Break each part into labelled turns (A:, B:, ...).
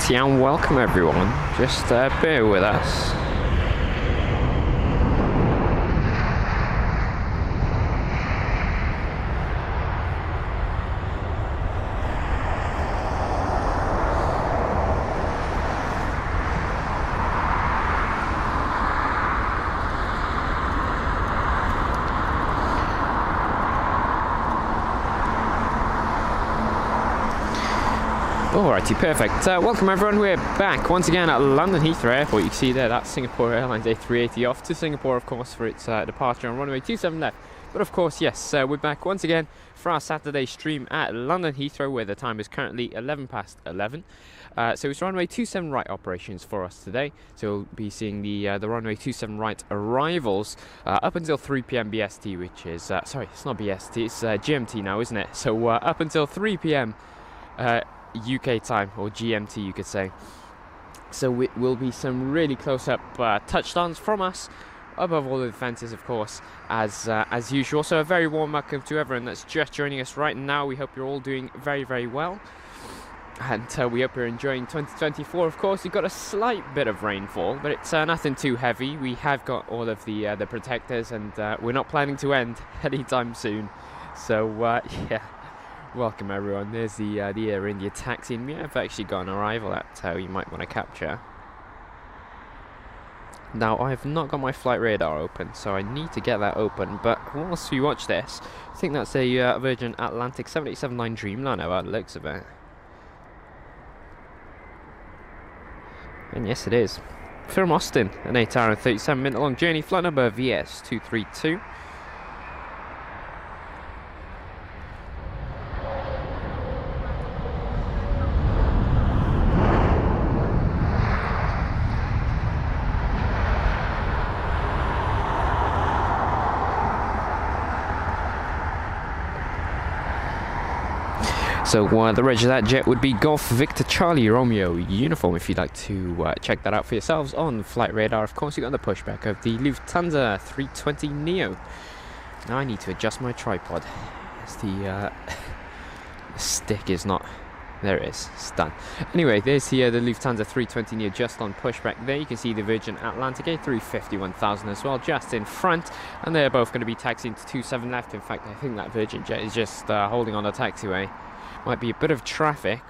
A: Alrighty, and welcome everyone. Just bear with us. Alrighty, perfect. Welcome everyone, we're back once again at London Heathrow Airport. You can see there, that's Singapore Airlines A380 off to Singapore, of course, for its departure on runway 27 left. But of course, yes, we're back once again for our Saturday stream at London Heathrow, where the time is currently 11 past 11. So it's runway 27 right operations for us today. So we'll be seeing the runway 27 right arrivals up until 3 p.m. BST, which is, sorry, it's not BST, it's GMT now, isn't it? So up until 3 p.m. UK time, or GMT you could say. So it will be some really close-up touchdowns from us, above all the fences, of course, as usual. So a very warm welcome to everyone that's just joining us right now. We hope you're all doing very, very well, and we hope you're enjoying 2024. Of course, we've got a slight bit of rainfall, but it's nothing too heavy. We have got all of the protectors, and we're not planning to end anytime soon. So yeah. Welcome everyone. There's the Air India taxi, and we have actually got an arrival that you might want to capture. Now, I have not got my flight radar open, so I need to get that open, but whilst we watch this, I think that's a Virgin Atlantic 7879 Dreamliner by the looks of it. And yes, it is. From Austin, an 8 hour and 37 minute long journey, flight number VS232. So the reg of that jet would be Golf Victor Charlie Romeo uniform, if you'd like to check that out for yourselves on flight radar. Of course, you got the pushback of the Lufthansa 320neo. Now I need to adjust my tripod, as the stick is not... There it is, it's done. Anyway, there's the Lufthansa 320neo just on pushback there. You can see the Virgin Atlantic A350 1000 as well, just in front. And they're both going to be taxiing to 27 left. In fact, I think that Virgin jet is just holding on the taxiway. Might be a bit of traffic,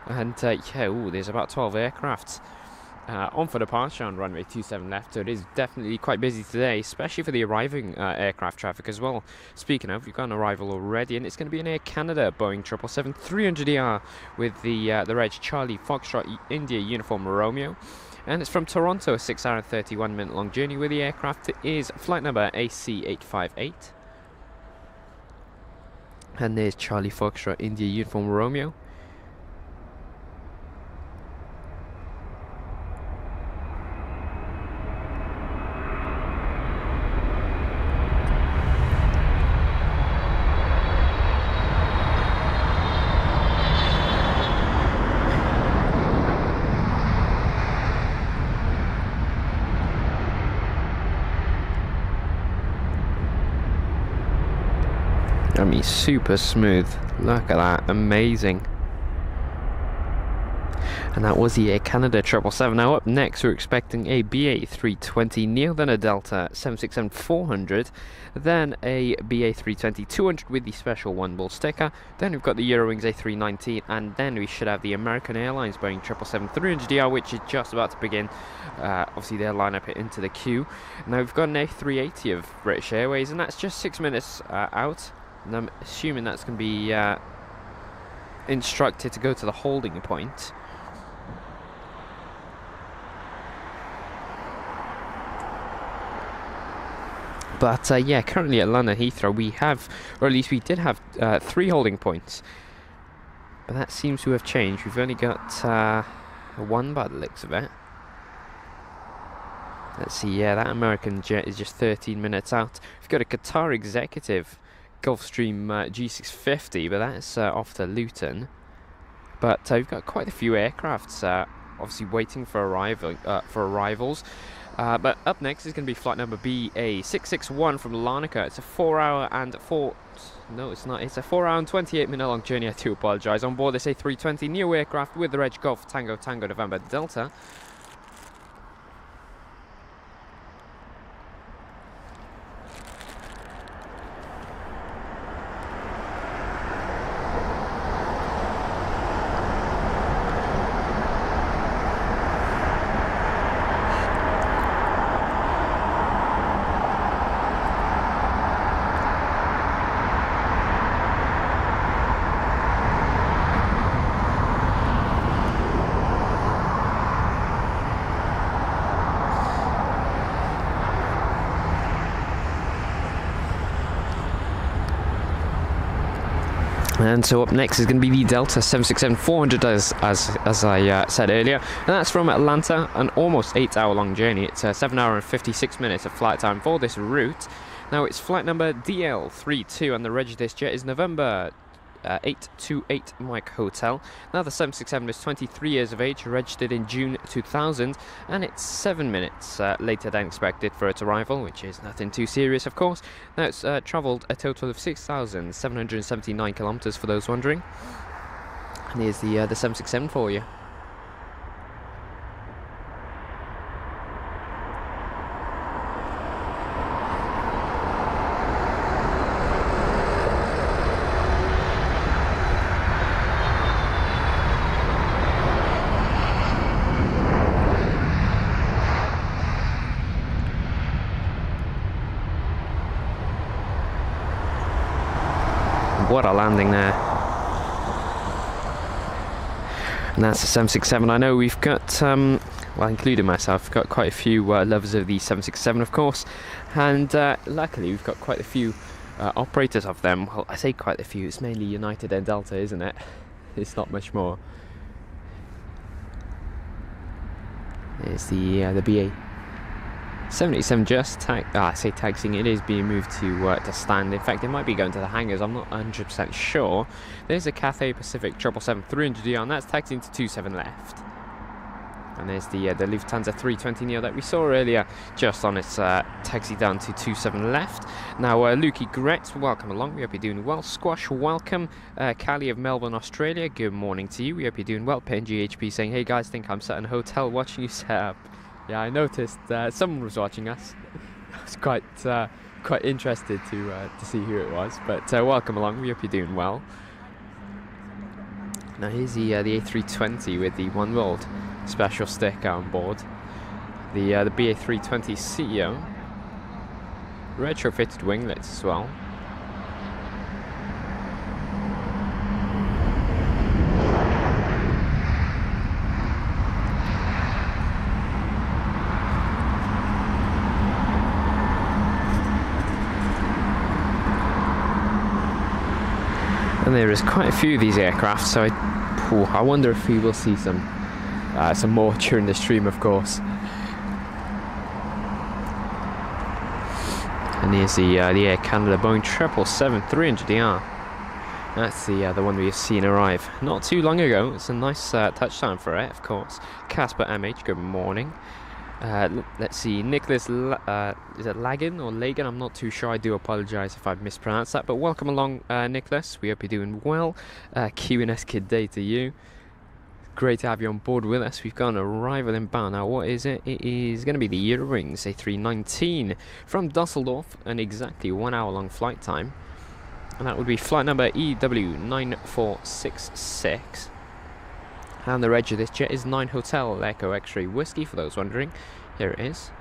A: and yeah, ooh, there's about 12 aircrafts on for departure on runway 27 left, so it is definitely quite busy today, especially for the arriving aircraft traffic as well. Speaking of, we've got an arrival already, and it's going to be an Air Canada Boeing 777-300ER with the reg Charlie Foxtrot India uniform Romeo, and it's from Toronto, a 6 hour and 31 minute long journey, where the aircraft is flight number AC858. And there's Charlie Foxtrot India uniform Romeo. I mean, super smooth. Look at that, amazing. And that was the Air Canada 777. Now up next, we're expecting a BA320neo, then a Delta 767-400, then a BA320-200 with the special one bull sticker. Then we've got the Eurowings A319, and then we should have the American Airlines Boeing 777-300ER, which is just about to begin. Obviously, they'll line up into the queue. Now we've got an A380 of British Airways, and that's just 6 minutes out. And I'm assuming that's going to be instructed to go to the holding point. But yeah, currently at London Heathrow we have, or at least we did have 3 holding points. But that seems to have changed. We've only got 1 by the looks of it. Let's see, yeah, that American jet is just 13 minutes out. We've got a Qatar Executive Gulfstream G650, but that's off to Luton. But we've got quite a few aircrafts obviously waiting for arrivals. But up next is going to be flight number BA661 from Larnaca. It's a 4 hour and 4... No, it's not. It's a 4 hour and 28 minute long journey. I do apologise. On board this A320 neo aircraft with the reg Golf Tango Tango November Delta. And so up next is going to be the Delta 767-400 as I said earlier, and that's from Atlanta, an almost 8 hour long journey. It's 7 hour and 56 minutes of flight time for this route. Now it's flight number DL32 and the reg of this jet is November 828 Mike Hotel. Now the 767 is 23 years of age, registered in June 2000, and it's 7 minutes later than expected for its arrival, which is nothing too serious, of course. Now it's travelled a total of 6,779 kilometres for those wondering. And here's the 767 for you. What a landing there. And that's the 767. I know we've got, well, including myself, got quite a few lovers of the 767, of course. And luckily, we've got quite a few operators of them. Well, I say quite a few. It's mainly United and Delta, isn't it? It's not much more. There's the BA 787 just taxiing. It is being moved to stand. In fact, it might be going to the hangars. I'm not 100% sure. There's a Cathay Pacific 777-300ER, and that's taxiing to 27 left. And there's the Lufthansa 320neo that we saw earlier, just on its taxi down to 27 left. Now, Lukey Gretz, welcome along. We hope you're doing well. Squash, welcome. Callie of Melbourne, Australia, good morning to you. We hope you're doing well. PNGHP saying, hey guys, think I'm sat in a hotel watching you set up. Yeah, I noticed someone was watching us. I was quite interested to see who it was. But welcome along. We hope you're doing well. Now here's the A320 with the One World special sticker on board. The BA320 CEO. Retrofitted winglets as well. And there is quite a few of these aircraft, so I wonder if we will see some more during the stream, of course. And here's the Air Canada Boeing 777-300ER. That's the one we've seen arrive not too long ago. It's a nice touchdown for it, of course. Casper MH, good morning. Let's see, Nicholas, is it Lagan or Lagan? I'm not too sure. I do apologise if I've mispronounced that. But welcome along, Nicholas. We hope you're doing well. QNS Kid Day to you. Great to have you on board with us. We've got an arrival inbound. Now, what is it? It is going to be the Eurowings A319 from Dusseldorf, an exactly 1 hour long flight time. And that would be flight number EW9466. And the reg of this jet is 9 Hotel Echo X-Ray Whiskey, for those wondering. Here it is.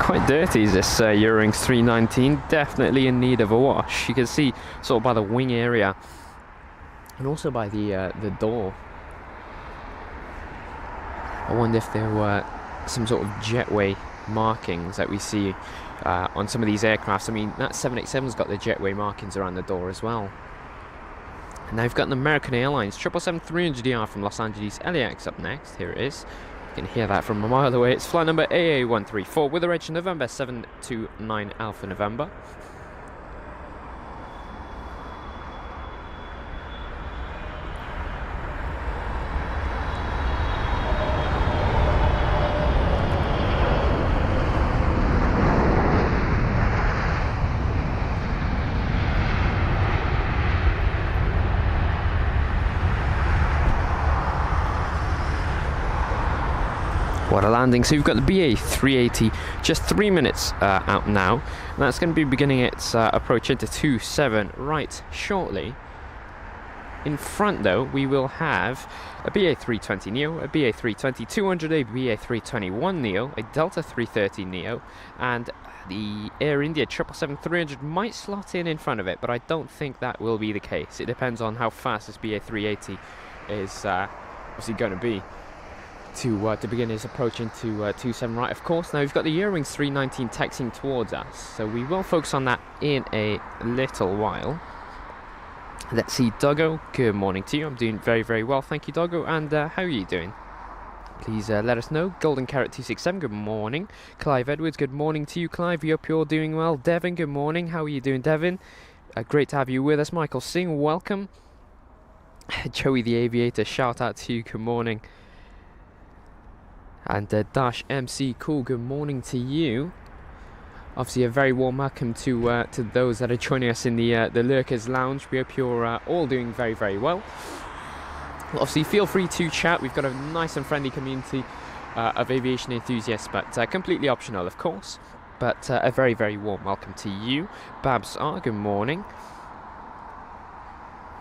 A: Quite dirty is this Eurowings 319, definitely in need of a wash. You can see sort of by the wing area and also by the door. I wonder if there were some sort of jetway markings that we see on some of these aircrafts. I mean, that 787's got the jetway markings around the door as well. Now we've got an American Airlines 777-300ER from Los Angeles LAX up next. Here it is. You can hear that from a mile away. It's flight number AA134 with a reg November 729 Alpha November. What a landing. So you've got the BA 380 just 3 minutes out now, and that's going to be beginning its approach into 27 right shortly. In front though we will have a BA 320 Neo, a BA 320 200, a BA 321 Neo, a Delta 330 Neo, and the Air India 777-300 might slot in front of it, but I don't think that will be the case. It depends on how fast this BA 380 is obviously going to be to begin his approach into 27 right, of course. Now we've got the Eurowings 319 taxiing towards us, so we will focus on that in a little while. Let's see, Doggo, good morning to you. I'm doing very, very well, thank you, Doggo. And how are you doing? Please let us know. Golden Carrot 267, good morning. Clive Edwards, good morning to you, Clive. We hope you're doing well. Devin, good morning. How are you doing, Devin? Great to have you with us. Michael Singh, welcome. Joey the Aviator, shout out to you, good morning. And Dash MC, cool, good morning to you. Obviously a very warm welcome to those that are joining us in the Lurkers Lounge. We hope you're all doing very, very well. Obviously feel free to chat. We've got a nice and friendly community of aviation enthusiasts, but completely optional, of course. But a very, very warm welcome to you. Babs R, good morning.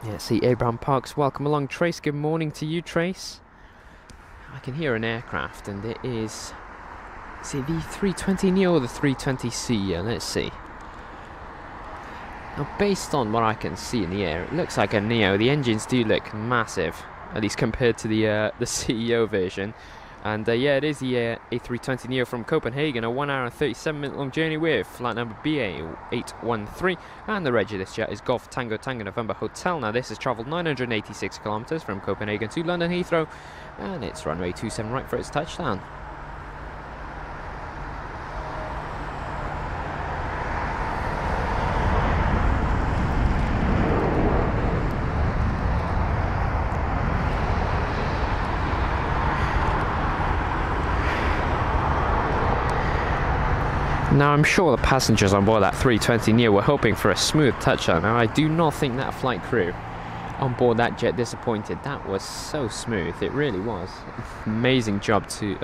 A: Yeah, see, Abraham Parks, welcome along. Trace, good morning to you, Trace. I can hear an aircraft, and it is it the 320 Neo or the 320C? Yeah, let's see. Now, based on what I can see in the air, it looks like a Neo. The engines do look massive, at least compared to the CEO version. And yeah, it is the A320 Neo from Copenhagen, a 1 hour and 37 minute long journey with flight number BA813, and the reg of this jet is Golf Tango Tango November Hotel. Now this has travelled 986 kilometres from Copenhagen to London Heathrow, and it's runway 27 right for its touchdown. Now I'm sure the passengers on board that 320 Neo were hoping for a smooth touchdown. Now I do not think that flight crew on board that jet disappointed. That was so smooth, it really was. Amazing job to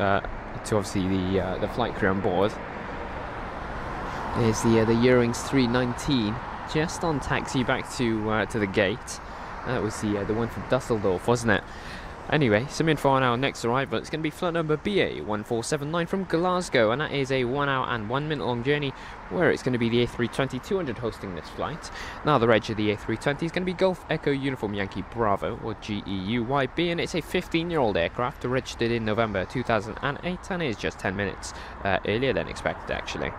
A: obviously the flight crew on board. There's the Eurowings 319 just on taxi back to the gate. That was the one from Dusseldorf, wasn't it? Anyway, some info on our next arrival. It's going to be flight number BA1479 from Glasgow, and that is a 1 hour and 1 minute long journey where it's going to be the A320-200 hosting this flight. Now the reg of the A320 is going to be Golf Echo Uniform Yankee Bravo, or GEUYB, and it's a 15-year-old aircraft registered in November 2008, and it is just 10 minutes earlier than expected, actually.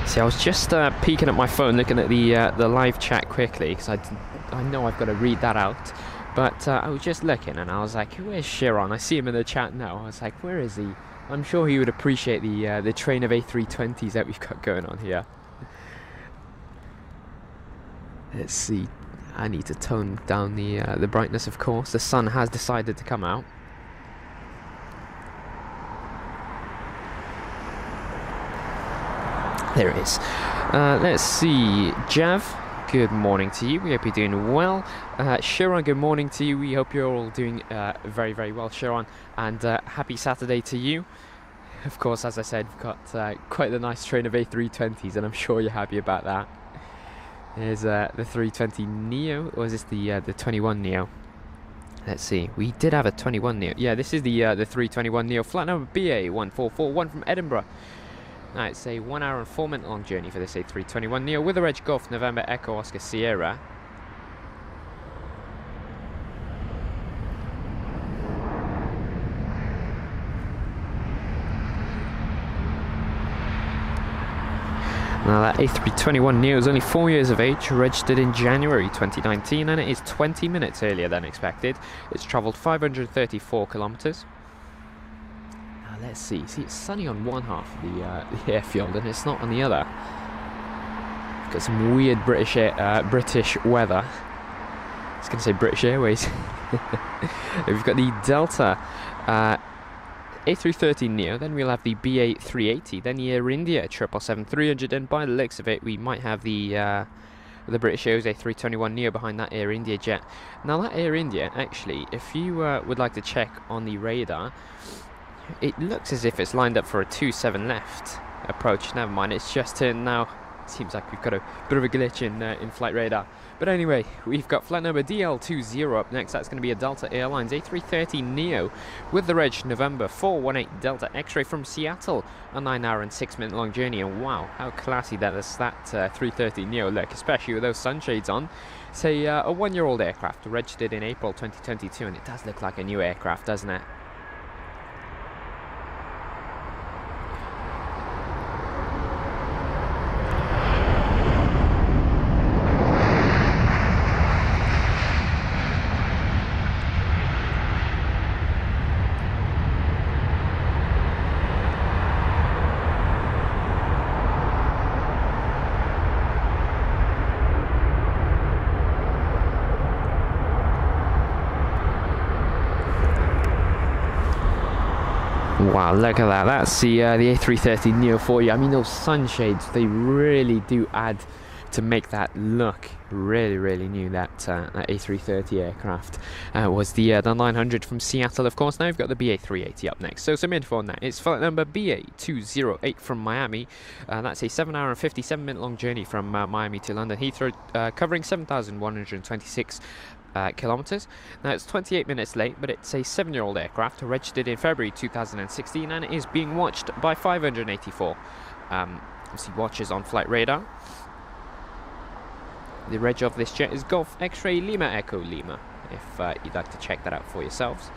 A: See, I was just peeking at my phone, looking at the live chat quickly, because I know I've got to read that out. But I was just looking, and I was like, "Where's Sharon?" I see him in the chat now. I was like, "Where is he?" I'm sure he would appreciate the train of A320s that we've got going on here. Let's see. I need to tone down the brightness, of course. The sun has decided to come out. There it is. Let's see. Jav, good morning to you. We hope you're doing well. Sharon, good morning to you. We hope you're all doing very, very well, Sharon. And happy Saturday to you. Of course, as I said, we've got quite the nice train of A320s, and I'm sure you're happy about that. There's the 320 Neo, or is this the 21 Neo? Let's see. We did have a 21 Neo. Yeah, this is the 321 Neo. Flight number BA1441 from Edinburgh. Now it's a 1 hour and 4 minute long journey for this A321 Neo with a reg Golf November Echo Oscar Sierra. Now that A321neo is only 4 years of age, registered in January 2019, and it is 20 minutes earlier than expected. It's travelled 534 kilometres. Now let's see. See, it's sunny on one half of the airfield, and it's not on the other. We've got some weird British weather. I was going to say British Airways. We've got the Delta A330neo, then we'll have the BA380, then the Air India 777-300, and by the looks of it, we might have the British Airways A321neo behind that Air India jet. Now that Air India, actually, if you would like to check on the radar, it looks as if it's lined up for a 27 left approach. Never mind, it's just turned now. Seems like we've got a bit of a glitch in flight radar. But anyway, we've got flight number DL20 up next. That's going to be a Delta Airlines A330neo with the reg November 418 Delta X-ray from Seattle. A 9 hour and 6 minute long journey, and wow, how classy that 330neo look, especially with those sunshades on. It's a 1-year-old aircraft, registered in April 2022, and it does look like a new aircraft, doesn't it? Wow, look at that. That's the A330neo for you. I mean, those sunshades, they really do add to make that look really, really new. That A330 aircraft was the 900 from Seattle, of course. Now we've got the BA380 up next. So some info on that. It's flight number BA208 from Miami. That's a 7 hour and 57 minute long journey from Miami to London Heathrow, covering 7,126 kilometers. Now it's 28 minutes late, but it's a 7-year-old aircraft, registered in February 2016, and it is being watched by 584 obviously watchers on flight radar. The reg of this jet is Golf X-Ray Lima Echo Lima, if you'd like to check that out for yourselves.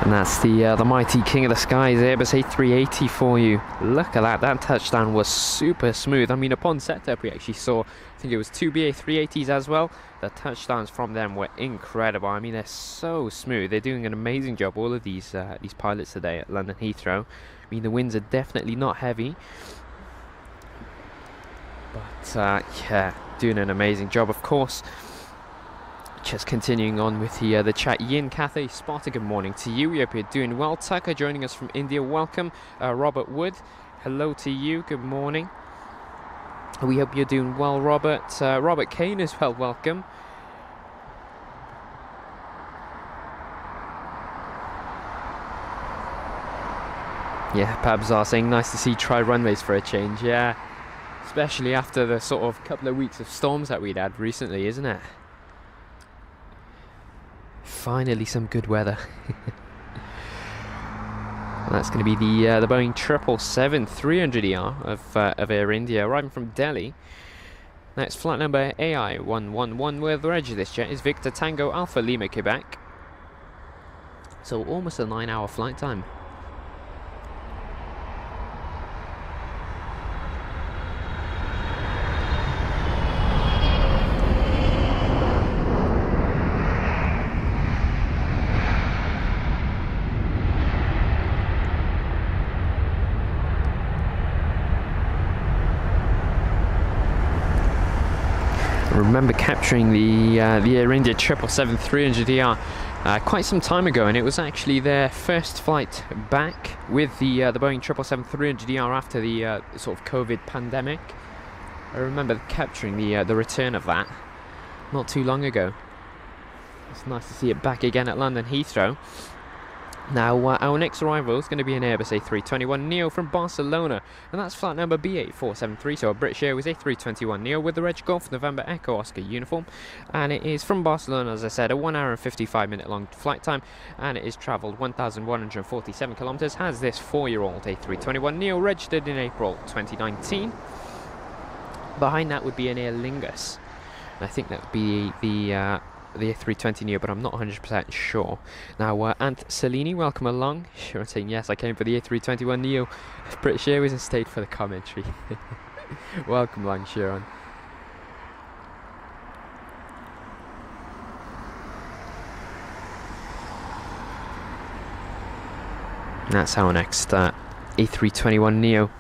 A: And that's the mighty king of the skies, Airbus A380 for you. Look at that, that touchdown was super smooth. I mean, upon setup we actually saw, I think it was 2 BA380s as well. The touchdowns from them were incredible. I mean, they're so smooth. They're doing an amazing job, all of these pilots today at London Heathrow. I mean, the winds are definitely not heavy. But yeah, doing an amazing job, of course. Just continuing on with the chat. Yin, Cathay, Sparta, good morning to you. We hope you're doing well. Tucker joining us from India, welcome. Robert Wood, hello to you, good morning. We hope you're doing well, Robert. Robert Kane as well, welcome. Yeah, Pabzar saying nice to see try runways for a change. Yeah, especially after the sort of couple of weeks of storms that we'd had recently, isn't it? Finally some good weather. That's going to be the Boeing 777-300ER of Air India, arriving from Delhi. Next flight number AI111, where the reg of this jet is Victor Tango Alpha Lima Quebec. So almost a 9-hour flight time. remember capturing the Air India 777-300ER quite some time ago, and it was actually their first flight back with the Boeing 777-300ER after the sort of COVID pandemic. I remember capturing the return of that not too long ago. It's nice to see it back again at London Heathrow. Now, our next arrival is going to be an Airbus A321neo from Barcelona, and that's flight number B8473, so a British Airways A321neo with the Reg Golf November Echo Oscar uniform, and it is from Barcelona, as I said, a 1 hour and 55 minute long flight time, and it is travelled 1,147 kilometres, has this 4-year-old A321neo registered in April 2019. Behind that would be an Aer Lingus, and I think that would be the A320neo, but I'm not 100% sure. Now, Ant Cellini, welcome along. Sharon saying, yes, I came for the A321neo British Airways and stayed for the commentary. Welcome along, Sharon. That's our next A321neo.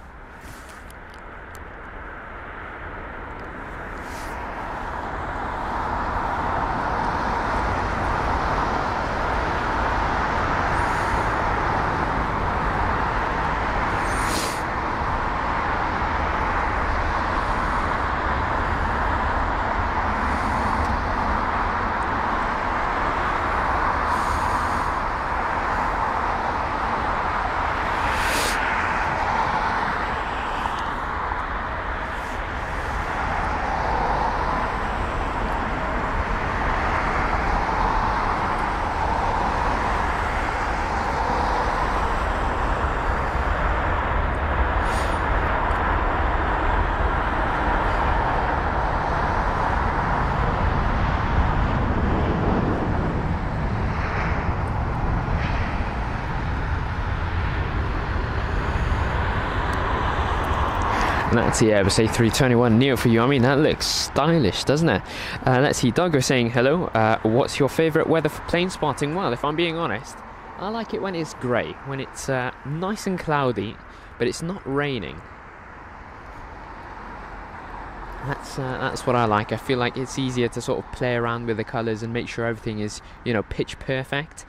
A: And that's the Airbus A321neo for you. I mean, that looks stylish, doesn't it? Let's see, Doug was saying hello. What's your favourite weather for plane spotting? Well, if I'm being honest, I like it when it's grey, when it's nice and cloudy, but it's not raining. That's what I like. I feel like it's easier to sort of play around with the colours and make sure everything is, you know, pitch perfect.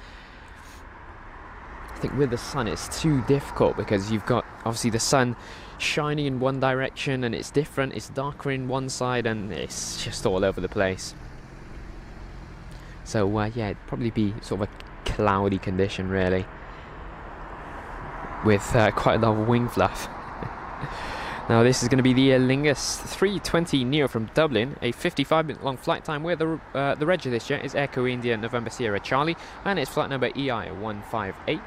A: I think with the sun it's too difficult because you've got obviously the sun shining in one direction and it's different, it's darker in one side and it's just all over the place. So yeah, it'd probably be sort of a cloudy condition really, with quite a lot of wing fluff. Now this is going to be the Aer Lingus 320neo from Dublin, a 55-minute long flight time where the reg of this jet is Echo India November Sierra Charlie, and it's flight number EI158.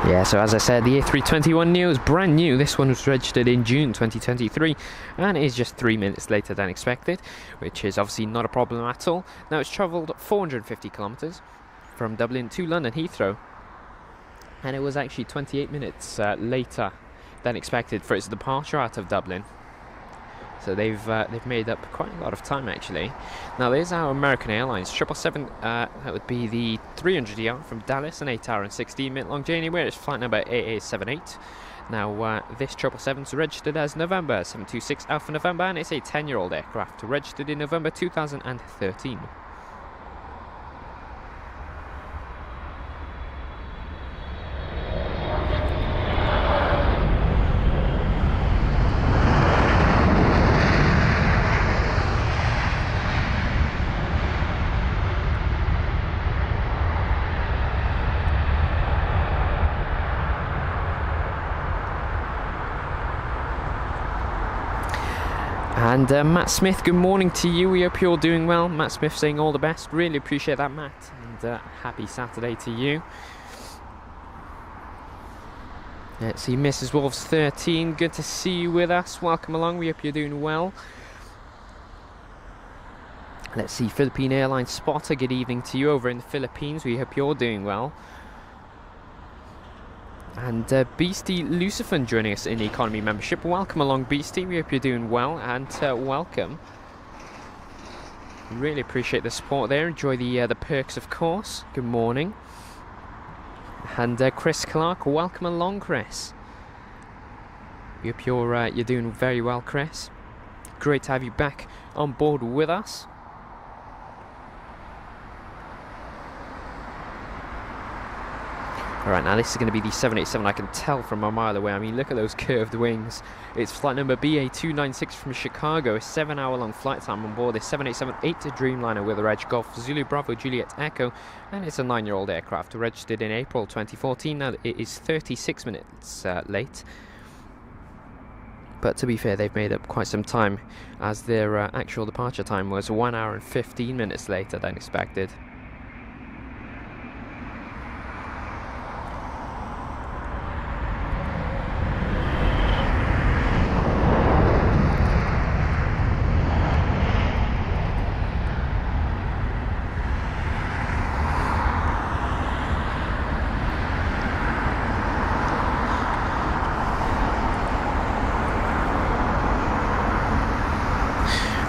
A: Yeah, so as I said, the A321neo is brand new. This one was registered in June 2023 and is just 3 minutes later than expected, which is obviously not a problem at all. Now it's travelled 450 kilometres from Dublin to London Heathrow, and it was actually 28 minutes later than expected for its departure out of Dublin. So they've made up quite a lot of time actually. Now there's our American Airlines 777. That would be the 300ER from Dallas, an 8 hour and 16-minute long journey where it's flight number AA78. Now this 777 is registered as November 726 Alpha November, and it's a 10-year-old aircraft registered in November 2013. And Matt Smith, good morning to you. We hope you're doing well. Matt Smith saying all the best. Really appreciate that, Matt. And happy Saturday to you. Let's see, Mrs. Wolves 13. Good to see you with us. Welcome along. We hope you're doing well. Let's see, Philippine Airlines Spotter. Good evening to you over in the Philippines. We hope you're doing well. And Beastie Lucifer joining us in the economy membership. Welcome along, Beastie. We hope you're doing well, and welcome. Really appreciate the support there. Enjoy the perks, of course. Good morning. And Chris Clark, welcome along, Chris. We hope you're doing very well, Chris. Great to have you back on board with us. Alright, now this is going to be the 787. I can tell from a mile away. I mean, look at those curved wings. It's flight number BA296 from Chicago. A 7-hour-long flight time on board this 787-8 Dreamliner with a reg Golf Zulu Bravo Juliet Echo. And it's a 9-year-old aircraft, registered in April 2014. Now, it is 36 minutes late. But to be fair, they've made up quite some time, as their actual departure time was 1 hour and 15 minutes later than expected.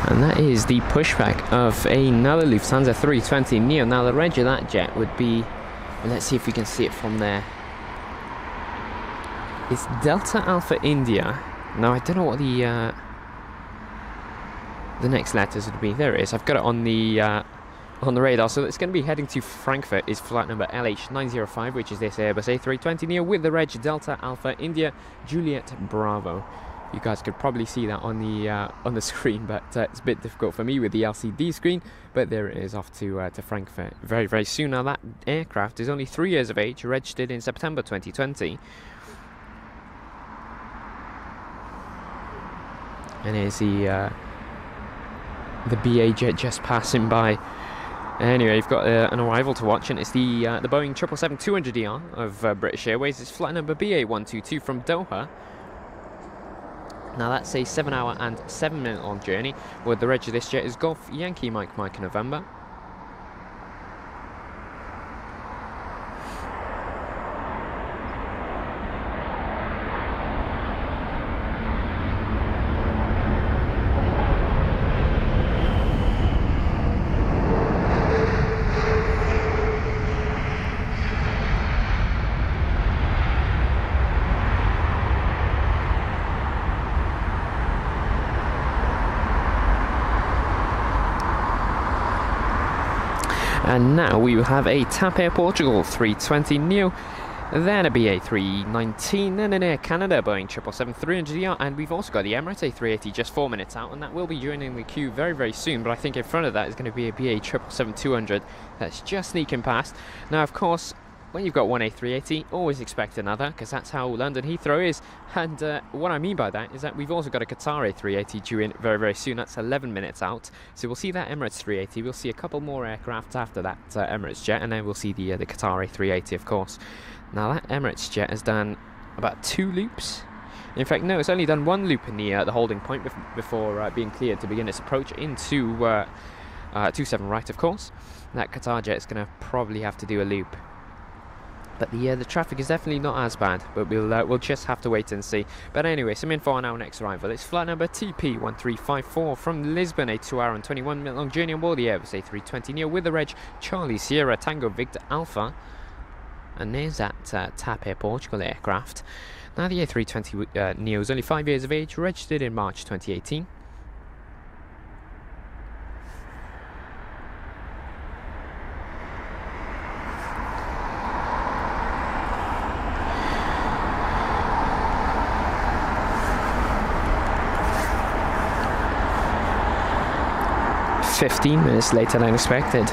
A: And that is the pushback of another Lufthansa 320 Neo. Now the reg of that jet would be, well, let's see if we can see it from there. It's Delta Alpha India. Now I don't know what the next letters would be. There it is. I've got it on the radar. So it's going to be heading to Frankfurt. Is flight number LH905, which is this Airbus A320 Neo with the reg Delta Alpha India Juliet Bravo. You guys could probably see that on the screen, but it's a bit difficult for me with the LCD screen. But there it is, off to Frankfurt very, very soon. Now that aircraft is only 3 years of age, registered in September 2020. And here's the BA jet just passing by. Anyway, you've got an arrival to watch, and it's the Boeing 777-200ER of British Airways. It's flight number BA122 from Doha. Now that's a 7-hour and 7-minute long journey, where the reg of this jet is Golf Yankee Mike November. And now we will have a TAP Air Portugal 320 Neo, then a BA 319, then an Air Canada Boeing 777-300ER, and we've also got the Emirates A380 just 4 minutes out, and that will be joining the queue very, very soon. But I think in front of that is going to be a BA 777-200 that's just sneaking past. Now, of course, when you've got one A380, always expect another, because that's how London Heathrow is. And what I mean by that is that we've also got a Qatar A380 due in very, very soon. That's 11 minutes out. So we'll see that Emirates 380. We'll see a couple more aircraft after that Emirates jet, and then we'll see the Qatar A380, of course. Now that Emirates jet has done about 2 loops. In fact, no, it's only done 1 loop in the holding point before being cleared to begin its approach into 27 right, of course. That Qatar jet is going to probably have to do a loop. But the traffic is definitely not as bad, but we'll just have to wait and see. But anyway, some info on our next arrival. It's flight number TP1354 from Lisbon, a 2-hour and 21-minute long journey on board the Airbus A320 Neo with the reg Charlie Sierra Tango Victor Alpha. And there's that TAP Air Portugal aircraft. Now the A320 Neo is only 5 years of age, registered in March 2018. "15 minutes later than expected."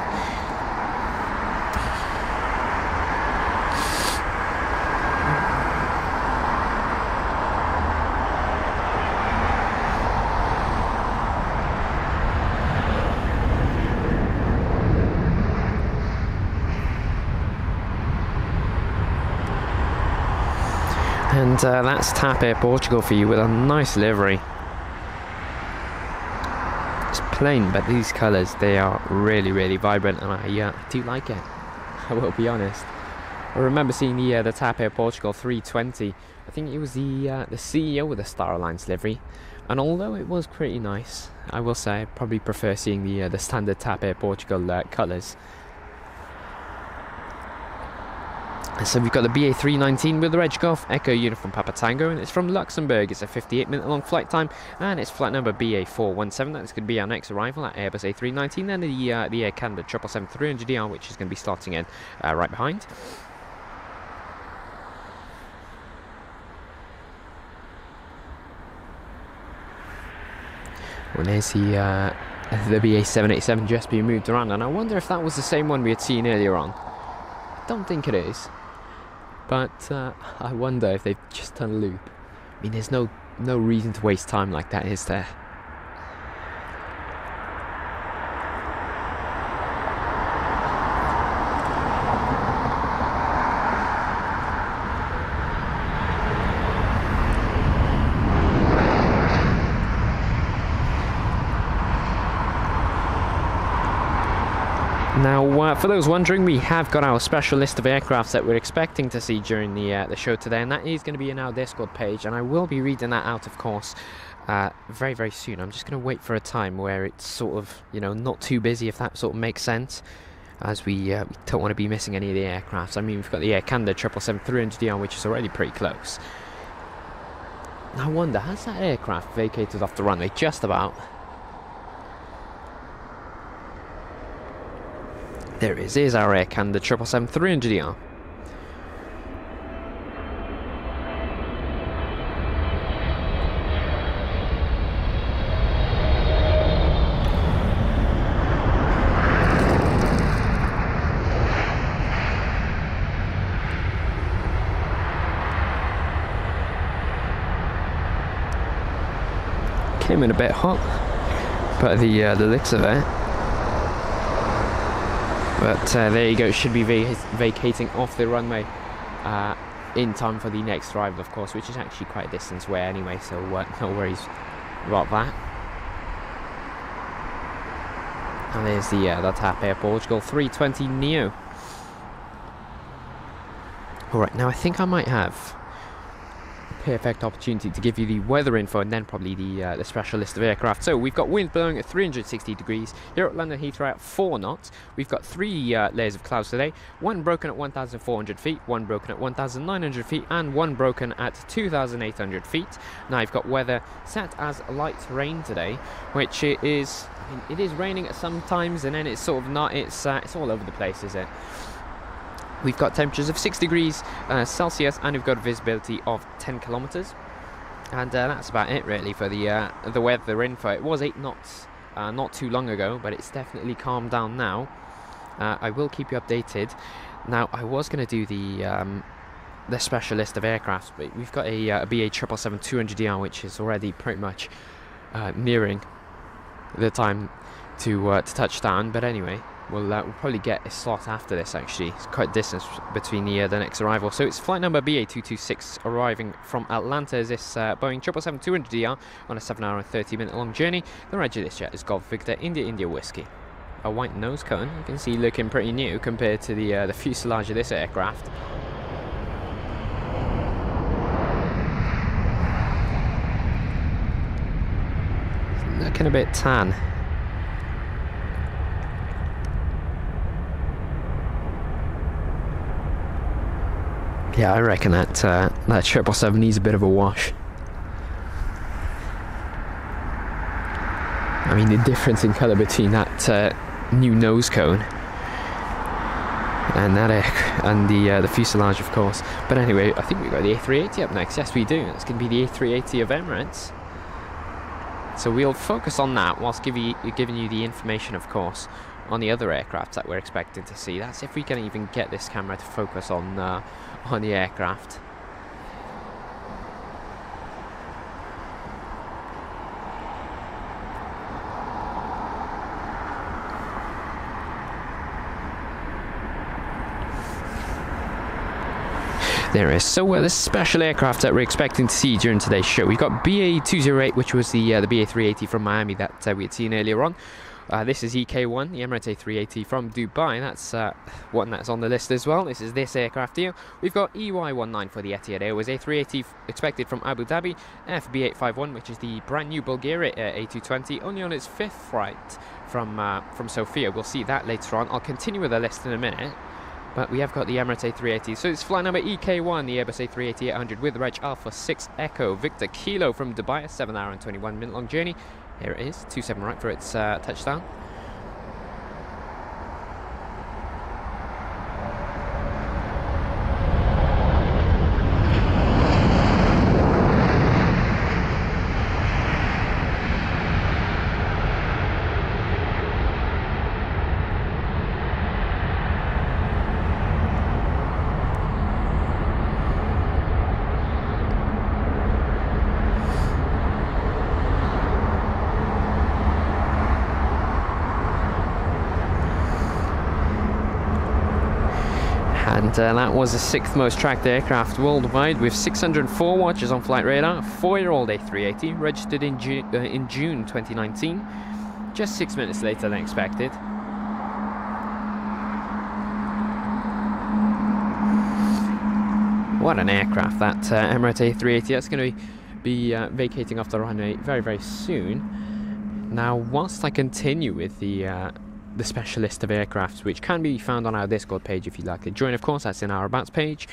A: And that's TAP Air Portugal for you with a nice livery. It's plain, but these colours, they are really, really vibrant, and I do like it. I will be honest. I remember seeing the TAP Air Portugal 320. I think it was the CEO with the Star Alliance livery, and although it was pretty nice, I will say I probably prefer seeing the standard TAP Air Portugal colours. So we've got the BA 319 with the Reg Golf Echo Uniform Papa Tango, and it's from Luxembourg. It's a 58-minute long flight time, and it's flight number BA 417. That's going to be our next arrival at Airbus A319, then the Air Canada 777-300ER, which is going to be starting in right behind. Well, there's the BA 787 just being moved around, and I wonder if that was the same one we had seen earlier on. I don't think it is. But I wonder if they've just done a loop. I mean, there's no reason to waste time like that, is there? Now, for those wondering, we have got our special list of aircrafts that we're expecting to see during the show today, and that is going to be in our Discord page, and I will be reading that out, of course, very, very soon. I'm just going to wait for a time where it's sort of, not too busy, if that sort of makes sense, as we don't want to be missing any of the aircrafts. I mean, we've got the Air Canada 777-300ER, which is already pretty close. I wonder, has that aircraft vacated off the runway? Just about. There it is. Here's our Air Canada 777-300ER. Came in a bit hot, but the looks of it. But there you go, it should be vacating off the runway in time for the next arrival, of course, which is actually quite a distance away anyway, so no worries about that. And there's the TAP Air Portugal 320 Neo. Alright, now I think I might have perfect opportunity to give you the weather info and then probably the special list of aircraft. So we've got wind blowing at 360 degrees here at London Heathrow at 4 knots. We've got 3 layers of clouds today, one broken at 1,400 feet, one broken at 1,900 feet, and one broken at 2,800 feet. Now I've got weather set as light rain today, which it is raining at some times, and then it's sort of not. It's all over the place, is it? We've got temperatures of 6 degrees Celsius, and we've got a visibility of 10 kilometers, and that's about it really for the weather info. It was 8 knots not too long ago, but it's definitely calmed down now. I will keep you updated. Now, I was going to do the special list of aircraft, but we've got a BA 777-200ER, which is already pretty much nearing the time to touch down. But anyway, we'll probably get a slot after this. Actually, it's quite a distance between the next arrival. So it's flight number BA226 arriving from Atlanta. Is this Boeing 777-200ER on a 7-hour and 30-minute long journey. The reg of this jet is Golf Victor India Whiskey. A white nose cone, you can see, looking pretty new compared to the fuselage of this aircraft. It's looking a bit tan. Yeah, I reckon that 777 needs a bit of a wash. I mean, the difference in colour between that new nose cone and the fuselage, of course. But anyway, I think we've got the A380 up next. Yes, we do. It's going to be the A380 of Emirates. So we'll focus on that whilst giving you the information, of course, on the other aircraft that we're expecting to see. That's if we can even get this camera to focus on the aircraft. There is. So the special aircraft that we're expecting to see during today's show, we've got BA208, which was the BA380 from Miami that we had seen earlier on. This is EK1, the Emirates A380 from Dubai. That's one that's on the list as well. This is this aircraft here. We've got EY19 for the Etihad Airways A380 expected from Abu Dhabi. FB851, which is the brand new Bulgaria A220, only on its 5th flight from Sofia. We'll see that later on. I'll continue with the list in a minute. But we have got the Emirates A380. So it's flight number EK1, the Airbus A380-800 with reg Alpha 6 Echo Victor Kilo from Dubai, a 7-hour and 21-minute long journey. Here it is, 27 right for its touchdown. And that was the 6th most tracked aircraft worldwide, with 604 watches on flight radar. 4-year-old A380, registered in June 2019, just 6 minutes later than expected. What an aircraft, that Emirates A380. That's going to be vacating off the runway very, very soon. Now, whilst I continue with the special list of aircrafts, which can be found on our Discord page if you'd like to join, of course, that's in our Abouts page.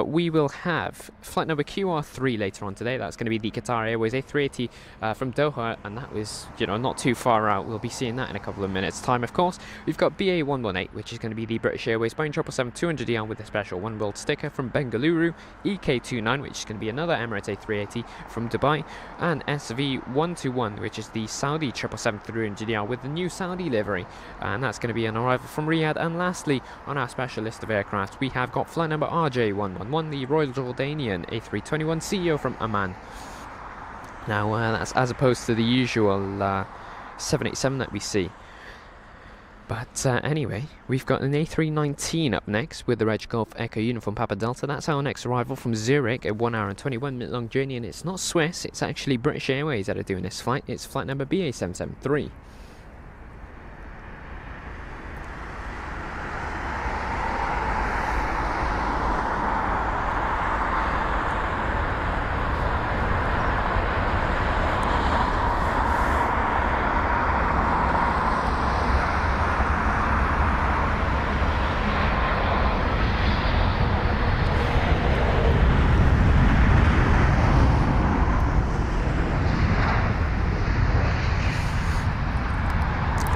A: We will have flight number QR3 later on today. That's going to be the Qatar Airways A380 from Doha, and that was, you know, not too far out. We'll be seeing that in a couple of minutes' time, of course. We've got BA118, which is going to be the British Airways Boeing 777-200ER with a special One World sticker from Bengaluru. EK29, which is going to be another Emirates A380 from Dubai, and SV121, which is the Saudi 777-300ER with the new Saudi livery. And that's going to be an arrival from Riyadh. And lastly, on our special list of aircraft, we have got flight number RJ111, the Royal Jordanian A321 CEO from Amman. Now, that's as opposed to the usual 787 that we see. But anyway, we've got an A319 up next with the Reg Golf Echo Uniform Papa Delta. That's our next arrival from Zurich, a 1-hour and 21-minute long journey. And it's not Swiss, it's actually British Airways that are doing this flight. It's flight number BA773.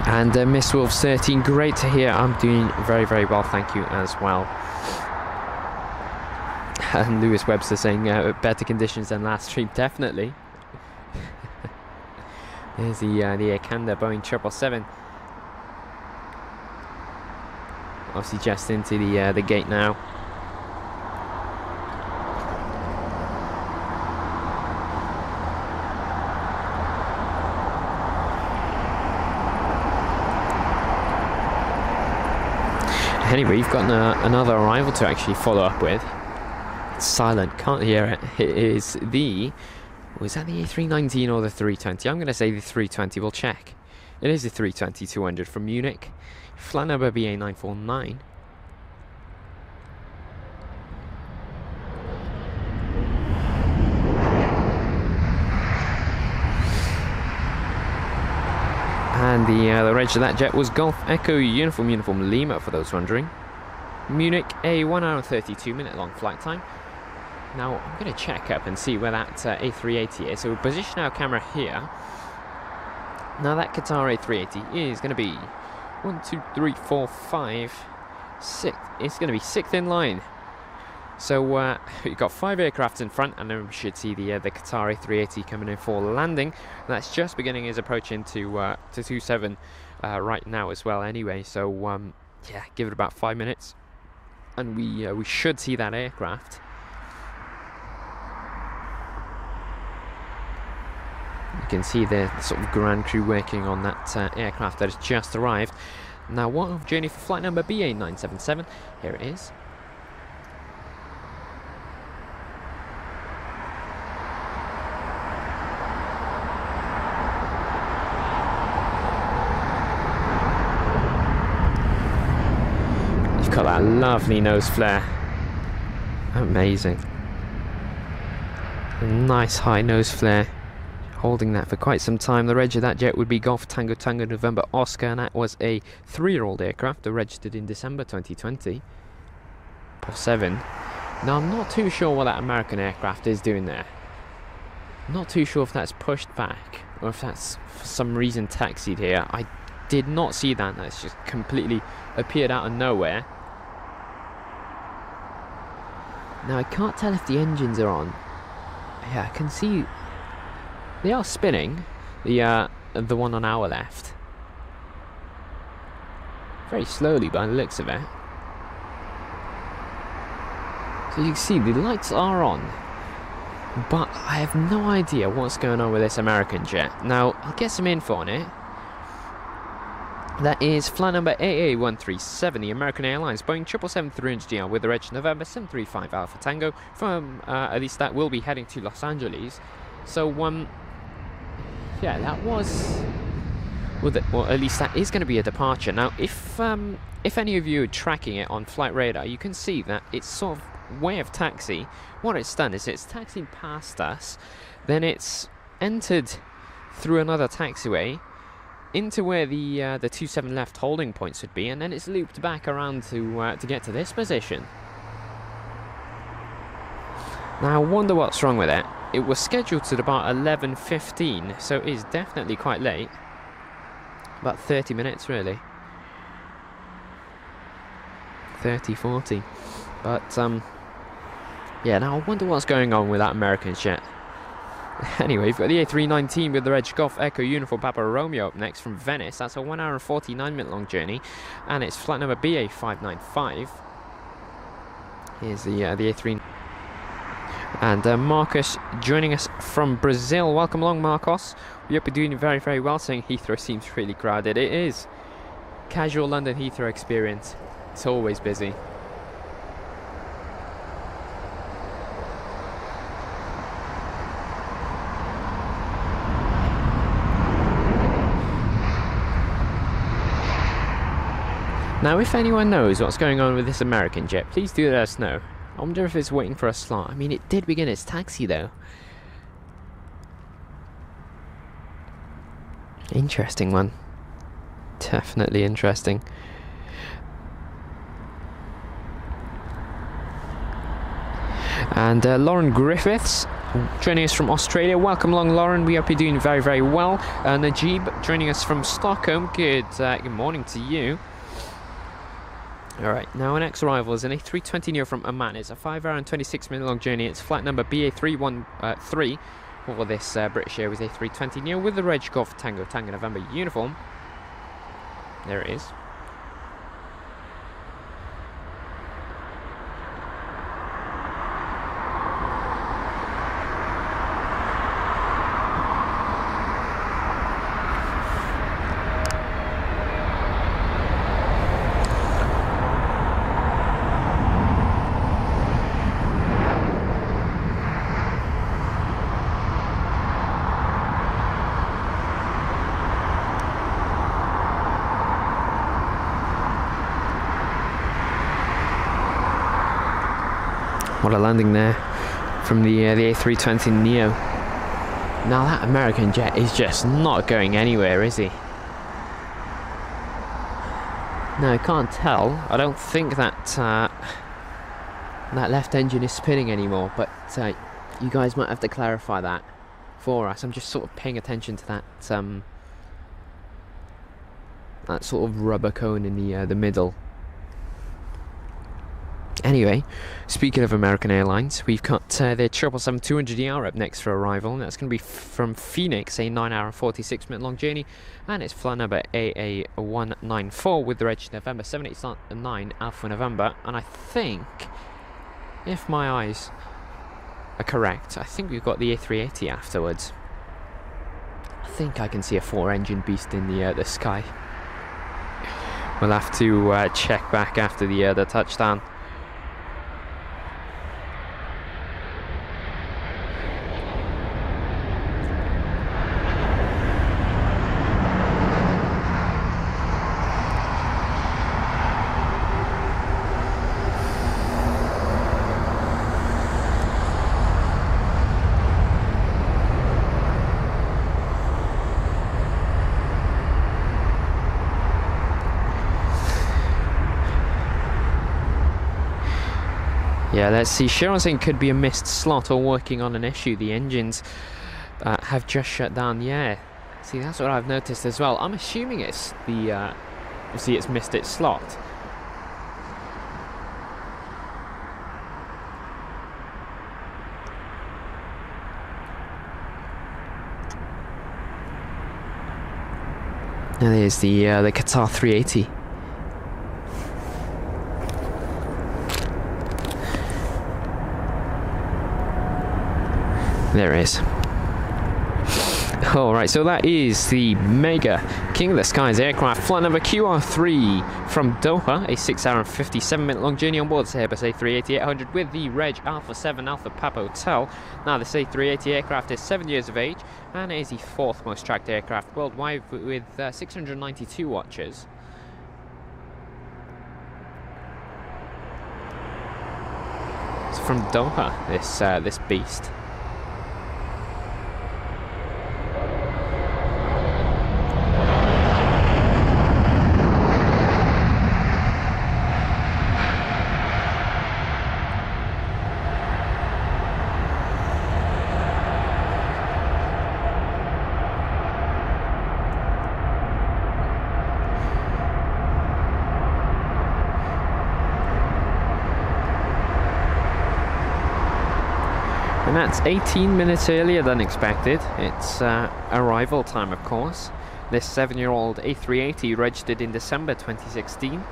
A: And Miss Wolf 13, great to hear. I'm doing very, very well, thank you as well. And Lewis Webster saying better conditions than last stream, definitely. There's the Air Canada Boeing 777. Obviously just into the gate now. Anyway, you've got another arrival to actually follow up with. It's silent, can't hear it. It is was that the A319 or the 320? I'm going to say the 320, we'll check. It is the 320-200 from Munich. Flight number BA949. And the reg of that jet was Golf Echo Uniform Lima, for those wondering. Munich, a 1-hour and 32-minute long flight time. Now, I'm going to check up and see where that A380 is. So we'll position our camera here. Now, that Qatar A380 is going to be 1, 2, 3, 4, 5, 6. It's going to be 6th in line. So we've got 5 aircrafts in front, and then we should see the Qatar A380 coming in for landing. And that's just beginning his approach into to 27 right now as well. Anyway, so yeah, give it about 5 minutes, and we should see that aircraft. You can see the sort of ground crew working on that aircraft that has just arrived. Now, what of journey for flight number BA977? Here it is. that lovely nose flare. Amazing. A nice high nose flare. Holding that for quite some time. The reg of that jet would be Golf Tango Tango November Oscar, and that was a 3-year-old aircraft, registered in December 2020. POS 7. Now I'm not too sure what that American aircraft is doing there. Not too sure if that's pushed back or if that's for some reason taxied here. I did not see that. That's just completely appeared out of nowhere. Now I can't tell if the engines are on. Yeah, I can see they are spinning. The one on our left. Very slowly by the looks of it. So you can see the lights are on, but I have no idea what's going on with this American jet. Now, I'll get some info on it. That is flight number AA137, the American Airlines Boeing 777-300GR with the reg November 735 Alpha Tango. From at least that will be heading to Los Angeles. So yeah, that was well, at least that is going to be a departure. Now, if any of you are tracking it on flight radar, you can see that it's sort of way of taxi. What it's done is it's taxied past us, then it's entered through another taxiway into where the 27 left holding points would be, and then it's looped back around to get to this position. Now I wonder what's wrong with it. It was scheduled to about 11:15, so it is definitely quite late. About 30 minutes really. 30, 40. But yeah, now I wonder what's going on with that American jet. Anyway, we've got the A319 with the reg Golf Echo Uniform Papa Romeo up next from Venice. That's a 1 hour and 49 minute long journey, and it's flight number BA595. Here's the A3. And Marcus joining us from Brazil. Welcome along, Marcos. We hope you're doing very, very well. Saying Heathrow seems really crowded. It is. Casual London Heathrow experience. It's always busy. Now, if anyone knows what's going on with this American jet, please do let us know. I wonder if it's waiting for a slot. I mean, it did begin its taxi, though. Interesting one. Definitely interesting. And Lauren Griffiths joining us from Australia. Welcome along, Lauren. We hope you're doing very, very well. Najib joining us from Stockholm. Good morning to you. Alright, now our next arrival is an A320neo from Oman. It's a 5 hour and 26 minute long journey. It's flight number BA313 for this British Airways A320neo with the reg Golf Tango Tango November uniform. There it is. What a landing there from the A320neo. Now that American jet is just not going anywhere, is he? No, I can't tell. I don't think that that left engine is spinning anymore, but you guys might have to clarify that for us. I'm just sort of paying attention to that that sort of rubber cone in the middle. Anyway, speaking of American Airlines, we've got their 777-200ER up next for arrival, and that's going to be from Phoenix, a 9 hour and 46 minute long journey, and it's flight number AA194 with the reg November 789 Alpha November. And I think, if my eyes are correct, I think we've got the A380 afterwards. I think I can see a 4-engine beast in the sky. We'll have to check back after the touchdown. Yeah, let's see. Sharon saying could be a missed slot or working on an issue. The engines have just shut down. Yeah, see, that's what I've noticed as well. I'm assuming it's the obviously it's missed its slot. Now there's the Qatar 380. There it is. Alright, so that is the Mega King of the Skies aircraft, flight number QR3 from Doha, a 6 hour and 57 minute long journey on board this Airbus A380-800 with the reg Alpha 7 Alpha Papa Hotel. Now this A380 aircraft is 7 years of age and it is the 4th most tracked aircraft worldwide with 692 watches. It's from Doha, this beast. And that's 18 minutes earlier than expected. It's arrival time, of course. This 7-year-old A380 registered in December 2016.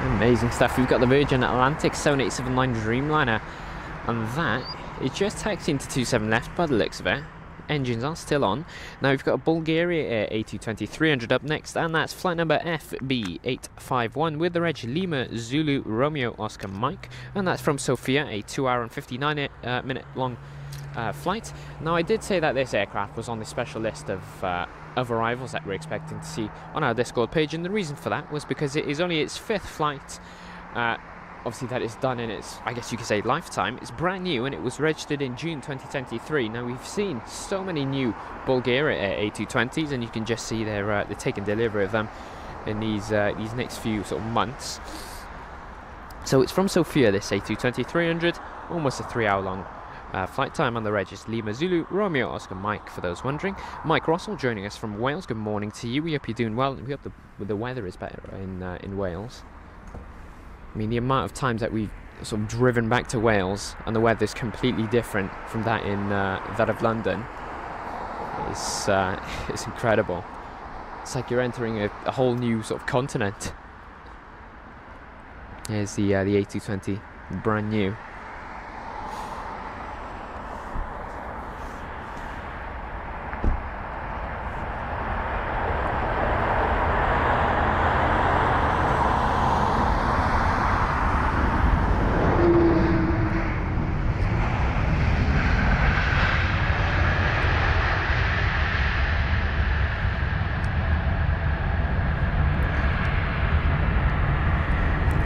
A: Amazing stuff. We've got the Virgin Atlantic 7879 Dreamliner, and that is just taxiing to 27 left by the looks of it. Engines are still on. Now we've got a Bulgaria Air A220-300 up next, and that's flight number FB851 with the reg Lima Zulu Romeo Oscar Mike, and that's from Sofia, a 2 hour and 59 minute long flight. Now I did say that this aircraft was on the special list of arrivals that we're expecting to see on our Discord page, and the reason for that was because it is only its 5th flight. Obviously that is done in its, I guess you could say, lifetime. It's brand new and it was registered in June 2023. Now we've seen so many new Bulgaria Air A220s, and you can just see they're taking delivery of them in these next few sort of months. So it's from Sofia, this A220-300, almost a 3 hour long flight time, on the reg is Lima Zulu Romeo Oscar Mike, for those wondering. Mike Russell joining us from Wales. Good morning to you. We hope you're doing well, and we hope the weather is better in Wales. I mean, the amount of times that we've sort of driven back to Wales and the weather's completely different from that in that of London it's incredible. It's like you're entering a whole new sort of continent. Here's the A220, brand new.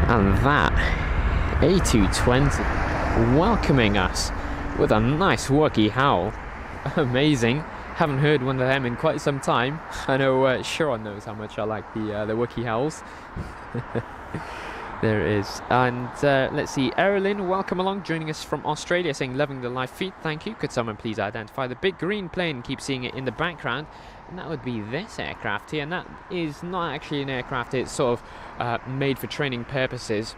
A: And that A220 welcoming us with a nice Wookiee howl. Amazing. Haven't heard one of them in quite some time. I know Sharon knows how much I like the Wookiee howls. There it is. And let's see, Erilyn, welcome along, joining us from Australia, saying loving the live feed. Thank you. Could someone please identify the big green plane? Keep seeing it in the background. And that would be this aircraft here, and that is not actually an aircraft. It's sort of made for training purposes.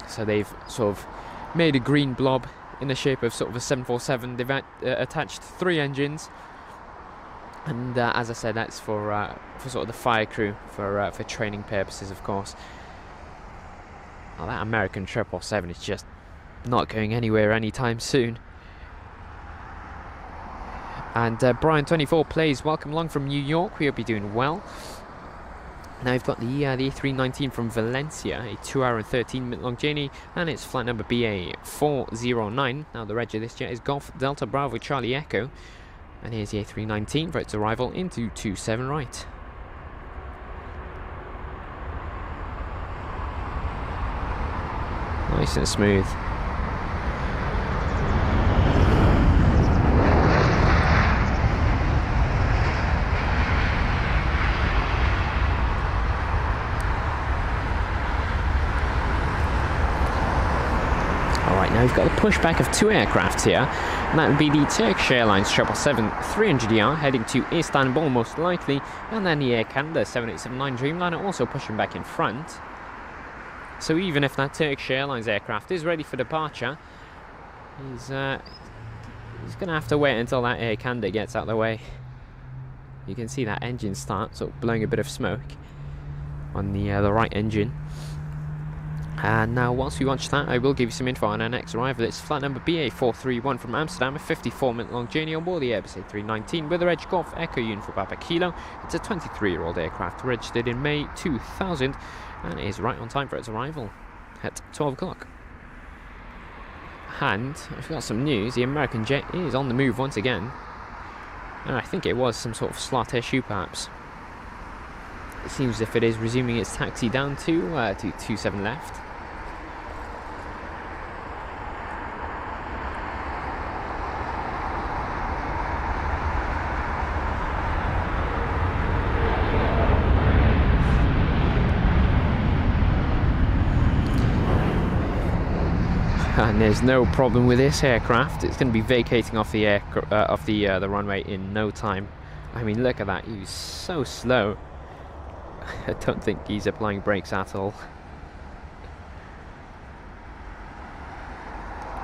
A: So they've sort of made a green blob in the shape of sort of a 747. They've attached 3 engines, and as I said, that's for sort of the fire crew, for training purposes, of course. Oh, that American 777 is just not going anywhere anytime soon. And Brian24 plays, welcome along from New York. We hope you're doing well. Now we've got the A319 from Valencia, a 2 hour and 13 minute long journey, and it's flight number BA409. Now the reg of this jet is Golf Delta Bravo Charlie Echo, and here's the A319 for its arrival into 27 right. Nice and smooth. Right, now we've got the pushback of 2 aircraft here, and that would be the Turkish Airlines 777-300ER heading to Istanbul most likely, and then the Air Canada 7879 Dreamliner also pushing back in front. So even if that Turkish Airlines aircraft is ready for departure, he's going to have to wait until that Air Canada gets out of the way. You can see that engine start, sort of blowing a bit of smoke on the right engine. And now, whilst we watch that, I will give you some info on our next arrival. It's flight number BA431 from Amsterdam, a 54-minute long journey on board the Airbus A319 with a Reg Golf Echo Uniform Papa Kilo. It's a 23-year-old aircraft registered in May 2000 and is right on time for its arrival at 12 o'clock. And I've got some news. The American jet is on the move once again. And I think it was some sort of slot issue, perhaps. It seems as if it is resuming its taxi down to 27 left. And there's no problem with this aircraft. It's going to be vacating off the the runway in no time. I mean, look at that. He was so slow. I don't think he's applying brakes at all.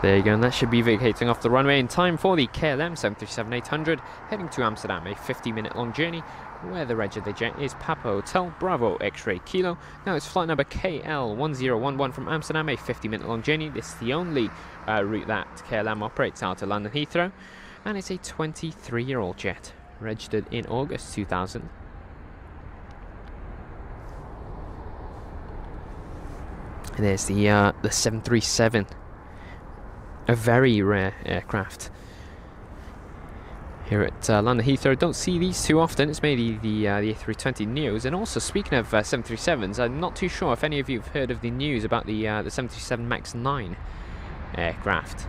A: There you go, and that should be vacating off the runway in time for the KLM 737-800 heading to Amsterdam, a 50-minute long journey where the reg of the jet is Papa Hotel Bravo X-Ray Kilo. Now it's flight number KL1011 from Amsterdam, a 50-minute long journey. This is the only route that KLM operates out to London Heathrow, and it's a 23-year-old jet registered in August 2000. And there's the 737, a very rare aircraft here at London Heathrow. Don't see these too often. It's mainly the A320 Neos. And also, speaking of 737s, I'm not too sure if any of you have heard of the news about the 737 MAX 9 aircraft.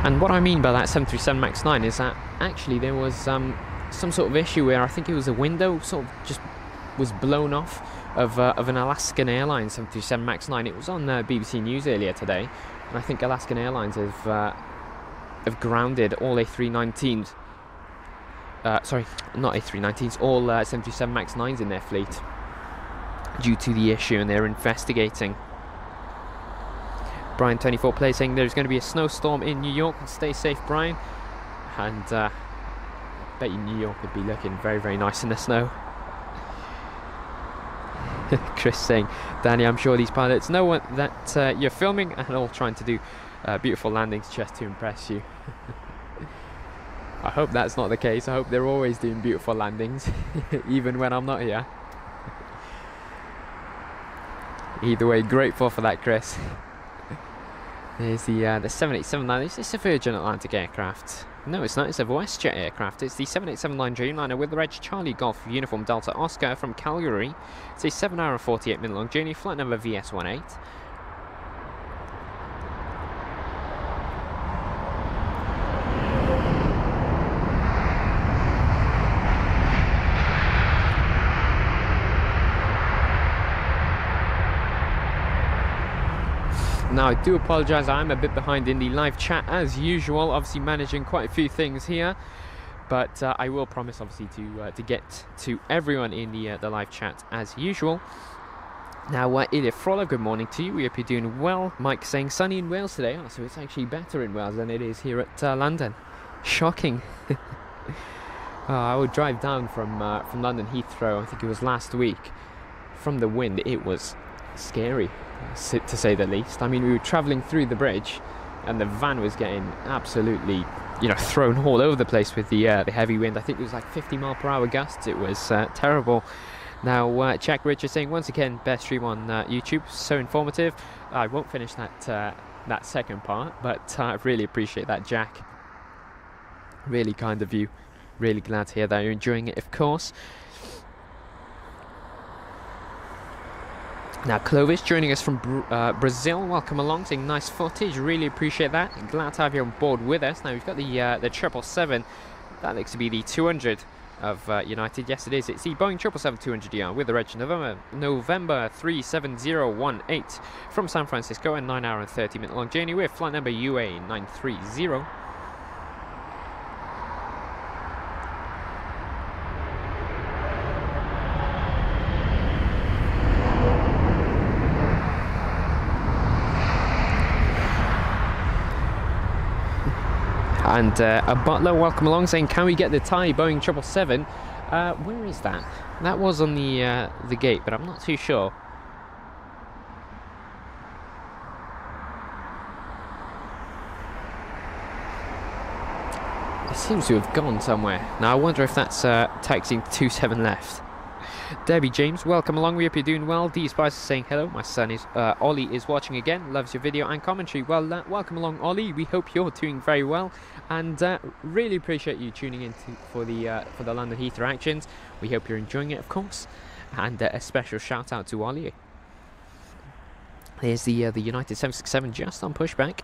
A: And what I mean by that 737 MAX 9 is that actually there was some sort of issue where I think it was a window sort of just was blown off of an Alaskan Airlines 737 MAX 9. It was on BBC News earlier today, and I think Alaskan Airlines have grounded all A319s. Sorry, not A319s, all 737 MAX 9s in their fleet due to the issue, and they're investigating. Brian24 Play saying there's going to be a snowstorm in New York. Stay safe, Brian. And bet you New York would be looking very, very nice in the snow. Chris saying, Danny, I'm sure these pilots know that you're filming and all trying to do beautiful landings just to impress you. I hope that's not the case. I hope they're always doing beautiful landings, even when I'm not here. Either way, grateful for that, Chris. There's the 787-9. Is this a Virgin Atlantic aircraft? No, it's not. It's a WestJet aircraft. It's the 7879 Dreamliner with the reg Charlie Golf Uniform Delta Oscar from Calgary. It's a 7-hour and 48-minute long journey, flight number VS18. Now, I do apologise, I'm a bit behind in the live chat as usual, obviously managing quite a few things here, but I will promise obviously to get to everyone in the live chat as usual. Now, Ilya Frollo, good morning to you. We hope you're doing well. Mike saying sunny in Wales today. Oh, so it's actually better in Wales than it is here at London. Shocking. I would drive down from London Heathrow, I think it was last week. From the wind, it was scary, to say the least. I mean, we were travelling through the bridge and the van was getting absolutely, thrown all over the place with the heavy wind. I think it was like 50-mile-per-hour gusts. It was terrible. Now, Jack Richards saying, once again, best stream on YouTube, so informative. I won't finish that second part, but I really appreciate that, Jack. Really kind of you. Really glad to hear that you're enjoying it, of course. Now, Clovis joining us from Brazil. Welcome along, saying nice footage. Really appreciate that. Glad to have you on board with us. Now, we've got the 777. That looks to be the 200 of United. Yes, it is. It's the Boeing 777-200ER with the reg November 37018 from San Francisco, a 9 hour and 30 minute long journey with flight number UA930. And a butler, welcome along, saying, "Can we get the Thai Boeing 777? Where is that? That was on the gate, but I'm not too sure. It seems to have gone somewhere. Now I wonder if that's taxiing 27 left. Debbie James, welcome along. We hope you're doing well. D Spice is saying hello. My son is Ollie is watching again. Loves your video and commentary. Well, welcome along, Ollie. We hope you're doing very well, and really appreciate you tuning in for the London Heathrow actions. We hope you're enjoying it, of course, and a special shout out to Ollie. There's the United 767 just on pushback.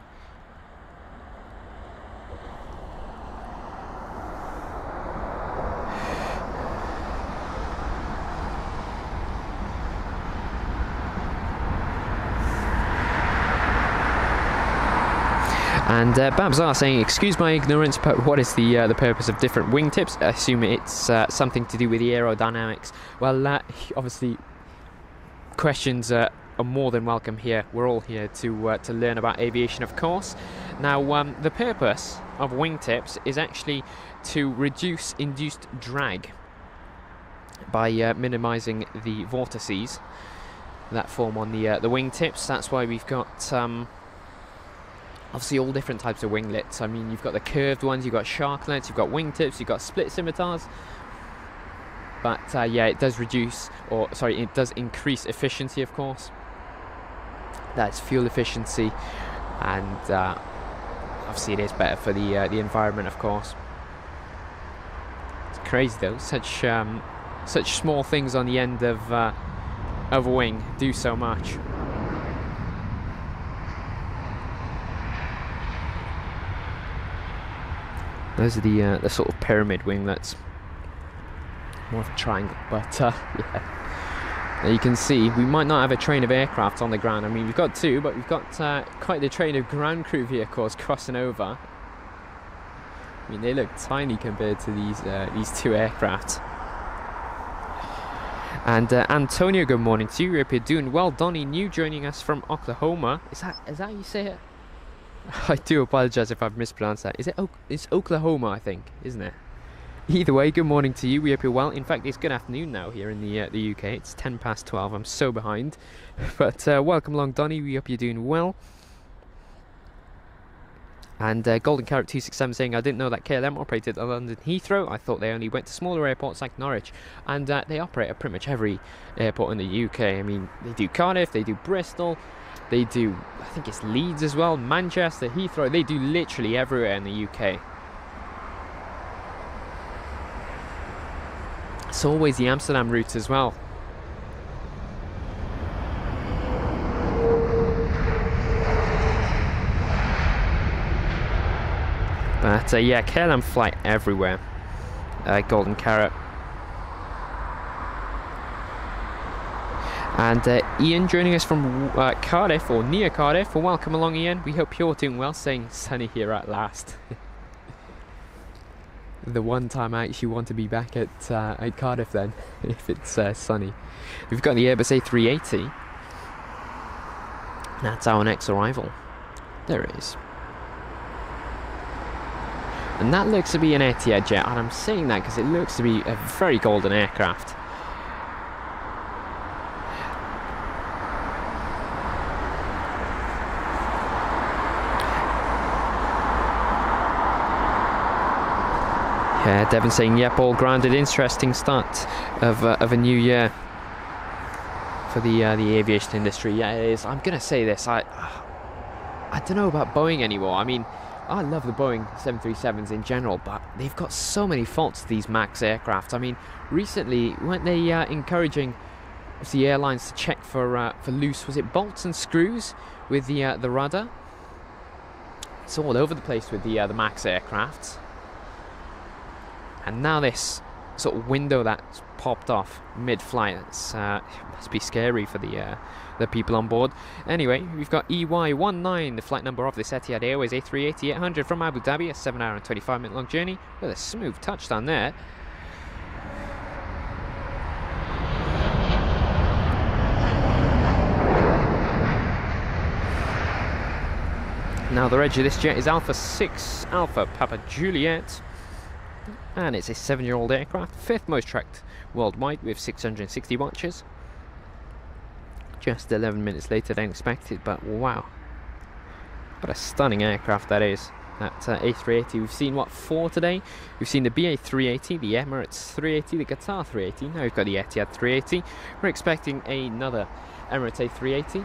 A: And Babs are saying, "Excuse my ignorance, but what is the purpose of different wingtips?" I assume it's something to do with the aerodynamics. Well, obviously, questions are more than welcome here. We're all here to learn about aviation, of course. Now, the purpose of wingtips is actually to reduce induced drag by minimising the vortices that form on the wingtips. That's why we've got obviously all different types of winglets. I mean, you've got the curved ones, you've got sharklets, you've got wingtips, you've got split scimitars. But yeah, it does it does increase efficiency, of course. That's fuel efficiency, and obviously it is better for the environment, of course. It's crazy though, such small things on the end of a wing do so much. Those are the sort of pyramid winglets, more of a triangle, but yeah. Now you can see we might not have a train of aircraft on the ground. I mean, we've got two, but we've got quite the train of ground crew vehicles crossing over. I mean, they look tiny compared to these two aircraft. And Antonio, good morning to you. Hope you're doing well. Donnie New joining us from Oklahoma. Is that how you say it? I do apologise if I've mispronounced that. It's Oklahoma, I think, isn't it? Either way, good morning to you. We hope you're well. In fact, it's good afternoon now here in the UK. It's 12:10. I'm so behind. But welcome along, Donnie. We hope you're doing well. And Golden Carrot 267 saying, "I didn't know that KLM operated at London Heathrow. I thought they only went to smaller airports like Norwich." And they operate at pretty much every airport in the UK. I mean, they do Cardiff, they do Bristol. They do, I think it's Leeds as well, Manchester, Heathrow. They do literally everywhere in the UK. It's always the Amsterdam route as well. But yeah, KLM fly everywhere. Golden Carrot. And Ian joining us from Cardiff, or near Cardiff. Well, welcome along, Ian. We hope you're doing well. Saying sunny here at last. The one time I actually want to be back at Cardiff then, if it's sunny. We've got the Airbus A380. That's our next arrival. There it is. And that looks to be an Etihad jet, and I'm saying that because it looks to be a very golden aircraft. Devon saying, "Yep, all grounded. Interesting start of a new year for the aviation industry." Yeah, it is. I'm gonna say this. I don't know about Boeing anymore. I mean, I love the Boeing 737s in general, but they've got so many faults to these MAX aircraft. I mean, recently weren't they encouraging the airlines to check for loose, was it bolts and screws with the rudder? It's all over the place with the MAX aircraft. And now this sort of window that's popped off mid-flight. It's must be scary for the people on board. Anyway, we've got EY19, the flight number of this Etihad Airways A380-800 from Abu Dhabi, a 7-hour and 25-minute long journey with a smooth touchdown there. Now the reg of this jet is Alpha 6 Alpha Papa Juliet, and it's a 7-year-old aircraft, 5th most tracked worldwide with 660 watches. Just 11 minutes later than expected, but wow, what a stunning aircraft that is. That A380, we've seen what, 4 today? We've seen the BA 380, the Emirates 380, the Qatar 380, now we've got the Etihad 380. We're expecting another Emirates A380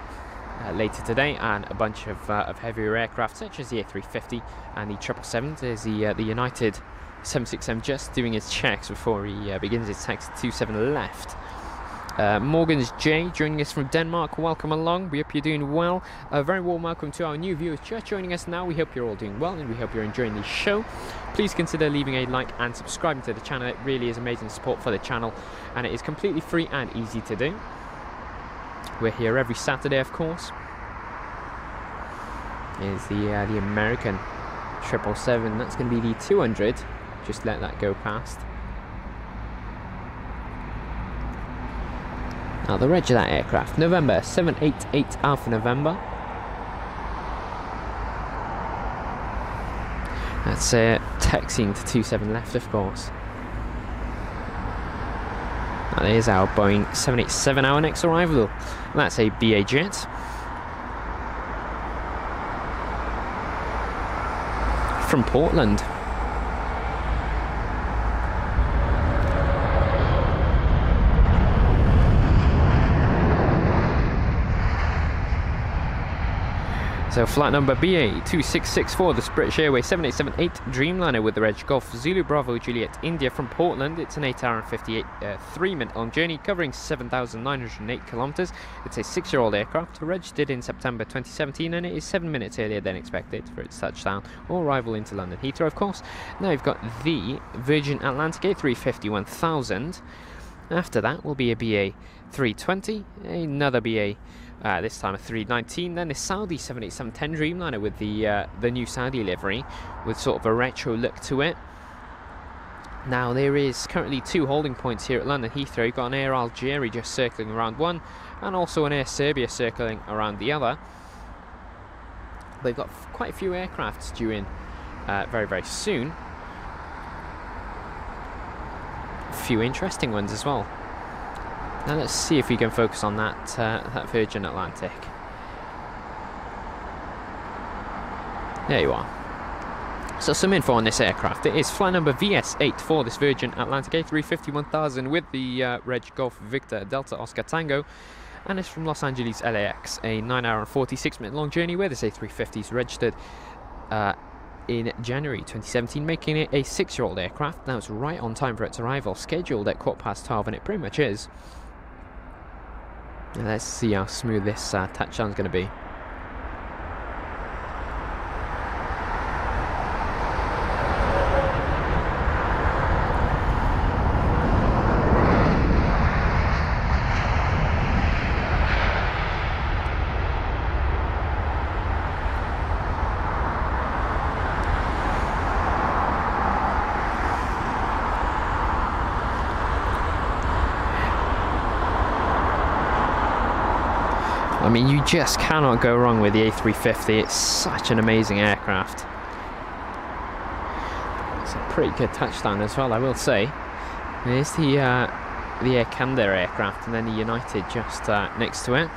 A: later today, and a bunch of heavier aircraft such as the A350 and the 777. There's the United 767 just doing his checks before he begins his taxi to 27 left. Morgan's J joining us from Denmark. Welcome along. We hope you're doing well. A very warm welcome to our new viewers just joining us now. We hope you're all doing well, and we hope you're enjoying the show. Please consider leaving a like and subscribing to the channel. It really is amazing support for the channel, and it is completely free and easy to do. We're here every Saturday, of course. Here's the American 777. That's going to be the 200. Just let that go past. Now the reg of that aircraft, November 788 Alpha November. That's taxiing to 27 left, of course. That is our Boeing 787, our next arrival. That's a BA jet. From Portland. So flight number BA2664, this British Airways 7878 Dreamliner with the reg Golf Zulu Bravo Juliet India from Portland. It's an 8-hour and 53-minute long journey covering 7,908 kilometers. It's a 6-year-old aircraft, registered in September 2017, and it is 7 minutes earlier than expected for its touchdown or arrival into London Heathrow, of course. Now we've got the Virgin Atlantic A350-1000. After that will be a BA 320, another BA, this time a 319, then a Saudi 787-10 Dreamliner with the new Saudi livery with sort of a retro look to it. Now there is currently 2 holding points here at London Heathrow. You've got an Air Algeria just circling around one, and also an Air Serbia circling around the other. They've got quite a few aircrafts due in very, very soon. A few interesting ones as well. Now let's see if we can focus on that Virgin Atlantic. There you are. So some info on this aircraft. It is flight number VS8 for this Virgin Atlantic A350-1000 with the reg Golf Victor Delta Oscar Tango, and it's from Los Angeles LAX, a 9-hour and 46-minute long journey where this A350 is registered in January 2017, making it a 6-year-old aircraft. Now it's right on time for its arrival, scheduled at 12:15, and it pretty much is. And let's see how smooth this touchdown is going to be. I mean, you just cannot go wrong with the A350. It's such an amazing aircraft. It's a pretty good touchdown as well, I will say. There's the Air Canada aircraft, and then the United just next to it.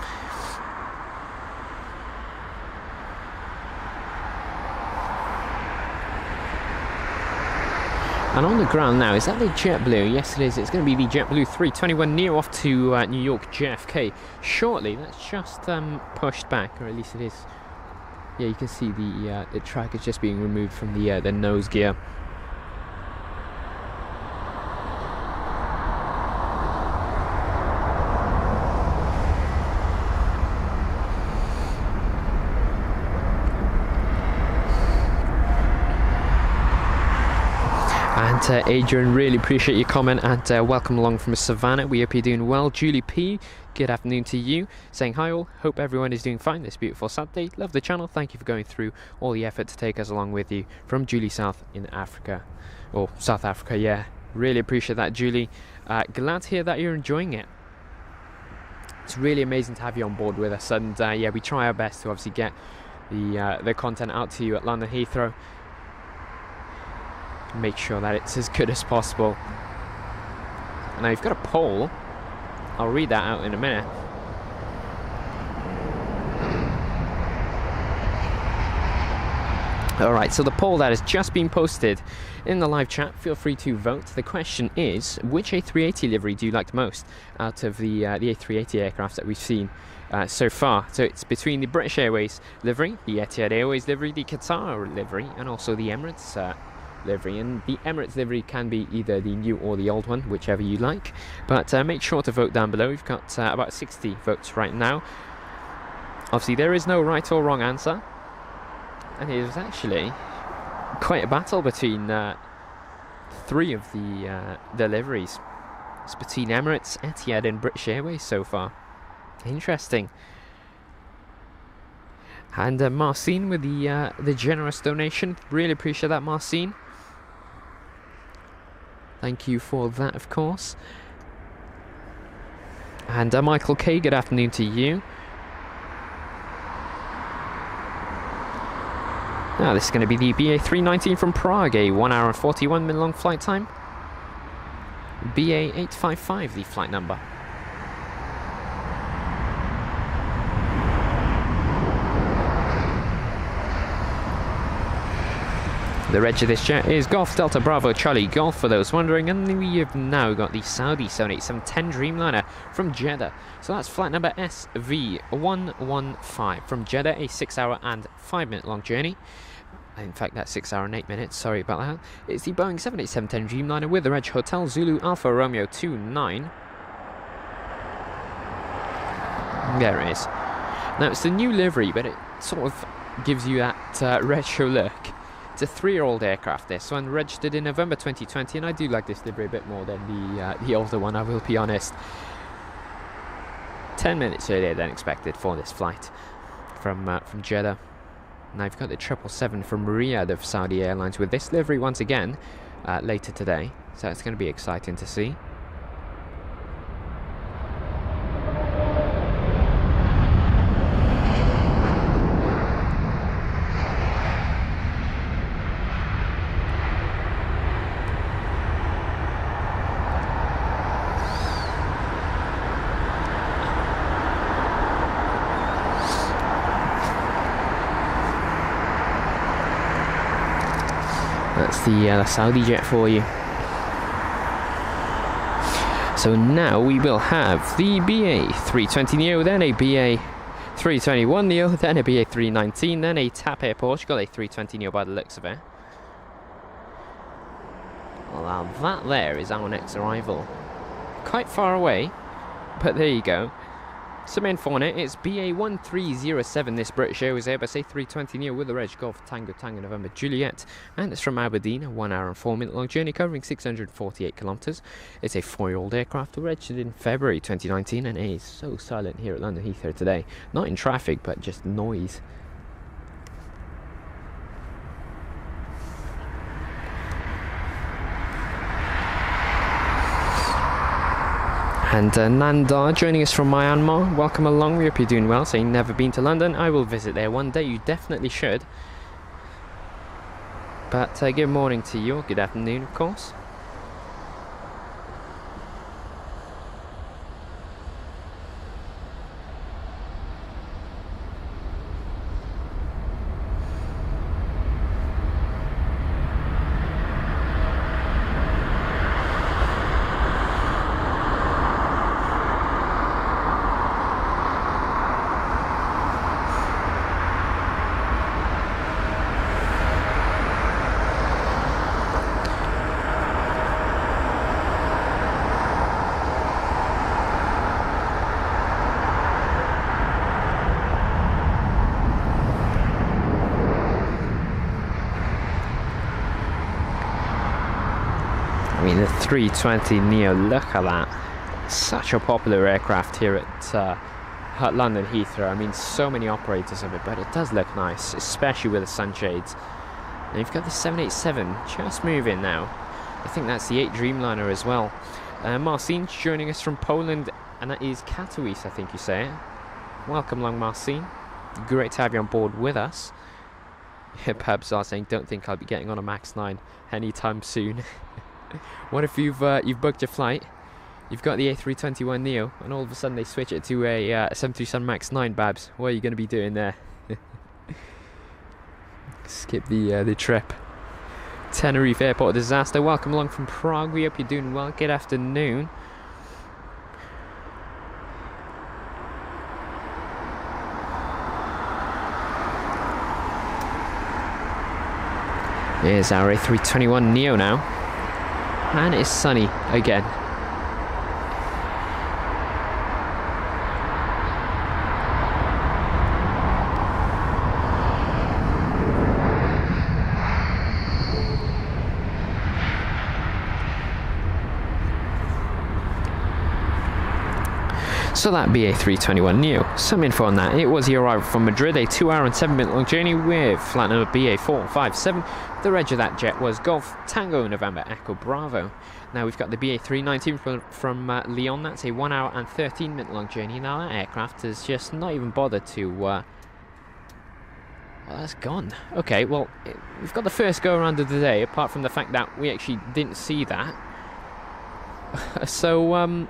A: And on the ground now, is that the JetBlue? Yes, it is. It's going to be the JetBlue 321 Neo off to New York JFK shortly. That's just pushed back, or at least it is. Yeah, you can see the track is just being removed from the nose gear. And But Adrian, really appreciate your comment, and welcome along from Savannah. We hope you're doing well. Julie P, good afternoon to you, saying hi all, hope everyone is doing fine this beautiful Saturday. Love the channel, thank you for going through all the effort to take us along with you. From Julie South in Africa, or South Africa, yeah. Really appreciate that, Julie. Glad to hear that you're enjoying it. It's really amazing to have you on board with us, and yeah, we try our best to obviously get the content out to you at London Heathrow. Make sure that it's as good as possible. Now you've got a poll, I'll read that out in a minute. Alright, so the poll that has just been posted in the live chat, feel free to vote. The question is, which A380 livery do you like the most out of the A380 aircraft that we've seen so far? So it's between the British Airways livery, the Etihad Airways livery, the Qatar livery, and also the Emirates livery. And the Emirates livery can be either the new or the old one, whichever you like. But make sure to vote down below. We've got about 60 votes right now. Obviously, there is no right or wrong answer. And it was actually quite a battle between three of the liveries. It's between Emirates, Etihad and British Airways so far. Interesting. And Marcin with the generous donation. Really appreciate that, Marcin. Thank you for that, of course. And Michael K, good afternoon to you. Now this is going to be the BA319 from Prague, a 1 hour and 41 minute long flight time. BA855, the flight number. The reg of this jet is Golf Delta Bravo Charlie Golf, for those wondering, and we have now got the Saudi 787-10 Dreamliner from Jeddah. So that's flight number SV115 from Jeddah, a 6 hour and 5 minute long journey. In fact, that's 6 hours and 8 minutes, sorry about that. It's the Boeing 787-10 Dreamliner with the reg Hotel Zulu Alpha Romeo 29. There it is. Now it's the new livery, but it sort of gives you that retro look. It's a 3-year-old aircraft, this one, registered in November 2020, and I do like this livery a bit more than the older one, I will be honest. 10 minutes earlier than expected for this flight from Jeddah. Now you've got the 777 from Riyadh of Saudi Airlines with this livery once again later today, so it's going to be exciting to see. That's the Saudi jet for you. So now we will have the BA320neo, then a BA321neo, then a BA319, then a TAP Air Portugal A320neo by the looks of it. Well, now that there is our next arrival. Quite far away, but there you go. Some info on it, it's BA1307, this British Airways Airbus A320neo with the reg Golf Tango Tango November Juliet, and it's from Aberdeen, a 1 hour and 4 minute long journey covering 648 kilometres. It's a 4-year-old aircraft, registered in February 2019, and it is so silent here at London Heathrow today. Not in traffic, but just noise. And Nandar joining us from Myanmar, welcome along, we hope you're doing well, saying never been to London, I will visit there one day, you definitely should. But good morning to you, or good afternoon of course. A320neo, look at that. Such a popular aircraft here at London Heathrow. I mean, so many operators of it, but it does look nice, especially with the sunshades. And you've got the 787 just moving now. I think that's the 8 Dreamliner as well. Marcin's joining us from Poland, and that is Katowice, I think you say it. Welcome along, Marcin. Great to have you on board with us. Perhaps are saying, don't think I'll be getting on a Max 9 anytime soon. What if you've booked your flight, you've got the A321neo, and all of a sudden they switch it to a 737 Max 9, Babs? What are you going to be doing there? Skip the trip. Tenerife Airport disaster. Welcome along from Prague. We hope you're doing well. Good afternoon. Here's our A321neo now, and it's sunny again. So that BA321neo, some info on that. It was the arrival from Madrid, a 2-hour and 7-minute long journey with flight number BA457. The reg of that jet was Golf Tango November Echo Bravo. Now we've got the BA319 from Lyon. That's a 1-hour and 13-minute long journey. Now that aircraft has just not even bothered to... well, that's gone. Okay, well, we've got the first go around of the day, apart from the fact that we actually didn't see that. So,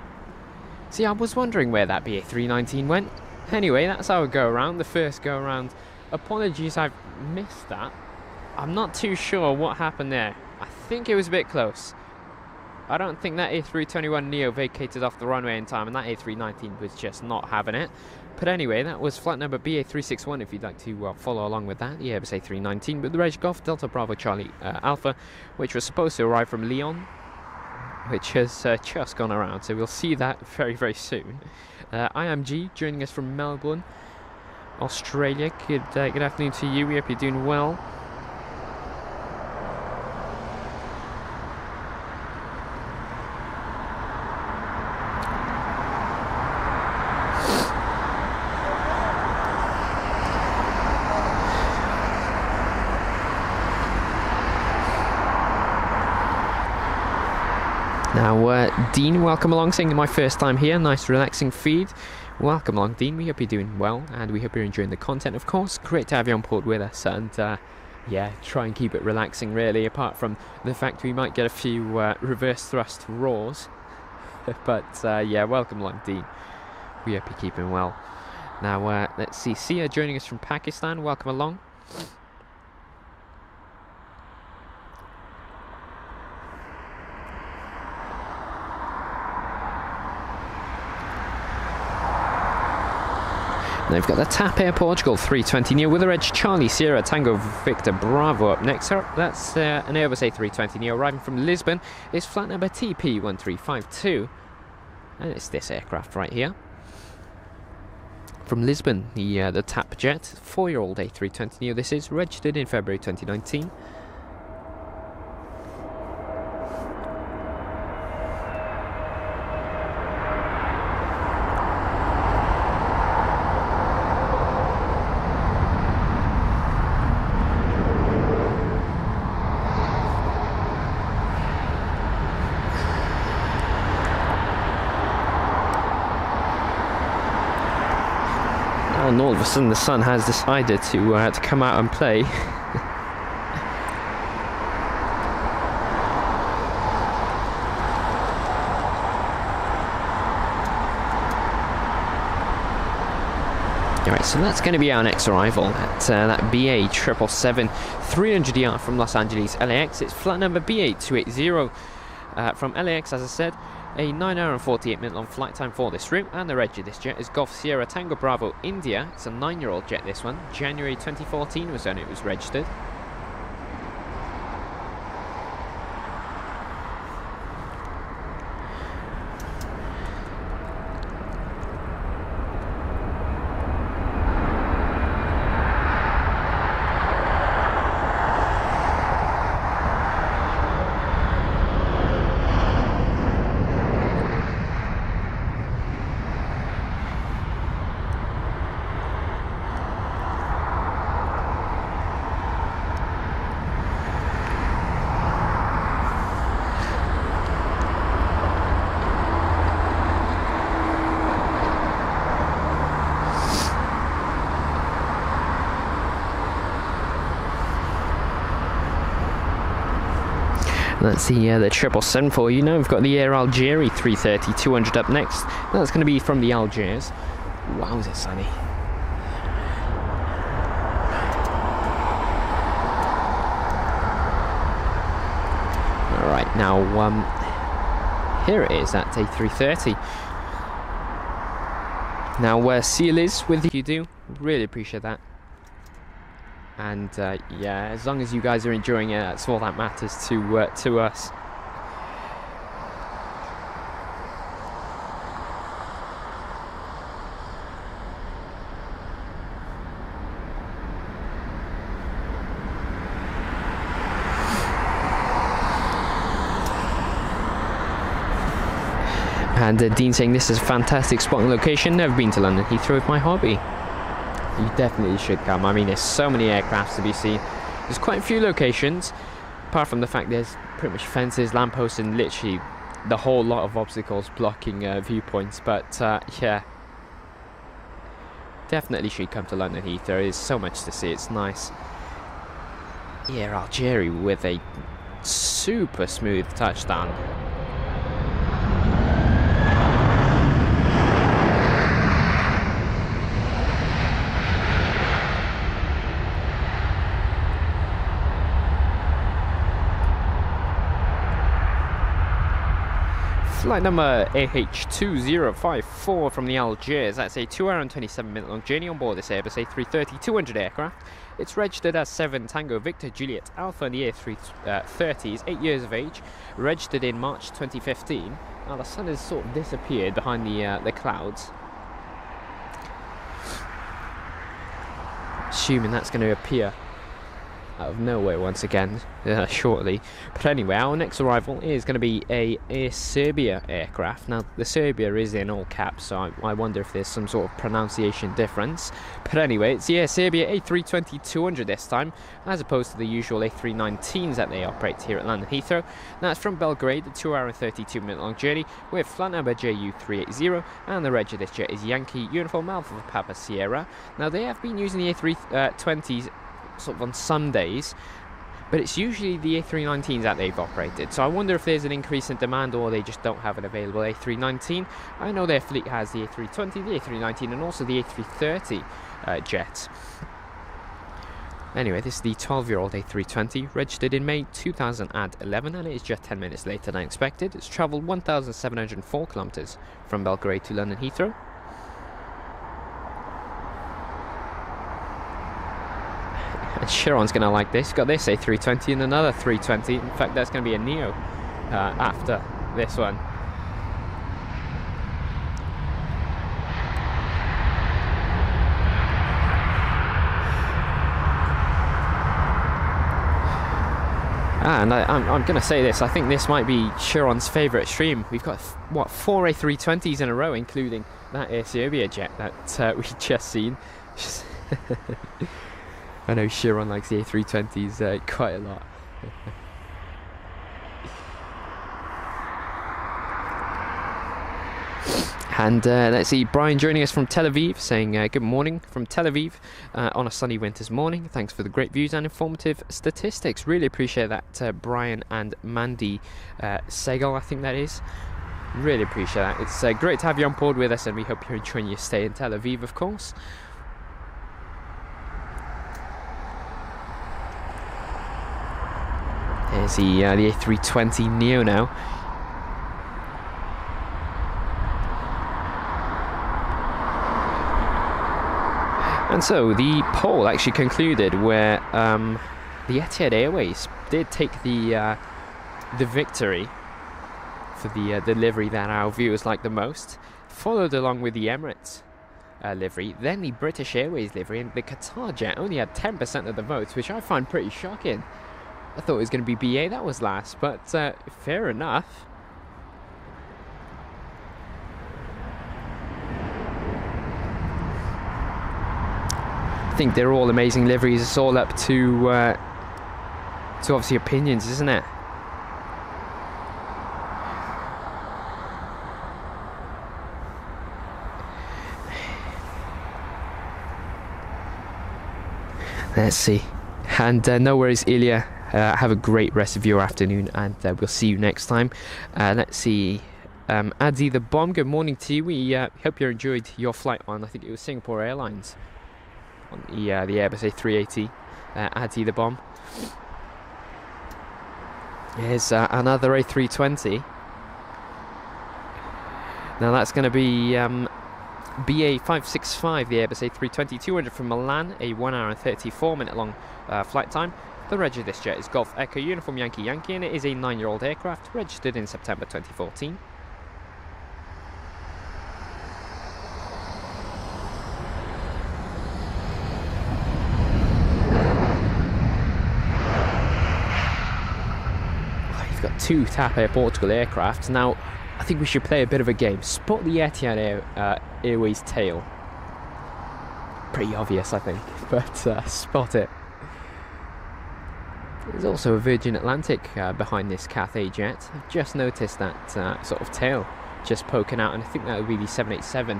A: see, I was wondering where that BA319 went. Anyway, that's our go around, the first go around. Apologies, I've missed that. I'm not too sure what happened there. I think it was a bit close. I don't think that A321neo vacated off the runway in time, and that A319 was just not having it. But anyway, that was flight number BA361 if you'd like to follow along with that. The Airbus A319 with the reg Golf Delta Bravo Charlie Alpha, which was supposed to arrive from Lyon, which has just gone around, so we'll see that very, very soon. IMG joining us from Melbourne, Australia. Good afternoon to you. We hope you're doing well. Now, Dean, welcome along, saying my first time here. Nice relaxing feed. Welcome along, Dean. We hope you're doing well, and we hope you're enjoying the content, of course. Great to have you on board with us, and yeah, try and keep it relaxing, really, apart from the fact we might get a few reverse thrust roars. But yeah, welcome along, Dean. We hope you're keeping well. Now, let's see. Sia joining us from Pakistan. Welcome along. Now we've got the TAP Air Portugal 320neo with a reg Charlie Sierra Tango Victor Bravo up next. That's an Airbus A320neo arriving from Lisbon. It's flight number TP1352, and it's this aircraft right here from Lisbon. The TAP jet, 4-year-old A320neo. This is registered in February 2019. And all of a sudden the sun has decided to come out and play. Alright, so that's going to be our next arrival at that BA 777 300ER from Los Angeles LAX. It's flight number BA 280 from LAX, as I said. A 9-hour and 48-minute long flight time for this route, and the reg of this jet is Golf Sierra Tango Bravo India. It's a 9-year-old jet, this one. January 2014 was when it was registered. That's the 777 for you. Now we've got the Air Algérie 330-200 up next. That's going to be from the Algiers. Wow, is it sunny? Alright, now here it is at A330. Now Seal is with you do. Really appreciate that. And yeah, as long as you guys are enjoying it, that's all that matters to us. And Dean saying this is a fantastic spotting location. Never been to London Heathrow, it's my hobby. You definitely should come. I mean, there's so many aircrafts to be seen. There's quite a few locations, apart from the fact there's pretty much fences, lampposts, and literally the whole lot of obstacles blocking viewpoints. But yeah, definitely should come to London Heathrow. There's so much to see. It's nice. Yeah, Algérie with a super smooth touchdown. Flight number AH2054 from the Algiers. That's a 2 hour and 27 minute long journey on board this Airbus A330-200 aircraft. It's registered as 7 Tango Victor Juliet Alpha, and the A330 is 8 years of age, registered in March 2015. Now the sun has sort of disappeared behind the clouds. Assuming that's going to appear out of nowhere once again shortly. But anyway, our next arrival is going to be a Air Serbia aircraft. Now the Serbia is in all caps, so I wonder if there's some sort of pronunciation difference. But anyway, it's the Air Serbia A320-200 this time, as opposed to the usual A319s that they operate here at London Heathrow. Now it's from Belgrade, a 2 hour and 32 minute long journey with flight number JU380, and the reg of this jet is Yankee Uniform Alpha Papa Sierra. Now they have been using the A320s sort of on some days, but it's usually the A319s that they've operated, so I wonder if there's an increase in demand or they just don't have an available A319. I know their fleet has the A320, the A319 and also the A330 jets. Anyway, this is the 12-year-old A320, registered in May 2011, and it is just 10 minutes later than expected. It's travelled 1,704 kilometres from Belgrade to London Heathrow. And Chiron's going to like this. Got this A320 and another 320. In fact, that's going to be a Neo after this one. And I'm going to say this, I think this might be Chiron's favourite stream. We've got, what, 4 A320s in a row, including that Air Serbia jet that we just seen. I know Chiron likes the A320s quite a lot. And let's see, Brian joining us from Tel Aviv, saying good morning from Tel Aviv on a sunny winter's morning. Thanks for the great views and informative statistics. Really appreciate that, Brian and Mandy Segal, I think that is. Really appreciate that. It's great to have you on board with us, and we hope you're enjoying your stay in Tel Aviv, of course. There's the A320 Neo now. And so the poll actually concluded where the Etihad Airways did take the victory for the livery that our viewers like the most, followed along with the Emirates livery, then the British Airways livery, and the Qatar jet only had 10% of the votes, which I find pretty shocking. I thought it was going to be BA that was last, but fair enough. I think they're all amazing liveries. It's all up to obviously opinions, isn't it? Let's see. And no worries, Ilya. have a great rest of your afternoon, and we'll see you next time. Let's see. Adi the Bomb, good morning to you. We hope you enjoyed your flight on, I think it was Singapore Airlines, on the Airbus A380. Adi the Bomb. Here's another A320. Now that's going to be BA565, the Airbus A320, 200 from Milan, a 1 hour and 34 minute long flight time. The reg of this jet is Golf Echo Uniform Yankee Yankee, and it is a 9-year-old aircraft, registered in September 2014. You've got two TAP Air Portugal aircraft. Now, I think we should play a bit of a game. Spot the Etihad Airways tail. Pretty obvious, I think, but spot it. There's also a Virgin Atlantic behind this Cathay jet. I've just noticed that sort of tail just poking out, and I think that would be the 787.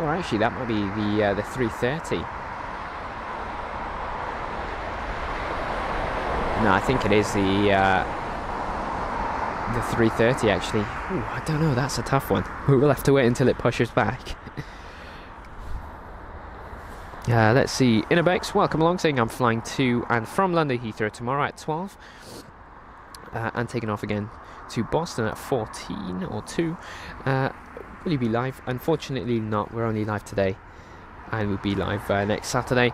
A: Or actually, that might be the 330. No, I think it is the 330 actually. Ooh, I don't know, that's a tough one. We'll have to wait until it pushes back. Let's see. Innerbex, welcome along, saying I'm flying to and from London Heathrow tomorrow at 12. And taking off again to Boston at 14 or 2. Will you be live? Unfortunately not, we're only live today. And we'll be live next Saturday.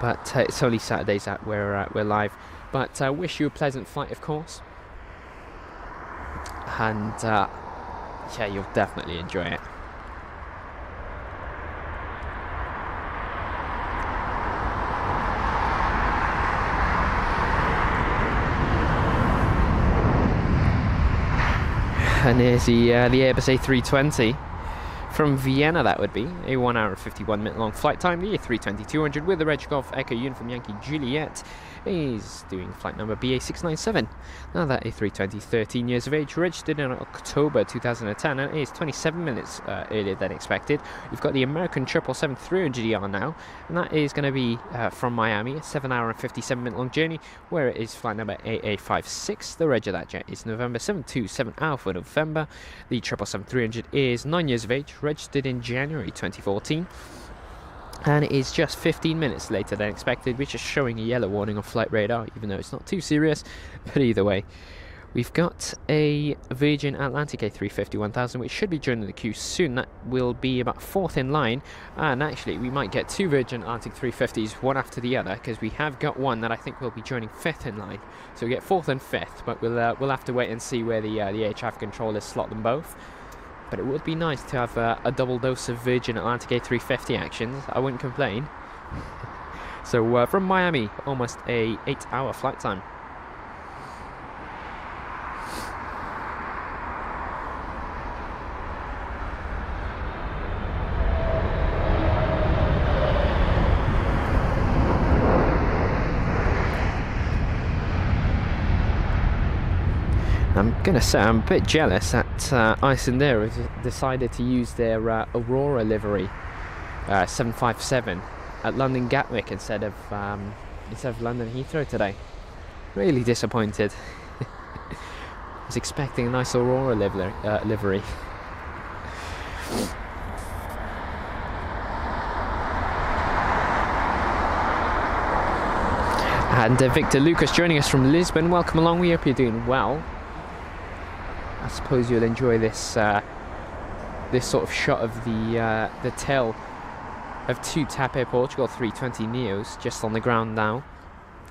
A: But it's only Saturdays that we're live. But I wish you a pleasant flight, of course. And yeah, you'll definitely enjoy it. And here's the Airbus A320 from Vienna. That would be a 1 hour and 51 minute long flight time. The A320-200 with the Reg Golf Echo Uniform Yankee Juliet is doing flight number BA697. Now that A320, 13 years of age, registered in October 2010, and it is 27 minutes earlier than expected. We've got the American 777-300ER now, and that is going to be from Miami, a 7 hour and 57 minute long journey, where it is flight number AA56. The reg of that jet is November 727 Alpha November. The 777-300 is 9 years of age, registered in January 2014. And it is just 15 minutes later than expected, which is showing a yellow warning on flight radar, even though it's not too serious. But either way, we've got a Virgin Atlantic A350-1000, which should be joining the queue soon. That will be about fourth in line. And actually, we might get two Virgin Atlantic 350s, one after the other, because we have got one that I think will be joining fifth in line. So we get fourth and fifth, but we'll have to wait and see where the air traffic controllers slot them both. But it would be nice to have a double dose of Virgin Atlantic A350 actions. I wouldn't complain. So from Miami, almost a 8-hour flight time. I'm gonna say I'm a bit jealous that Iceland Air has decided to use their Aurora livery 757 at London Gatwick instead of London Heathrow today. Really disappointed. I was expecting a nice Aurora livery. And Victor Lucas joining us from Lisbon. Welcome along. We hope you're doing well. I suppose you'll enjoy this this sort of shot of the tail of two TAP Air Portugal 320 Neos just on the ground now.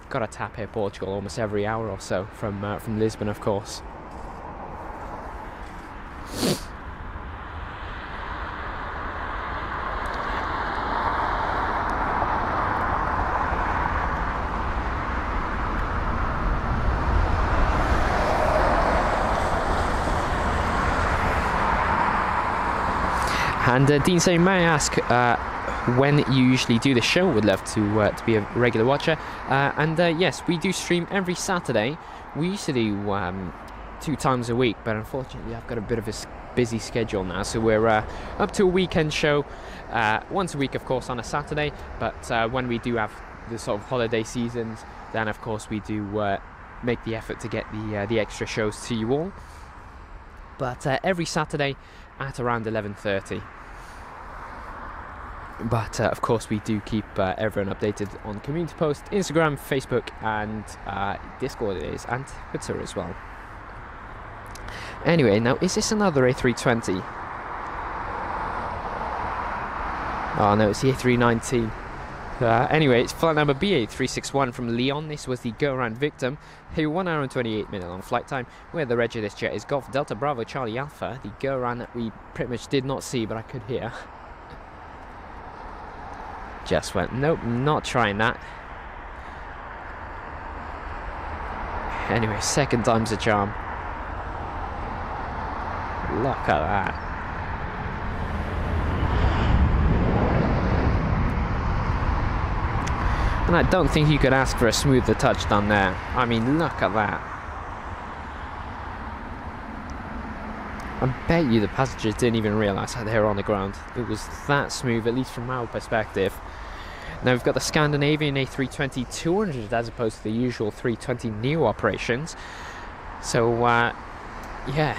A: Got a TAP Air Portugal almost every hour or so from Lisbon, of course. And Dean saying, may I ask when you usually do the show? Would love to be a regular watcher. Yes, we do stream every Saturday. We used to do 2 times a week, but unfortunately I've got a bit of a busy schedule now. So we're up to a weekend show once a week, of course, on a Saturday. But when we do have the sort of holiday seasons, then of course we do make the effort to get the extra shows to you all. But every Saturday at around 11:30. But of course we do keep everyone updated on community posts, Instagram, Facebook and Discord it is, and Twitter as well. Anyway, now is this another A320? Oh no, it's the A319. Anyway, it's flight number BA361 from Lyon. This was the go-around victim. A 1 hour and 28 minute long flight time, where the reg of this jet is Golf Delta Bravo Charlie Alpha. The go-around that we pretty much did not see, but I could hear. Just went, nope, not trying that. Anyway, second time's a charm. Look at that. And I don't think you could ask for a smoother touchdown there. I mean, look at that. I bet you the passengers didn't even realise that they were on the ground. It was that smooth, at least from our perspective. Now we've got the Scandinavian A320-200 as opposed to the usual 320neo operations. So, yeah,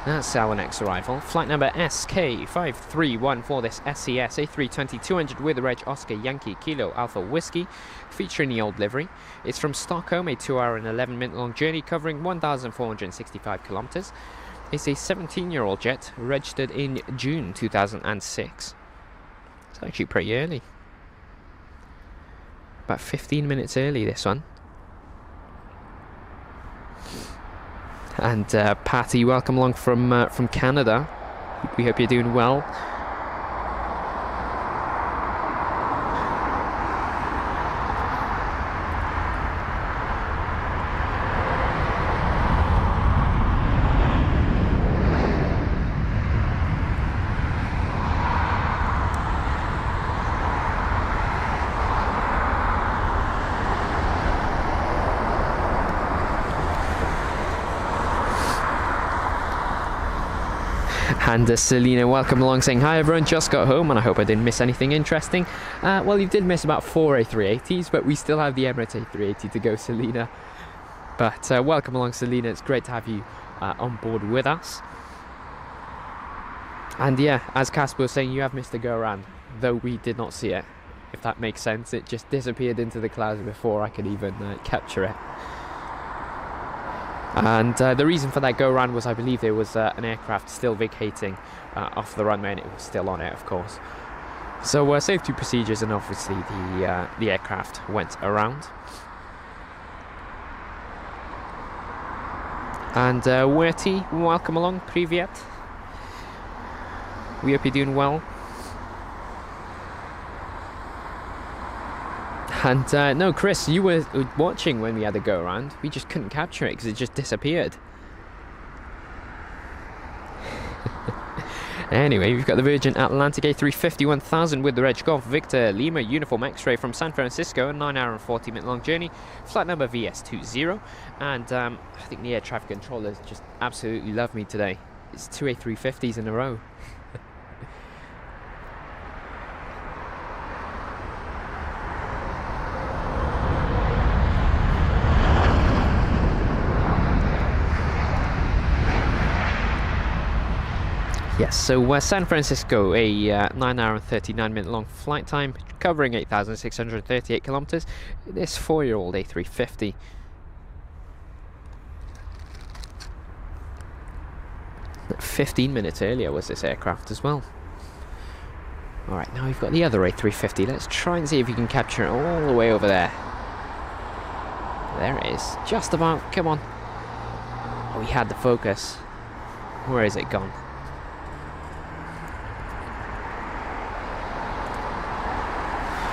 A: that's our next arrival. Flight number SK5314, this SES A320-200 with the reg Oscar Yankee Kilo Alpha Whiskey, featuring the old livery. It's from Stockholm, a 2 hour and 11 minute long journey covering 1,465 kilometers. It's a 17-year-old jet, registered in June 2006. It's actually pretty early. About 15 minutes early, this one. And Patty, welcome along from Canada. We hope you're doing well. And Selena, welcome along, saying hi everyone, just got home and I hope I didn't miss anything interesting. Well, you did miss about 4 A380s, but we still have the Emirates A380 to go, Selena. But welcome along, Selena, it's great to have you on board with us. And yeah, as Casper was saying, you have missed the go-around, though we did not see it, if that makes sense. It just disappeared into the clouds before I could even capture it. And the reason for that go-around was, I believe there was an aircraft still vacating off the runway, and it was still on it, of course. So safety procedures, and obviously the aircraft went around. And Werty, welcome along, Privyet. We hope you're doing well. And no, Chris, you were watching when we had a go around. We just couldn't capture it because it just disappeared. Anyway, we've got the Virgin Atlantic A350-1000 with the reg Golf Victor Lima Uniform X-Ray from San Francisco, a 9 hour and 40 minute long journey, flight number VS20. And I think the air traffic controllers just absolutely love me today. It's 2 A350s in a row. Yes, so San Francisco, a 9 hour and 39 minute long flight time, covering 8,638 kilometers. This 4-year-old A350. That 15 minutes earlier was this aircraft as well. Alright, now we've got the other A350. Let's try and see if we can capture it all the way over there. There it is. Just about. Come on. Oh, we had the focus. Where is it gone?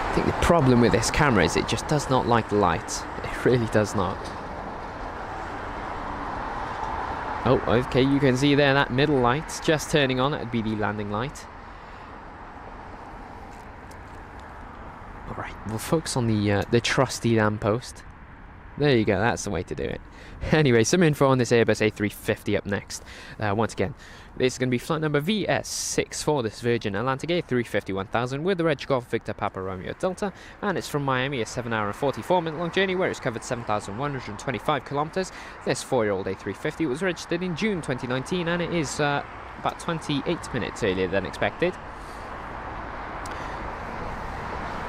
A: I think the problem with this camera is it just does not like the light. It really does not. Oh, okay, you can see there that middle light just turning on. That would be the landing light. Alright, we'll focus on the trusty lamppost. There you go, that's the way to do it. Anyway, some info on this Airbus A350 up next. Once again, this is going to be flight number VS64, this Virgin Atlantic A350-1000 with the reg Golf Victor Papa Romeo Delta, and it's from Miami, a 7-hour and 44-minute long journey where it's covered 7,125 kilometers. This 4-year-old A350 was registered in June 2019, and it is about 28 minutes earlier than expected.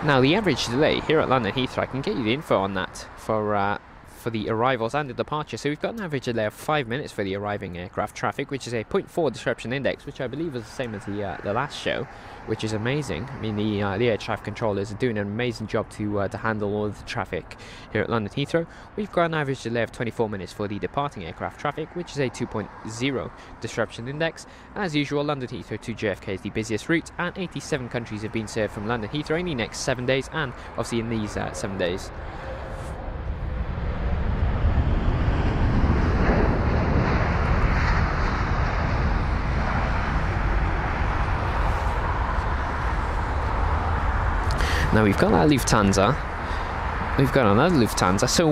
A: Now, the average delay here at London Heathrow, I can get you the info on that for the arrivals and the departure. So we've got an average delay of 5 minutes for the arriving aircraft traffic, which is a 0.4 disruption index, which I believe is the same as the last show, which is amazing. I mean, the air traffic controllers are doing an amazing job to handle all of the traffic here at London Heathrow. We've got an average delay of 24 minutes for the departing aircraft traffic, which is a 2.0 disruption index. As usual, London Heathrow to JFK is the busiest route, and 87 countries have been served from London Heathrow in the next 7 days, and obviously in these 7 days. Now we've got that Lufthansa, we've got another Lufthansa, so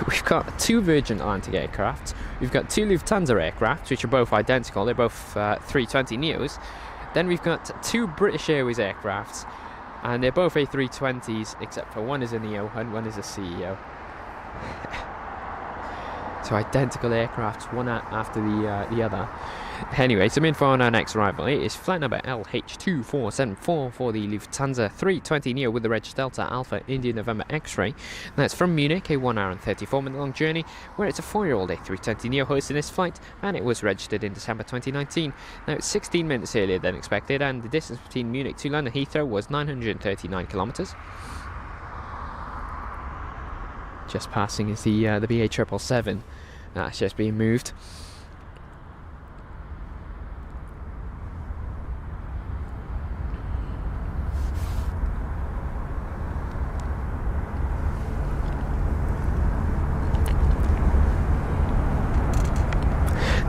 A: we've got two Virgin Atlantic aircraft, we've got two Lufthansa aircraft, which are both identical, they're both 320neos, then we've got two British Airways aircrafts, and they're both A320s, except for one is a Neo and one is a CEO. So identical aircrafts, one after the other. Anyway, some info on our next arrival. It is flight number LH2474 for the Lufthansa 320neo with the reg Delta Alpha India November X-ray. That's from Munich, a 1 hour and 34-minute long journey, where it's a 4-year-old A320neo hosting this flight, and it was registered in December 2019. Now it's 16 minutes earlier than expected, and the distance between Munich to London Heathrow was 939 kilometers. Just passing is the BA 777. That's just being moved.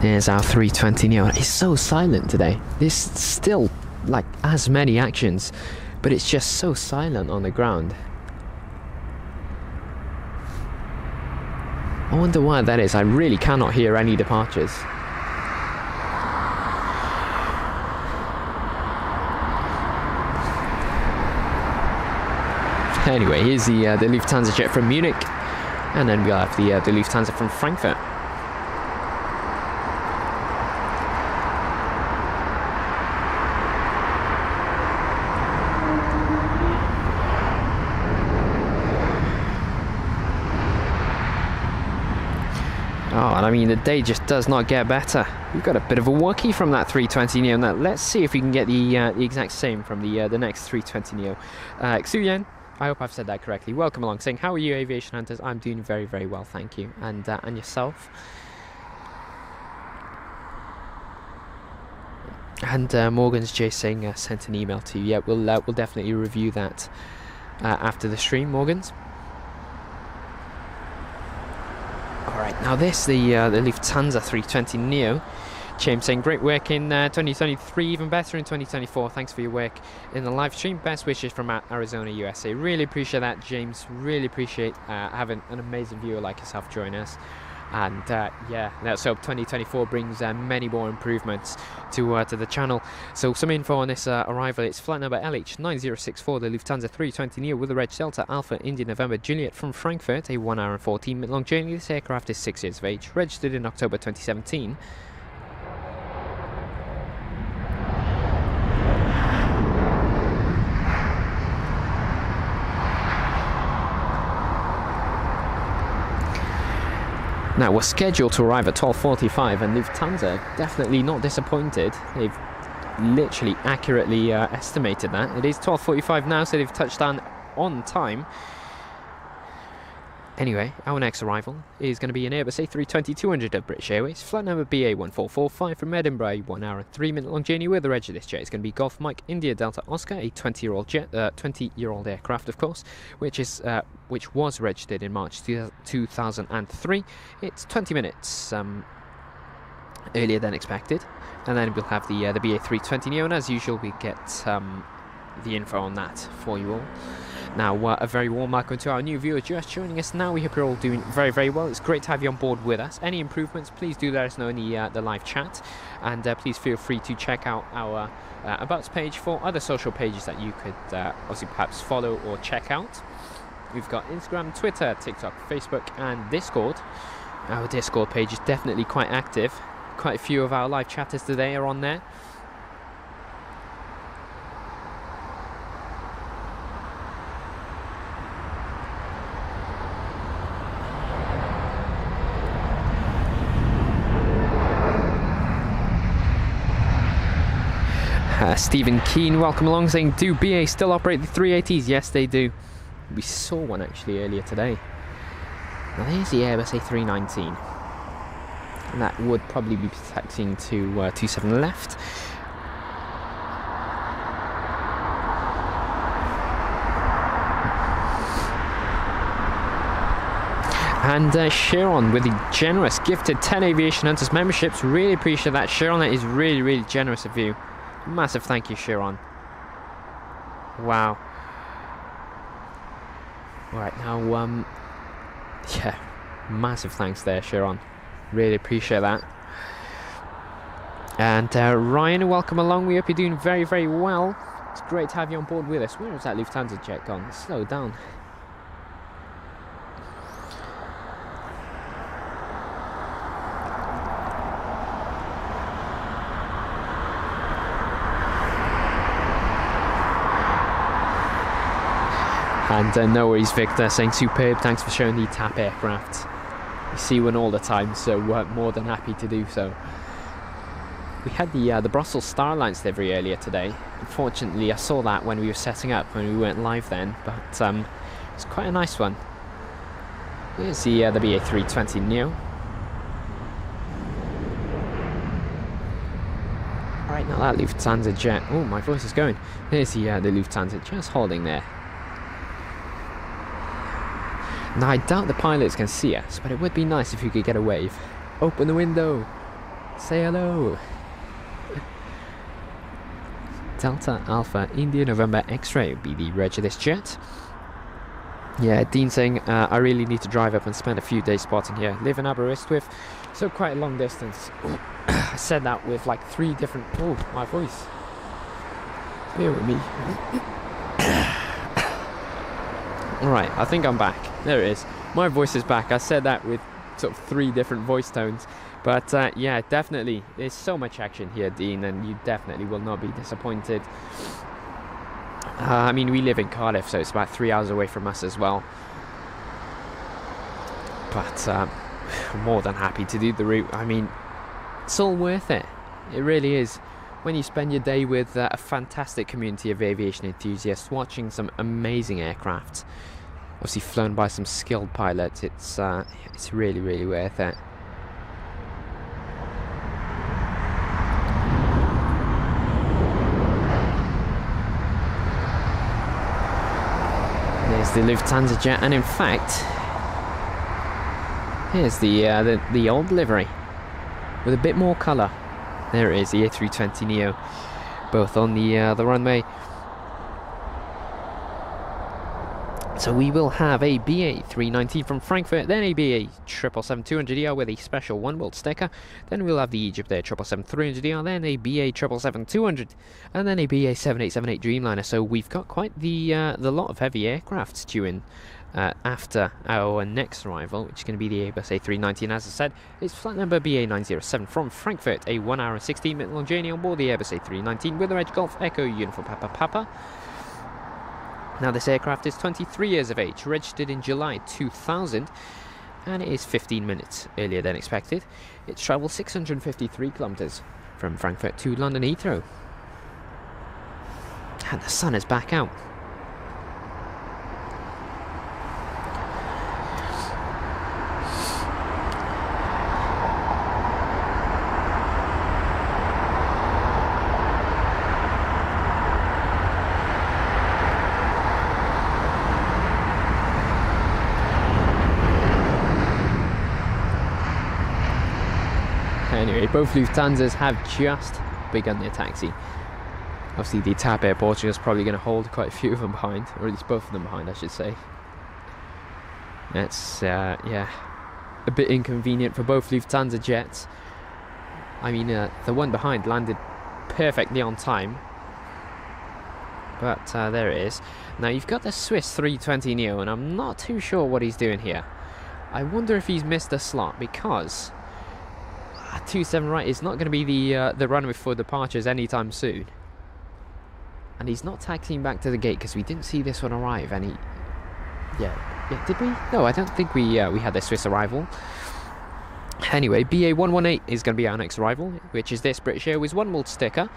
A: There's our 320neo. It's so silent today. There's still like as many actions, but it's just so silent on the ground. I wonder why that is. I really cannot hear any departures. Anyway, here's the Lufthansa jet from Munich, and then we'll have the Lufthansa from Frankfurt. Oh, and I mean, the day just does not get better. We've got a bit of a walkie from that 320neo. Now, let's see if we can get the exact same from the next 320neo. Xuyen, I hope I've said that correctly. Welcome along, saying, how are you, Aviation Hunters? I'm doing very, very well, thank you. And yourself? And Morgan's just saying, sent an email to you. Yeah, we'll definitely review that after the stream, Morgan's. Alright, now this, the Lufthansa 320neo. James saying, great work in 2023, even better in 2024. Thanks for your work in the live stream. Best wishes from Arizona, USA. Really appreciate that, James. Really appreciate having an amazing viewer like yourself join us. And yeah, let's hope 2024 brings many more improvements to the channel. So some info on this arrival. It's flight number LH9064, the Lufthansa 320neo with the reg Delta Alpha India November Juliet from Frankfurt, a 1 hour and 14-minute long journey. This aircraft is 6 years of age, registered in October 2017. Now, we're scheduled to arrive at 12:45, and Lufthansa definitely not disappointed. They've literally accurately estimated that. It is 12:45 now, so they've touched down on time. Anyway, our next arrival is going to be an Airbus A320-200 of British Airways, flight number BA1445 from Edinburgh, 1 hour and 3-minute long journey. Where the reg of this jet is going to be Golf Mike India Delta Oscar, a 20-year-old aircraft, of course, which was registered in March 2003. It's 20 minutes earlier than expected, and then we'll have the BA320neo, and as usual we get the info on that for you all. Now, a very warm welcome to our new viewers just joining us now. We hope you're all doing very, very well. It's great to have you on board with us. Any improvements, please do let us know in the live chat. And please feel free to check out our About page for other social pages that you could obviously perhaps follow or check out. We've got Instagram, Twitter, TikTok, Facebook and Discord. Our Discord page is definitely quite active. Quite a few of our live chatters today are on there. Stephen Keane, welcome along, saying, do BA still operate the 380s? Yes, they do. We saw one actually earlier today. Now there's the Airbus A319. And that would probably be taxiing to 27 left. And Sharon with the generous gifted 10 Aviation Hunters memberships. Really appreciate that, Sharon. That is really, really generous of you. Massive thank you, Sharon. Wow. Right, now, yeah, massive thanks there, Sharon. Really appreciate that. And Ryan, welcome along. We hope you're doing very, very well. It's great to have you on board with us. Where is that Lufthansa jet gone? Slow down. And no worries, Victor, saying superb, thanks for showing the TAP aircraft. You see one all the time, so we're more than happy to do so. We had the Brussels Starlines livery earlier today. Unfortunately, I saw that when we were setting up, when we weren't live then, but it's quite a nice one. Here's the BA320 Neo. Right, now that Lufthansa jet, oh, my voice is going. There's the Lufthansa just holding there. Now, I doubt the pilots can see us, but it would be nice if you could get a wave. Open the window. Say hello. Delta Alpha India November X-ray would be the reg of this jet. Yeah, Dean saying, I really need to drive up and spend a few days spotting here. Live in Aberystwyth, so quite a long distance. I said that with like 3 different... Oh, my voice. Bear with me. Alright, I think I'm back. There it is. My voice is back. I said that with sort of 3 different voice tones. But yeah, definitely. There's so much action here, Dean, and you definitely will not be disappointed. I mean, we live in Cardiff, so it's about 3 hours away from us as well. But I'm more than happy to do the route. I mean, it's all worth it. It really is. When you spend your day with a fantastic community of aviation enthusiasts watching some amazing aircraft, obviously flown by some skilled pilots, it's really, really worth it. There's the Lufthansa jet, and in fact, here's the old livery with a bit more colour. There it is, the A320 Neo, both on the runway. So we will have a BA319 from Frankfurt, then a BA 777-200ER with a special 1-world sticker. Then we'll have the Egypt Air 777-300ER, then a BA 777-200, and then a BA 7878 Dreamliner. So we've got quite the lot of heavy aircrafts due in after our next arrival, which is going to be the Airbus A319. As I said, it's flight number BA907 from Frankfurt, a 1 hour and 16-minute long journey on board the Airbus A319 with the Reg Golf Echo Uniform Papa Papa. Now, this aircraft is 23 years of age, registered in July 2000, and it is 15 minutes earlier than expected. It's travelled 653 kilometres from Frankfurt to London Heathrow. And the sun is back out. Anyway, both Lufthansas have just begun their taxi. Obviously, the TAP Air Portugal is probably going to hold quite a few of them behind, or at least both of them behind, I should say. That's, yeah, a bit inconvenient for both Lufthansa jets. I mean, the one behind landed perfectly on time. But there it is. Now, you've got the Swiss 320neo, and I'm not too sure what he's doing here. I wonder if he's missed a slot, because 27 right is not going to be the runway for departures anytime soon. And he's not taxiing back to the gate, because we didn't see this one arrive. And yeah, did we? No, I don't think we had the Swiss arrival. Anyway, BA118 is going to be our next arrival, which is this British Airways one mult sticker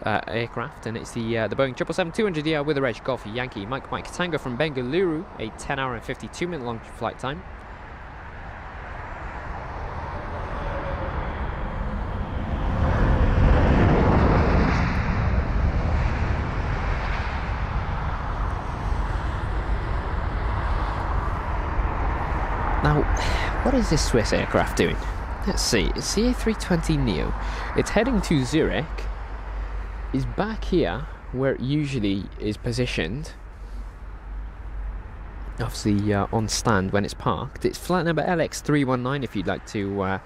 A: aircraft, and it's the Boeing 777-200ER with a reg Golf Yankee Mike Tango from Bengaluru, a 10-hour and 52-minute long flight time. Now, what is this Swiss aircraft doing? Let's see, it's the A320neo. It's heading to Zurich. Is back here where it usually is positioned. Obviously on stand when it's parked. It's flight number LX319 if you'd like to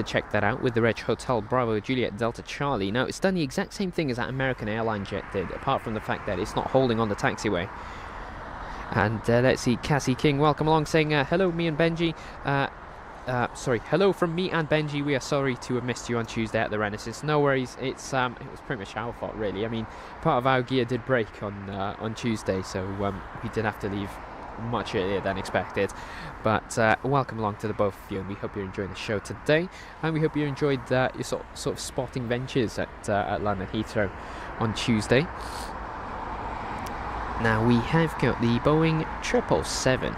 A: check that out, with the reg Hotel Bravo Juliet Delta Charlie. Now, it's done the exact same thing as that American airline jet did, apart from the fact that it's not holding on the taxiway. And let's see, Cassie King, welcome along, saying hello, me and Benji. Sorry, hello from me and Benji. We are sorry to have missed you on Tuesday at the Renaissance. No worries. It was pretty much our fault, really. I mean, part of our gear did break on Tuesday, so we did have to leave much earlier than expected. But welcome along to the both of you, and we hope you're enjoying the show today, and we hope you enjoyed your sort of spotting ventures at London Heathrow on Tuesday. Now, we have got the Boeing 777.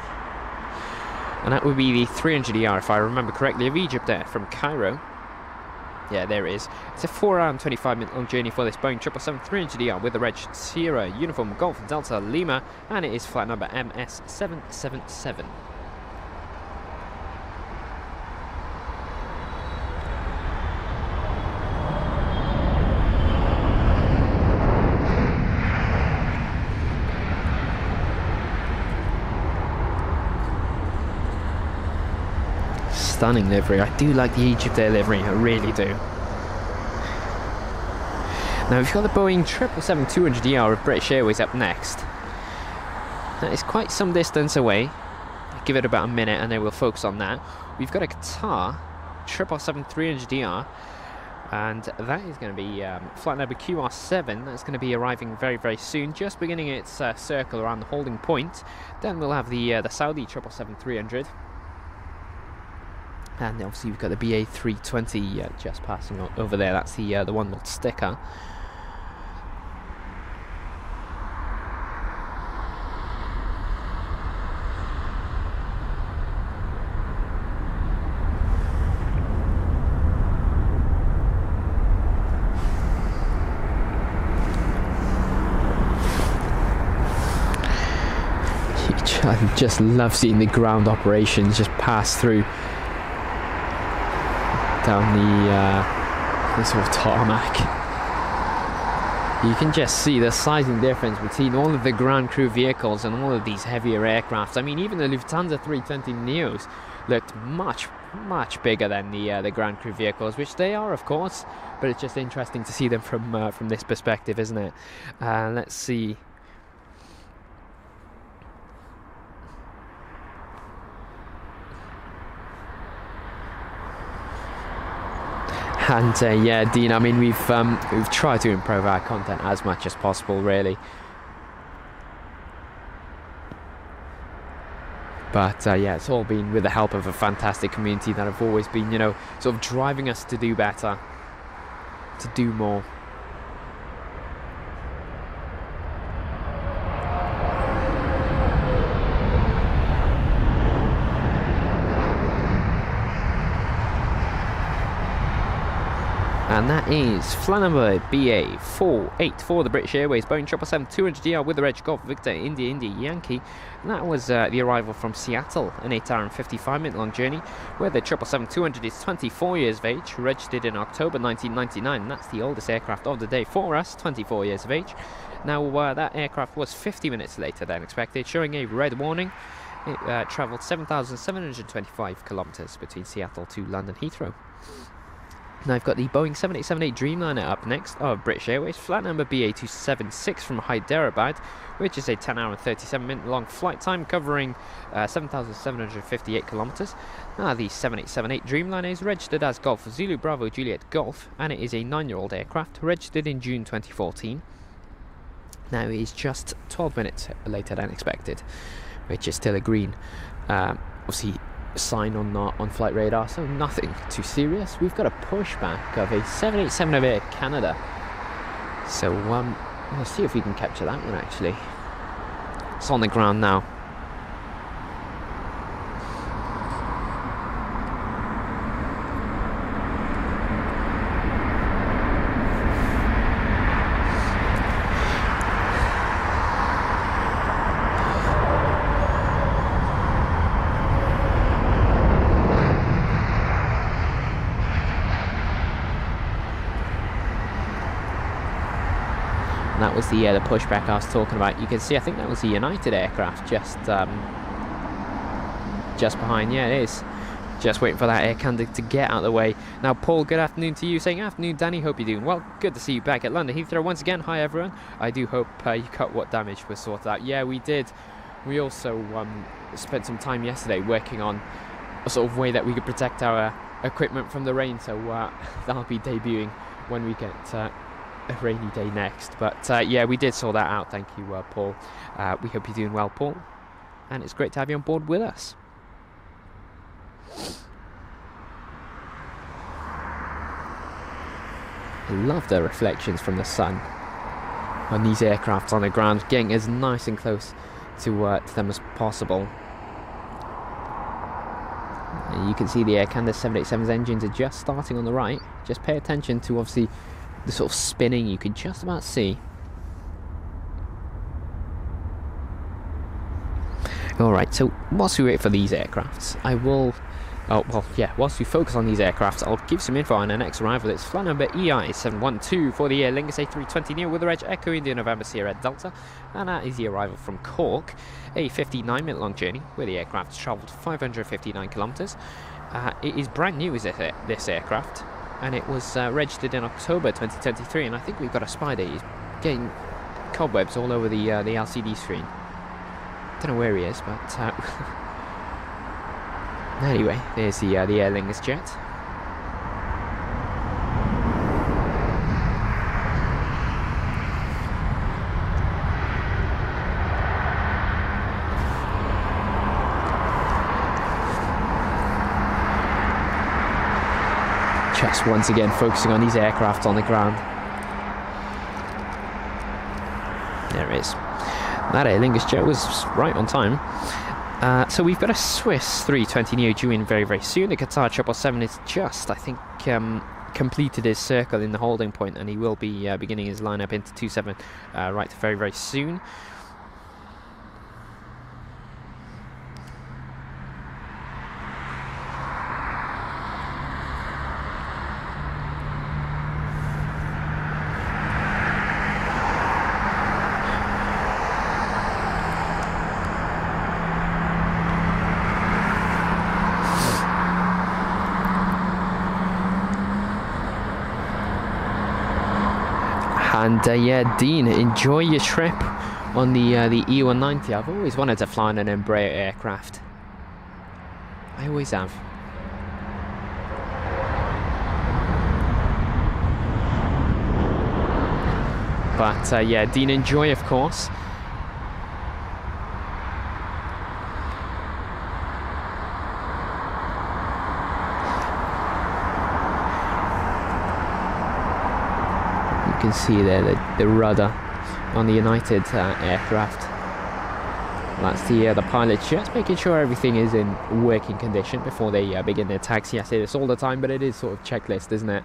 A: And that would be the 300ER, if I remember correctly, of Egypt Air from Cairo. Yeah, there it is. It's a 4-hour and 25-minute long journey for this Boeing 777 300ER with the reg Sierra Uniform Golf Delta Lima, and it is flight number MS777. Stunning livery. I do like the Egypt Air livery, I really do. Now, we've got the Boeing 777-200ER of British Airways up next. That is quite some distance away. Give it about a minute and then we'll focus on that. We've got a Qatar 777-300ER, and that is going to be flight number QR7. That's going to be arriving very, very soon, just beginning its circle around the holding point. Then we'll have the Saudi 777-300. And obviously we've got the BA320 just passing over there. That's the one mult sticker. I just love seeing the ground operations just pass through down the sort of tarmac. You can just see the sizing difference between all of the ground crew vehicles and all of these heavier aircraft. I mean, even the Lufthansa 320neos looked much bigger than the ground crew vehicles, which they are, of course, but it's just interesting to see them from this perspective, isn't it? Let's see. And yeah, Dean, I mean, we've tried to improve our content as much as possible, really. But yeah, it's all been with the help of a fantastic community that have always been, you know, sort of driving us to do better, to do more. And that is flight number BA484, the British Airways Boeing 777-200ER with the Reg Golf Victor India Yankee. And that was the arrival from Seattle, an 8-hour and 55-minute long journey, where the 777-200 is 24 years of age, registered in October 1999, and that's the oldest aircraft of the day for us, 24 years of age. Now, that aircraft was 50 minutes later than expected, showing a red warning. It travelled 7,725 kilometres between Seattle to London Heathrow. Now I've got the Boeing 787-8 Dreamliner up next of British Airways, flight number BA276 from Hyderabad, which is a 10-hour and 37-minute long flight time covering 7,758 kilometres. Now the 787-8 Dreamliner is registered as Golf Zulu Bravo Juliet Golf, and it is a 9-year-old aircraft, registered in June 2014. Now it is just 12 minutes later than expected, which is still a green. Obviously, sign on flight radar, so nothing too serious. We've got a pushback of a 787 of Air Canada, so let's see if we can capture that one. Actually, it's on the ground now. And that was the pushback I was talking about. You can see, I think that was the United aircraft just behind. Yeah, it is. Just waiting for that Air Canada to get out of the way. Now, Paul, good afternoon to you. Saying, afternoon, Danny. Hope you're doing well. Good to see you back at London Heathrow once again. Hi, everyone. I do hope you got what damage was sorted out. Yeah, we did. We also spent some time yesterday working on a sort of way that we could protect our equipment from the rain. So that'll be debuting when we get a rainy day next. But yeah, we did sort that out. Thank you, Paul. We hope you're doing well, Paul, and it's great to have you on board with us. I love the reflections from the sun on these aircraft on the ground, getting as nice and close to them as possible. And you can see the Air Canada 787's engines are just starting on the right. Just pay attention to, obviously, the sort of spinning you can just about see. Alright, so whilst we wait for these aircrafts, whilst we focus on these aircrafts, I'll give some info on our next arrival. It's flight number EI712 for the Aer Lingus A320neo with the Reg Echo India November Sierra Delta, and that is the arrival from Cork, a 59-minute long journey where the aircraft has travelled 559 kilometres. It is brand new, this aircraft, and it was registered in October 2023, and I think we've got a spider. He's getting cobwebs all over the LCD screen. Don't know where he is, but anyway, there's the Aer Lingus jet. Just once again focusing on these aircraft on the ground. There it is. That Aer Lingus jet was right on time. So we've got a Swiss 320neo due in very, very soon. The Qatar 777 is just, I think, completed his circle in the holding point, and he will be beginning his lineup into 27 right very, very soon. And yeah, Dean, enjoy your trip on the E190. I've always wanted to fly on an Embraer aircraft. I always have. But yeah, Dean, enjoy, of course. You can see there the rudder on the United aircraft. That's the pilot just making sure everything is in working condition before they begin their taxi. I say this all the time, but it is sort of checklist, isn't it?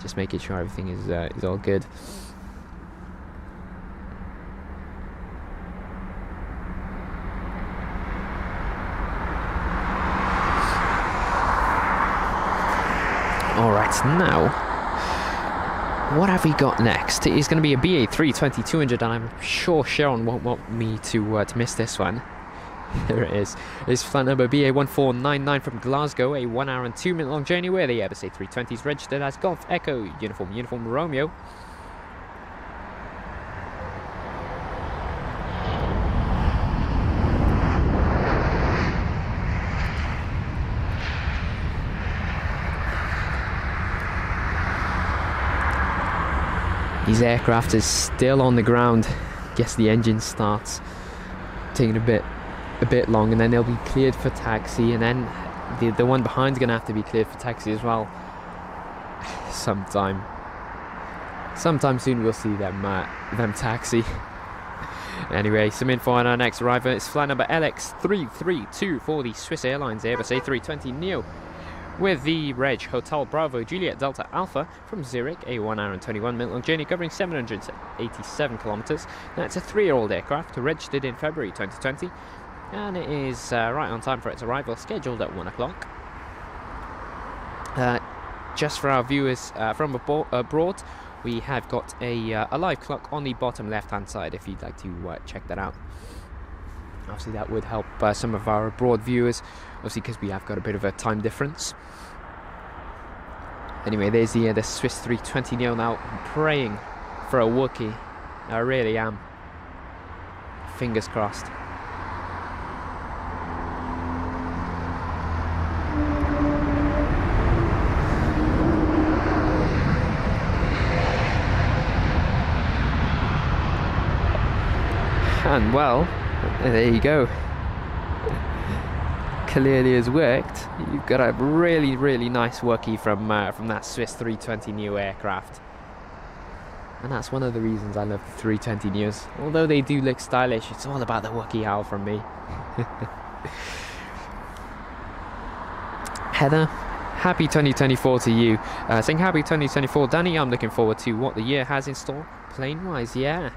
A: just making sure everything is all good. Alright, now, what have we got next? It's going to be a BA 320-200, and I'm sure Sharon won't want me to miss this one. There it is. It's flight number BA 1499 from Glasgow, a 1 hour and 2 minute long journey where the Airbus A320 is registered as Golf Echo Uniform Romeo. These aircraft is still on the ground. Guess the engine starts taking a bit long, and then they'll be cleared for taxi, and then the one behind is going to have to be cleared for taxi as well. Sometime soon we'll see them taxi. Anyway, some info on our next arrival. It's flight number LX332 for the Swiss Airlines Airbus A320neo with the reg Hotel Bravo Juliet Delta Alpha from Zurich, a 1 hour and 21 minute long journey covering 787 kilometers. Now, it's a 3-year-old aircraft registered in February 2020, and it is right on time for its arrival, scheduled at 1 o'clock. Just for our viewers from abroad, we have got a live clock on the bottom left hand side if you'd like to check that out. Obviously that would help some of our abroad viewers, obviously because we have got a bit of a time difference. Anyway, there's the Swiss 320neo now. I'm praying for a Wookiee. I really am. Fingers crossed. And well, there you go. Clearly has worked. You've got a really, really nice Wookiee from that Swiss 320neo aircraft. And that's one of the reasons I love the 320neos. Although they do look stylish, it's all about the Wookiee howl from me. Heather, happy 2024 to you. Saying happy 2024, Danny. I'm looking forward to what the year has in store. Plane-wise, yeah.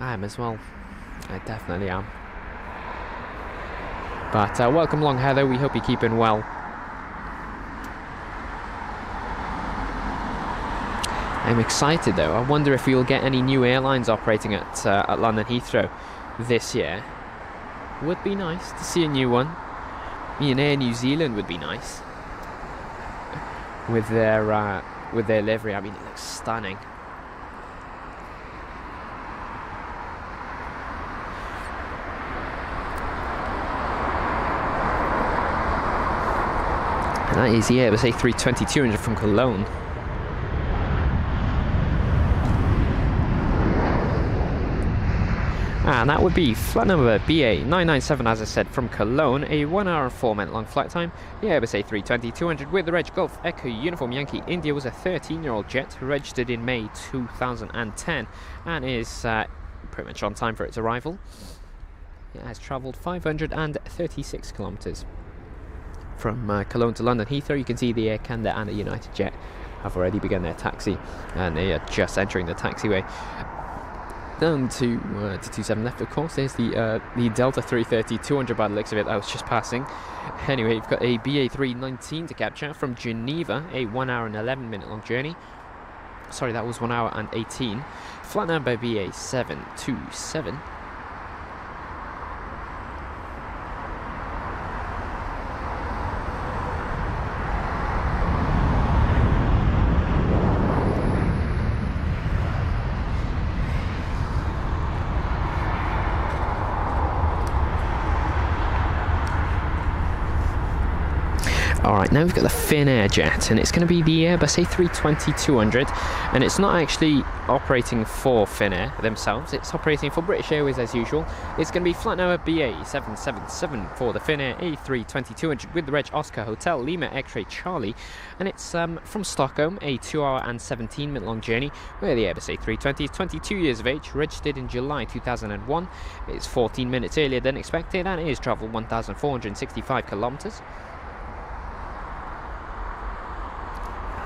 A: I am as well. I definitely am. But welcome along, Heather. We hope you're keeping well. I'm excited though. I wonder if we'll get any new airlines operating at London Heathrow this year. Would be nice to see a new one. Air New Zealand would be nice. With their livery, I mean, it looks stunning. And that is the Airbus A320-200 from Cologne. And that would be flight number BA997, as I said, from Cologne, a 1 hour and 4 minute long flight time. The Airbus A320-200 with the reg Golf Echo Uniform Yankee India was a 13-year-old jet registered in May 2010 and is pretty much on time for its arrival. It has travelled 536 kilometres. From Cologne to London Heathrow. You can see the Air Canada and the United Jet have already begun their taxi, and they are just entering the taxiway. Down to 27 left, of course. There's the Delta 330-200 by the looks of it that was just passing. Anyway, you've got a BA 319 to capture from Geneva, a 1 hour and 11 minute long journey. Sorry, that was 1 hour and 18. Flight number BA 727. Alright, now we've got the Finnair jet, and it's going to be the Airbus A320-200, and it's not actually operating for Finnair themselves, it's operating for British Airways as usual. It's going to be flight number BA777 for the Finnair A320-200 with the reg Oscar Hotel Lima X-Ray Charlie, and it's from Stockholm, a 2 hour and 17 minute long journey, where the Airbus A320 is 22 years of age, registered in July 2001. It's 14 minutes earlier than expected, and it is travelled 1,465 kilometres.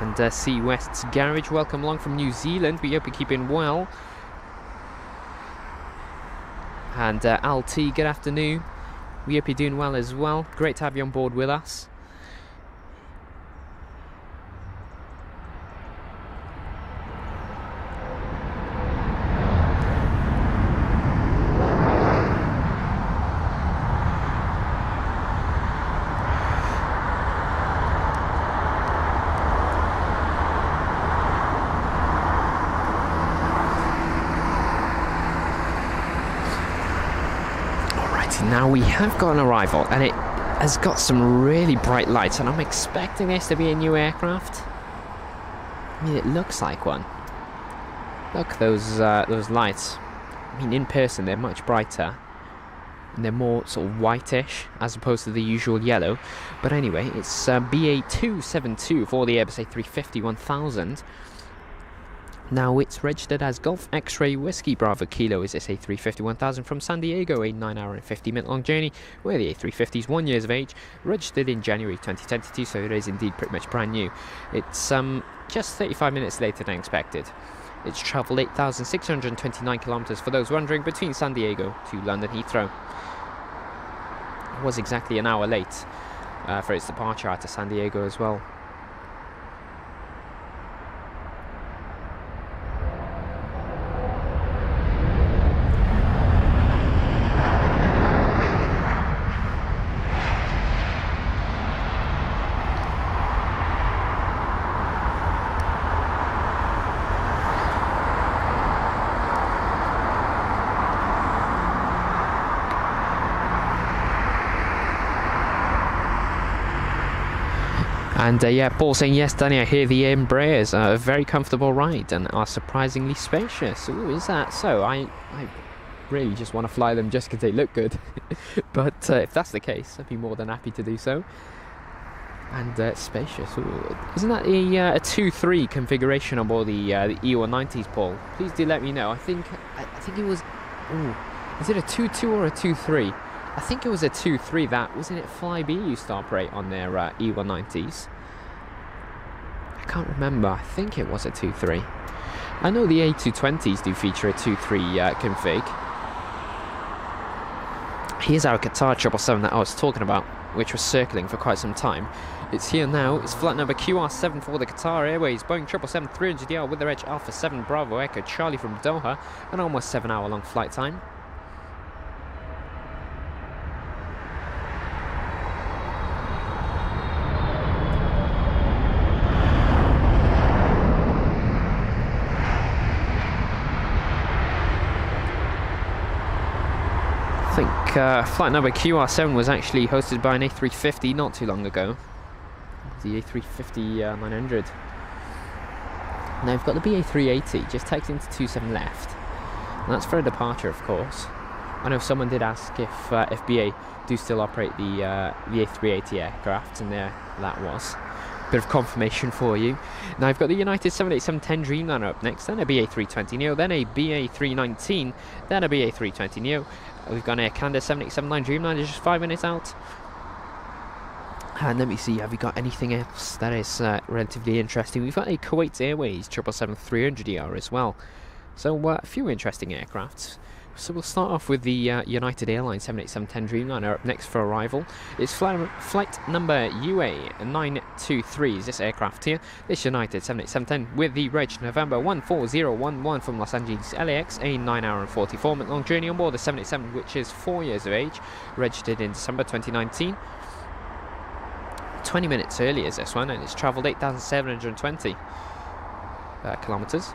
A: And Sea West's Garage, welcome along from New Zealand. We hope you're keeping well. And LT, good afternoon. We hope you're doing well as well. Great to have you on board with us. Now we have got an arrival, and it has got some really bright lights, and I'm expecting this to be a new aircraft. I mean, it looks like one. Look, those lights. I mean, in person they're much brighter, and they're more sort of whitish as opposed to the usual yellow. But anyway, it's BA272 for the Airbus A350-1000. Now it's registered as Golf X-Ray Whiskey Bravo Kilo. Is this A350-1000 from San Diego, a 9-hour and 50-minute long journey, where the A350 is 1 year of age, registered in January 2022, so it is indeed pretty much brand new. It's just 35 minutes later than expected. It's travelled 8,629 kilometres, for those wondering, between San Diego to London Heathrow. It was exactly an hour late for its departure out of San Diego as well. And yeah, Paul saying, yes, Danny, I hear the Embraers are a very comfortable ride and are surprisingly spacious. Ooh, is that so? I really just want to fly them just because they look good. But if that's the case, I'd be more than happy to do so. And spacious. Ooh. Isn't that a 2-3 configuration on board the E190s, Paul? Please do let me know. I think it was... Ooh, is it a 2-2 or a 2-3? I think it was a 2-3. That wasn't it. Flybe used to operate on their E190s. I can't remember. I think it was a 2-3. I know the A220s do feature a 2-3 config. Here's our Qatar 777 that I was talking about, which was circling for quite some time. It's here now. It's flight number QR7 for the Qatar Airways Boeing 777-300ER with the reg Alpha 7 Bravo Echo Charlie from Doha, an almost 7-hour long flight time. I think flight number QR7 was actually hosted by an A350 not too long ago. The A350-900. Now we've got the BA380 just takes into 27 left. And that's for a departure, of course. I know someone did ask if BA do still operate the A380 aircraft, and there that was. Bit of confirmation for you. Now I've got the United 787-10 Dreamliner up next, then a BA320neo, then a BA319, then a BA320neo. We've got an Air Canada 787-9 Dreamliner just 5 minutes out. And let me see, have we got anything else that is relatively interesting? We've got a Kuwait Airways 777-300ER as well. So a few interesting aircrafts. So we'll start off with the United Airlines 787-10 Dreamliner up next for arrival. It's flight number UA923 is this aircraft here. This United 787-10 with the reg November 14011 from Los Angeles LAX, a 9-hour and 44-minute long journey on board the 787, which is 4 years of age, registered in December 2019. 20 minutes early is this one, and it's travelled 8,720 kilometres.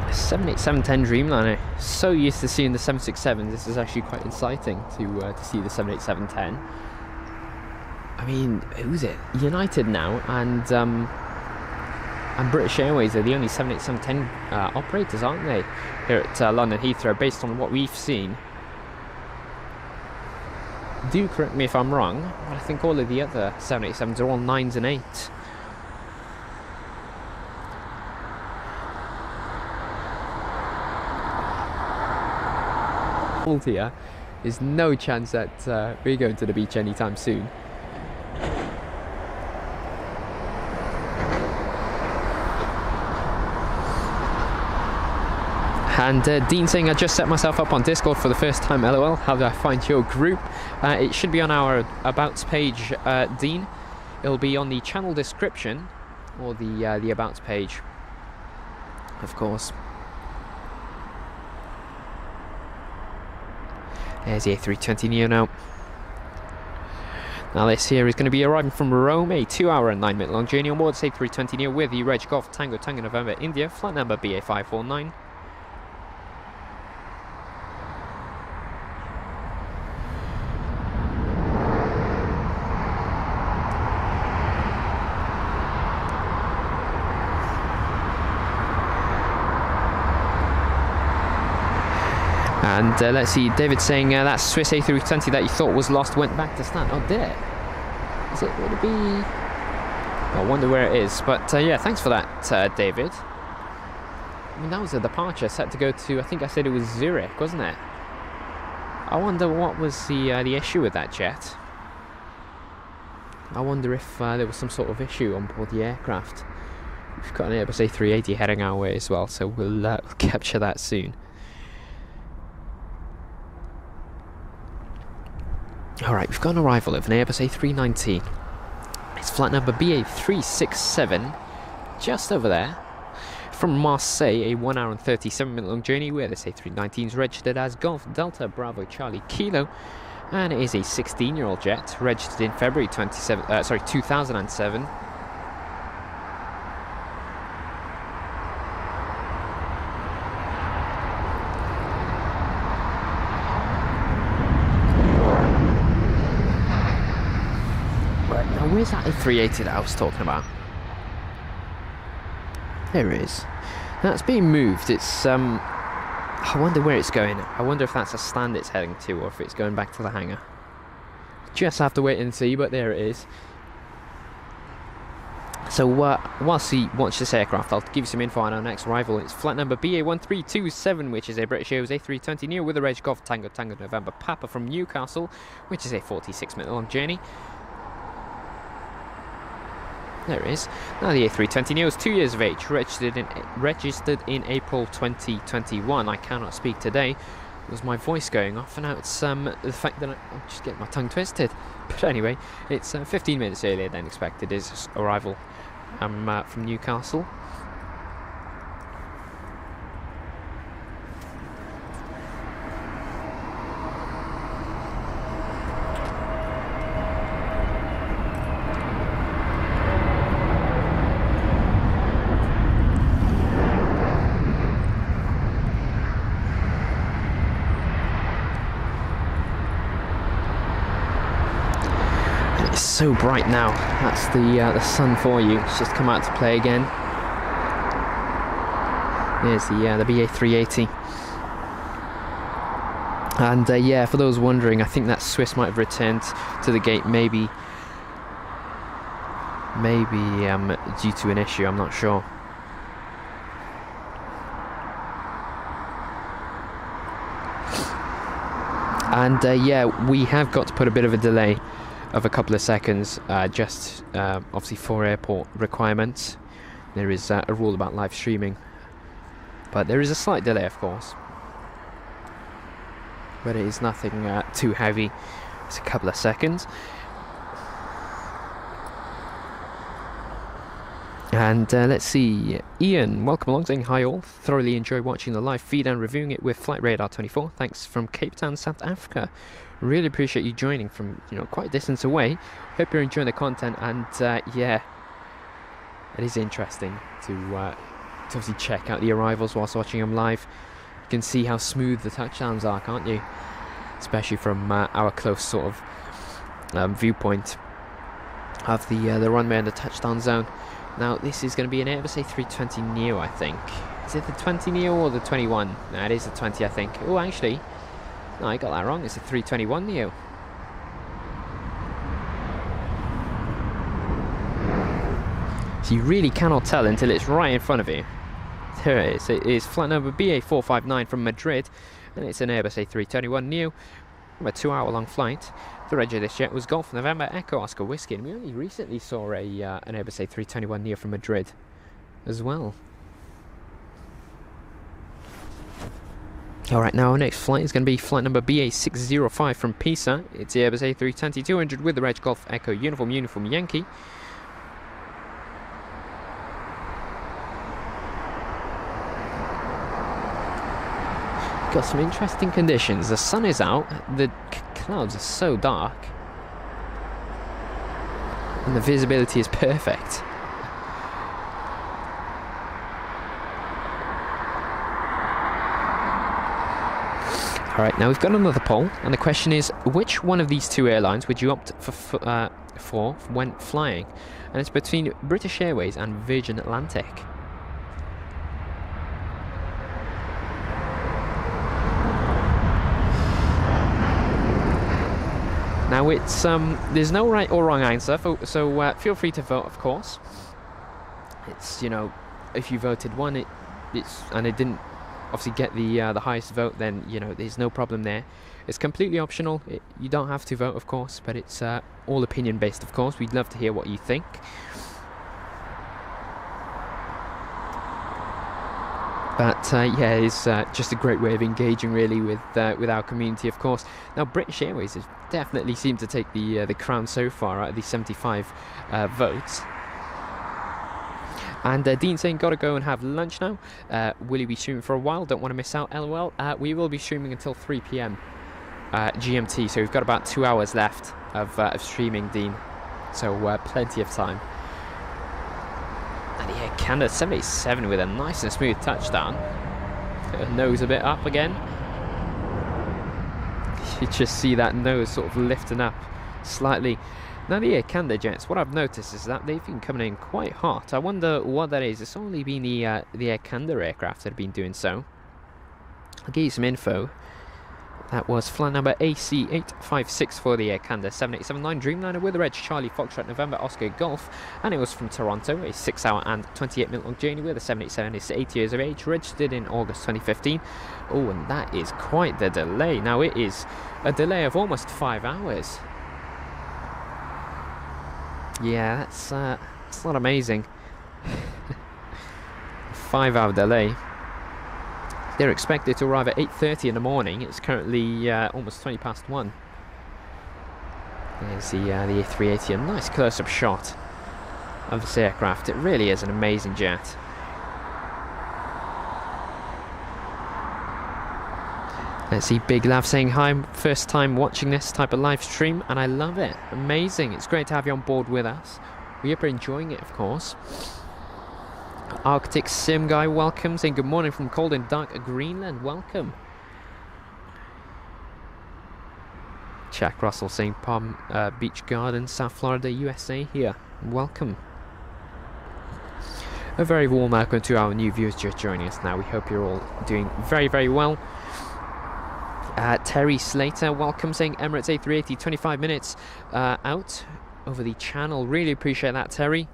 A: The 787-10 Dreamliner. So used to seeing the 767s, this is actually quite exciting to see the 787-10. I mean, who's it? United now, and British Airways are the only 787-10 operators, aren't they? Here at London Heathrow, based on what we've seen. Do correct me if I'm wrong, but I think all of the other 787s are all 9s and 8s. Here, there's no chance that we're going to the beach anytime soon. And Dean saying, I just set myself up on Discord for the first time, LOL. How do I find your group? It should be on our Abouts page, Dean. It'll be on the channel description, or the Abouts page, of course. There's the A320neo now. Now this here is going to be arriving from Rome, a 2-hour and 9-minute long journey on board this A320neo with the Reg Golf Tango Tango November India, flight number BA549. And let's see, David saying that Swiss A320 that you thought was lost went back to stand. Oh, did it? Is it? Would it be? I wonder where it is. But yeah, thanks for that, David. I mean, that was a departure set to go to, I think I said it was Zurich, wasn't it? I wonder what was the issue with that jet. I wonder if there was some sort of issue on board the aircraft. We've got an Airbus A380 heading our way as well, so we'll capture that soon. Alright, we've got an arrival of an Airbus A319. It's flight number BA367, just over there. From Marseille, a 1-hour and 37-minute long journey where this A319 is registered as Golf Delta Bravo Charlie Kilo. And it is a 16-year-old jet, registered in February 2007. Where's that A380 that I was talking about? There it is. Now it's being moved. It's I wonder where it's going. I wonder if that's a stand it's heading to, or if it's going back to the hangar. Just have to wait and see, but there it is. So whilst we watch this aircraft, I'll give you some info on our next arrival. It's flight number BA1327, which is a British Airways A320neo with a Reg Golf Tango Tango November Papa from Newcastle, which is a 46-minute long journey. There it is. Now the A320neo is 2 years of age, registered in April 2021. I cannot speak today. It was my voice going off, and now it's the fact that I'm just getting my tongue twisted. But anyway, it's 15 minutes earlier than expected is arrival from Newcastle. So bright now. That's the sun for you. It's just come out to play again. There's the BA380. And yeah, for those wondering, I think that Swiss might have returned to the gate, maybe due to an issue. I'm not sure. And yeah, we have got to put a bit of a delay of a couple of seconds, just obviously for airport requirements. There is a rule about live streaming, but there is a slight delay, of course, but it is nothing too heavy. It's a couple of seconds. And let's see, Ian, welcome along, saying hi all, thoroughly enjoy watching the live feed and reviewing it with Flight Radar 24. Thanks from Cape Town, South Africa. Really appreciate you joining from, quite a distance away. Hope you're enjoying the content, and yeah, it is interesting to obviously check out the arrivals whilst watching them live. You can see how smooth the touchdowns are, can't you? Especially from our close sort of viewpoint of the runway and the touchdown zone. Now this is going to be an Airbus A320neo, I think. Is it the 20neo or the 21? No, it is the 20, I think. Oh, actually, no, I got that wrong. It's a 321neo. So you really cannot tell until it's right in front of you. Here it is. It is flight number BA459 from Madrid, and it's an Airbus A321neo from a 2-hour-long flight. The reg of this jet was Golf November Echo Oscar Whiskey, and we only recently saw an Airbus A321neo from Madrid as well. Alright, now our next flight is going to be flight number BA605 from Pisa. It's the Airbus A320-200 with the reg Golf Echo Uniform Yankee. Got some interesting conditions. The sun is out, the clouds are so dark, and the visibility is perfect. Alright, now we've got another poll, and the question is, which one of these two airlines would you opt for when flying? And it's between British Airways and Virgin Atlantic. Now it's there's no right or wrong answer, so feel free to vote, of course. It's, you know, if you voted one, it didn't obviously get the highest vote, then, you know, there's no problem there. It's completely optional. You don't have to vote, of course, but it's all opinion based, of course. We'd love to hear what you think. But yeah, it's just a great way of engaging, really, with our community, of course. Now, British Airways has definitely seemed to take the crown so far out of the 75 votes. And Dean saying, gotta go and have lunch now. Will you be streaming for a while? Don't want to miss out, LOL. We will be streaming until 3 PM GMT, so we've got about 2 hours left of streaming, Dean. So plenty of time. And yeah, Canada 787 with a nice and smooth touchdown. Her nose a bit up again. You just see that nose sort of lifting up slightly. Now the Air Canada jets, what I've noticed is that they've been coming in quite hot. I wonder what that is. It's only been the Air Canada aircraft that have been doing so. I'll give you some info. That was flight number AC856 for the Air Canada 7879 Dreamliner with the reg Charlie Foxtrot November Oscar Golf, and it was from Toronto, a 6-hour and 28-minute long journey with a 787. It's 8 years of age, registered in August 2015. Oh, and that is quite the delay. Now it is a delay of almost 5 hours. Yeah, that's not amazing. 5-hour delay. They're expected to arrive at 8:30 in the morning. It's currently almost 20 past 1. There's the A380, a nice close-up shot of this aircraft. It really is an amazing jet. Let's see, Big Lav saying hi, first time watching this type of live stream, and I love it. Amazing. It's great to have you on board with us. We hope you're enjoying it, of course. Arctic Sim Guy, welcome, saying good morning from cold and dark Greenland, welcome. Jack Russell saying Palm Beach Gardens, South Florida, USA here, welcome. A very warm welcome to our new viewers just joining us now. We hope you're all doing very, very well. Terry Slater, welcome, saying Emirates A380, 25 minutes out over the channel. Really appreciate that, Terry.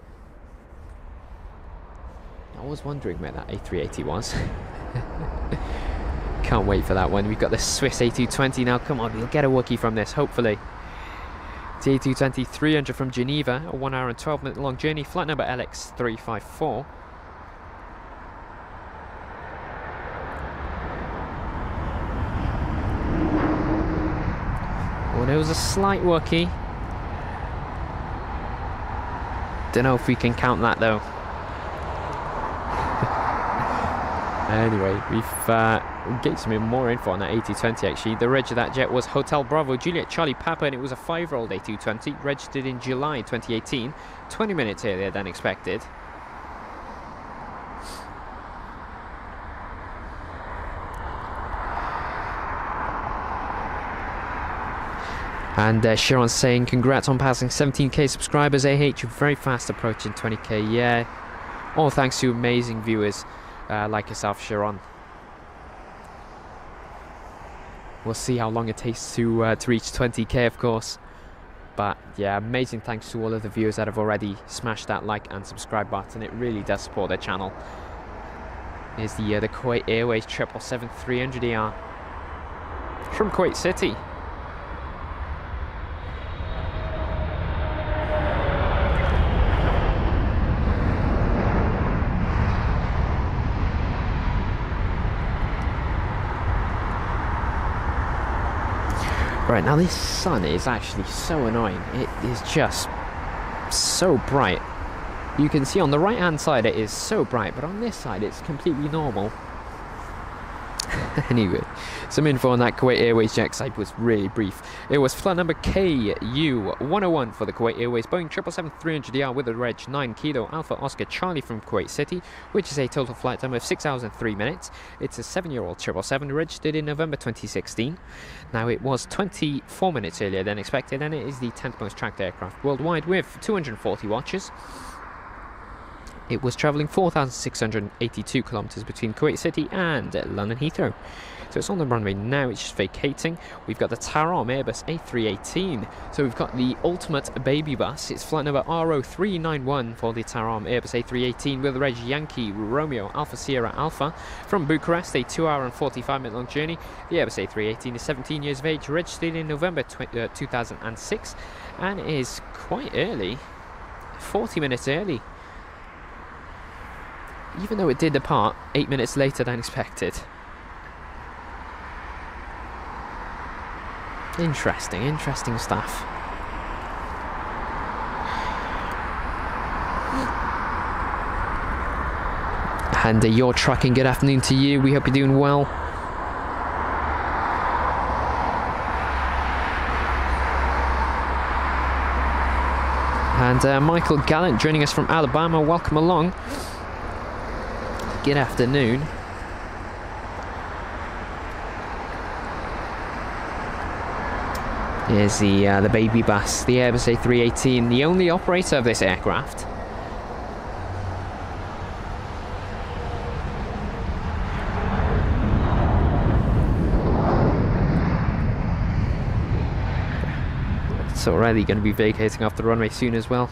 A: I was wondering where that A380 was. Can't wait for that one. We've got the Swiss A220 now. Come on, we'll get a Wookiee from this, hopefully. It's the A220 300 from Geneva, a 1 hour and 12-minute long journey. Flight number LX354. Oh, there was a slight Wookiee. Don't know if we can count that though. Anyway, we'll get some more info on that A220 actually. The reg of that jet was Hotel Bravo Juliet Charlie Papa, and it was a 5-year-old A220, registered in July 2018, 20 minutes earlier than expected. And Sharon's saying, congrats on passing 17k subscribers, AH, very fast approaching 20k, yeah. All thanks to amazing viewers like yourself, Sharon. We'll see how long it takes to reach 20k, of course. But yeah, amazing thanks to all of the viewers that have already smashed that like and subscribe button. It really does support their channel. Here's the Kuwait Airways 777-300ER from Kuwait City. Right, now this sun is actually so annoying. It is just so bright. You can see on the right hand side it is so bright, but on this side it's completely normal. Anyway, some info on that Kuwait Airways jet site was really brief. It was flight number KU-101 for the Kuwait Airways Boeing 777-300ER with a reg 9 Kilo Alpha Oscar Charlie from Kuwait City, which is a total flight time of 6 hours and 3 minutes. It's a 7-year-old 777 registered in November 2016. Now it was 24 minutes earlier than expected, and it is the 10th most tracked aircraft worldwide with 240 watches. It was travelling 4,682 kilometres between Kuwait City and London Heathrow. So it's on the runway now, it's just vacating. We've got the Tarom Airbus A318. So we've got the ultimate baby bus. It's flight number RO391 for the Tarom Airbus A318 with the reg Yankee Romeo Alpha Sierra Alpha from Bucharest, a 2 hour and 45 minute long journey. The Airbus A318 is 17 years of age, registered in November 2006, and is quite early, 40 minutes early. Even though it did depart 8 minutes later than expected. Interesting stuff. And your trucking, good afternoon to you. We hope you're doing well. And Michael Gallant joining us from Alabama. Welcome along. Good afternoon. Here's the baby bus, the Airbus A318, the only operator of this aircraft. It's already going to be vacating off the runway soon as well.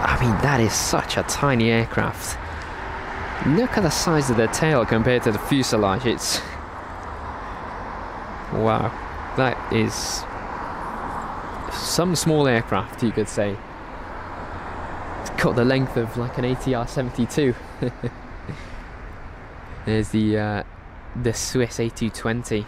A: I mean, that is such a tiny aircraft. Look at the size of the tail compared to the fuselage. It's... wow. That is... some small aircraft, you could say. It's got the length of like an ATR-72. There's the Swiss A220.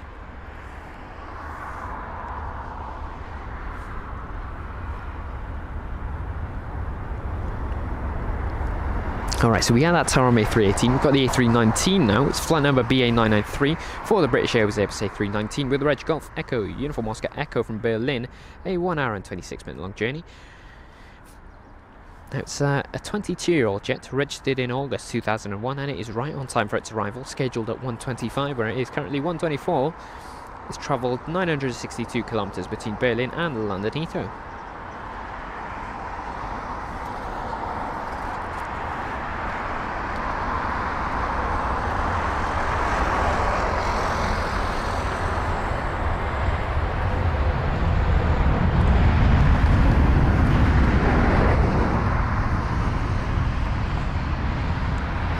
A: Alright, so we had that Tarom A318, we've got the A319 now. It's flight number BA993 for the British Airways Airbus A319 with the reg Golf Echo Uniform Oscar Echo from Berlin, a 1 hour and 26 minute long journey. Now it's a 22-year-old jet registered in August 2001, and it is right on time for its arrival, scheduled at 1:25, where it is currently 1:24. It's travelled 962 kilometres between Berlin and London Heathrow.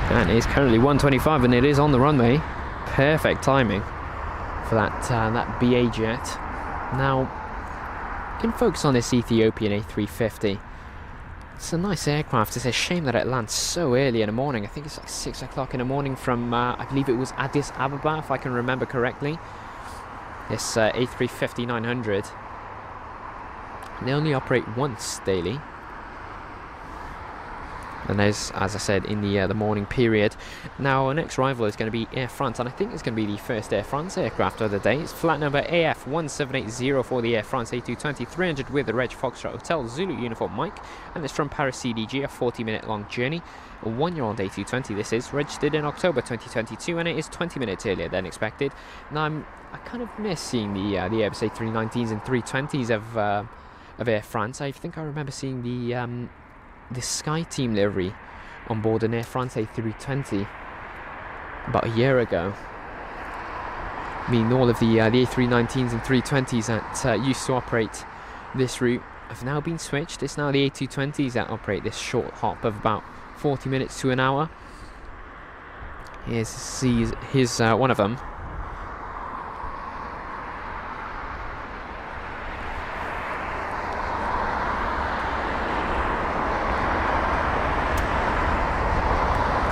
A: And it is currently 1:25, and it is on the runway. Perfect timing for that BA jet. Now, you can focus on this Ethiopian A350. It's a nice aircraft. It's a shame that it lands so early in the morning. I think it's like 6 o'clock in the morning from, I believe it was Addis Ababa, if I can remember correctly. This A350-900. They only operate once daily. And as I said, in the morning period. Now, our next rival is going to be Air France, and I think it's going to be the first Air France aircraft of the day. It's flight number AF1780 for the Air France A220-300 with the reg Foxtrot Hotel Zulu Uniform Mike, and it's from Paris CDG, a 40-minute long journey. A 1-year-old A220 this is, registered in October 2022, and it is 20 minutes earlier than expected. Now, I kind of miss seeing the Airbus A319s and 320s of Air France. I think I remember seeing the Sky Team livery on board an Air France A320 about a year ago. I mean, all of the A319s and 320s that used to operate this route have now been switched. It's now the A220s that operate this short hop of about 40 minutes to an hour. Here's one of them.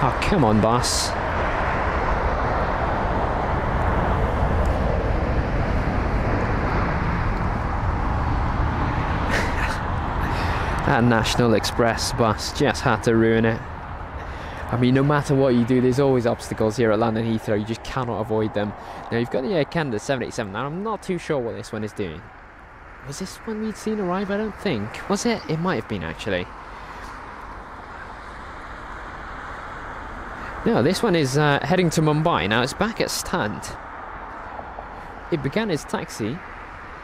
A: Oh, come on, boss. That National Express bus just had to ruin it. I mean, no matter what you do, there's always obstacles here at London Heathrow. You just cannot avoid them. Now, you've got the Air Canada 787. Now, I'm not too sure what this one is doing. Was this one we'd seen arrive? I don't think. Was it? It might have been, actually. No, this one is heading to Mumbai. Now, it's back at stand. It began as taxi,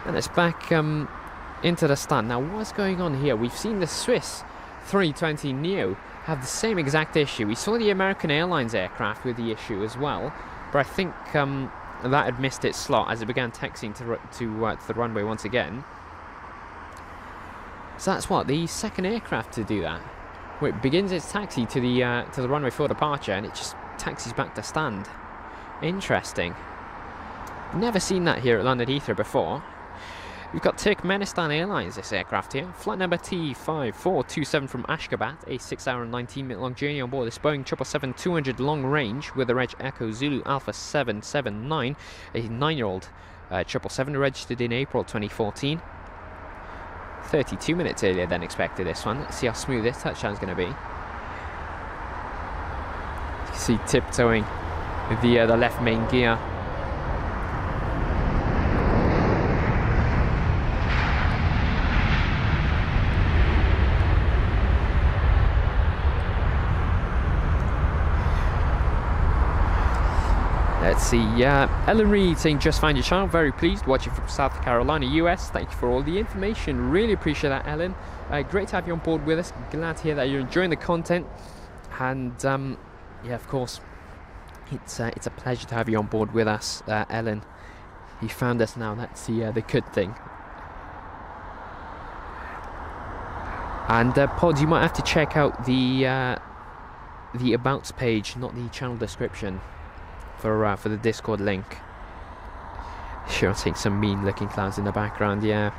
A: and it's back into the stand. Now, what's going on here? We've seen the Swiss 320neo have the same exact issue. We saw the American Airlines aircraft with the issue as well, but I think that had missed its slot as it began taxiing to the runway once again. So that's what, the second aircraft to do that. Where it begins its taxi to the runway for departure, and it just taxis back to stand. Interesting. Never seen that here at London Heathrow before. We've got Turkmenistan Airlines, this aircraft here. Flight number T5427 from Ashgabat, a 6-hour and 19-minute long journey on board this Boeing 777-200 long range with the reg Echo Zulu Alpha 779, a 9-year-old 777 registered in April 2014. 32 minutes earlier than expected, this one. Let's see how smooth this touchdown's going to be. You can see tiptoeing with the left main gear. Let's see, Ellen Reed saying just find your channel, very pleased, watching from South Carolina, US. Thank you for all the information, really appreciate that, Ellen. Great to have you on board with us, glad to hear that you're enjoying the content, and yeah, of course, it's a pleasure to have you on board with us, Ellen. You found us now, that's the good thing. And Pod, you might have to check out the Abouts page, not the channel description, for the Discord link. Sure, I'm seeing some mean looking clouds in the background, yeah.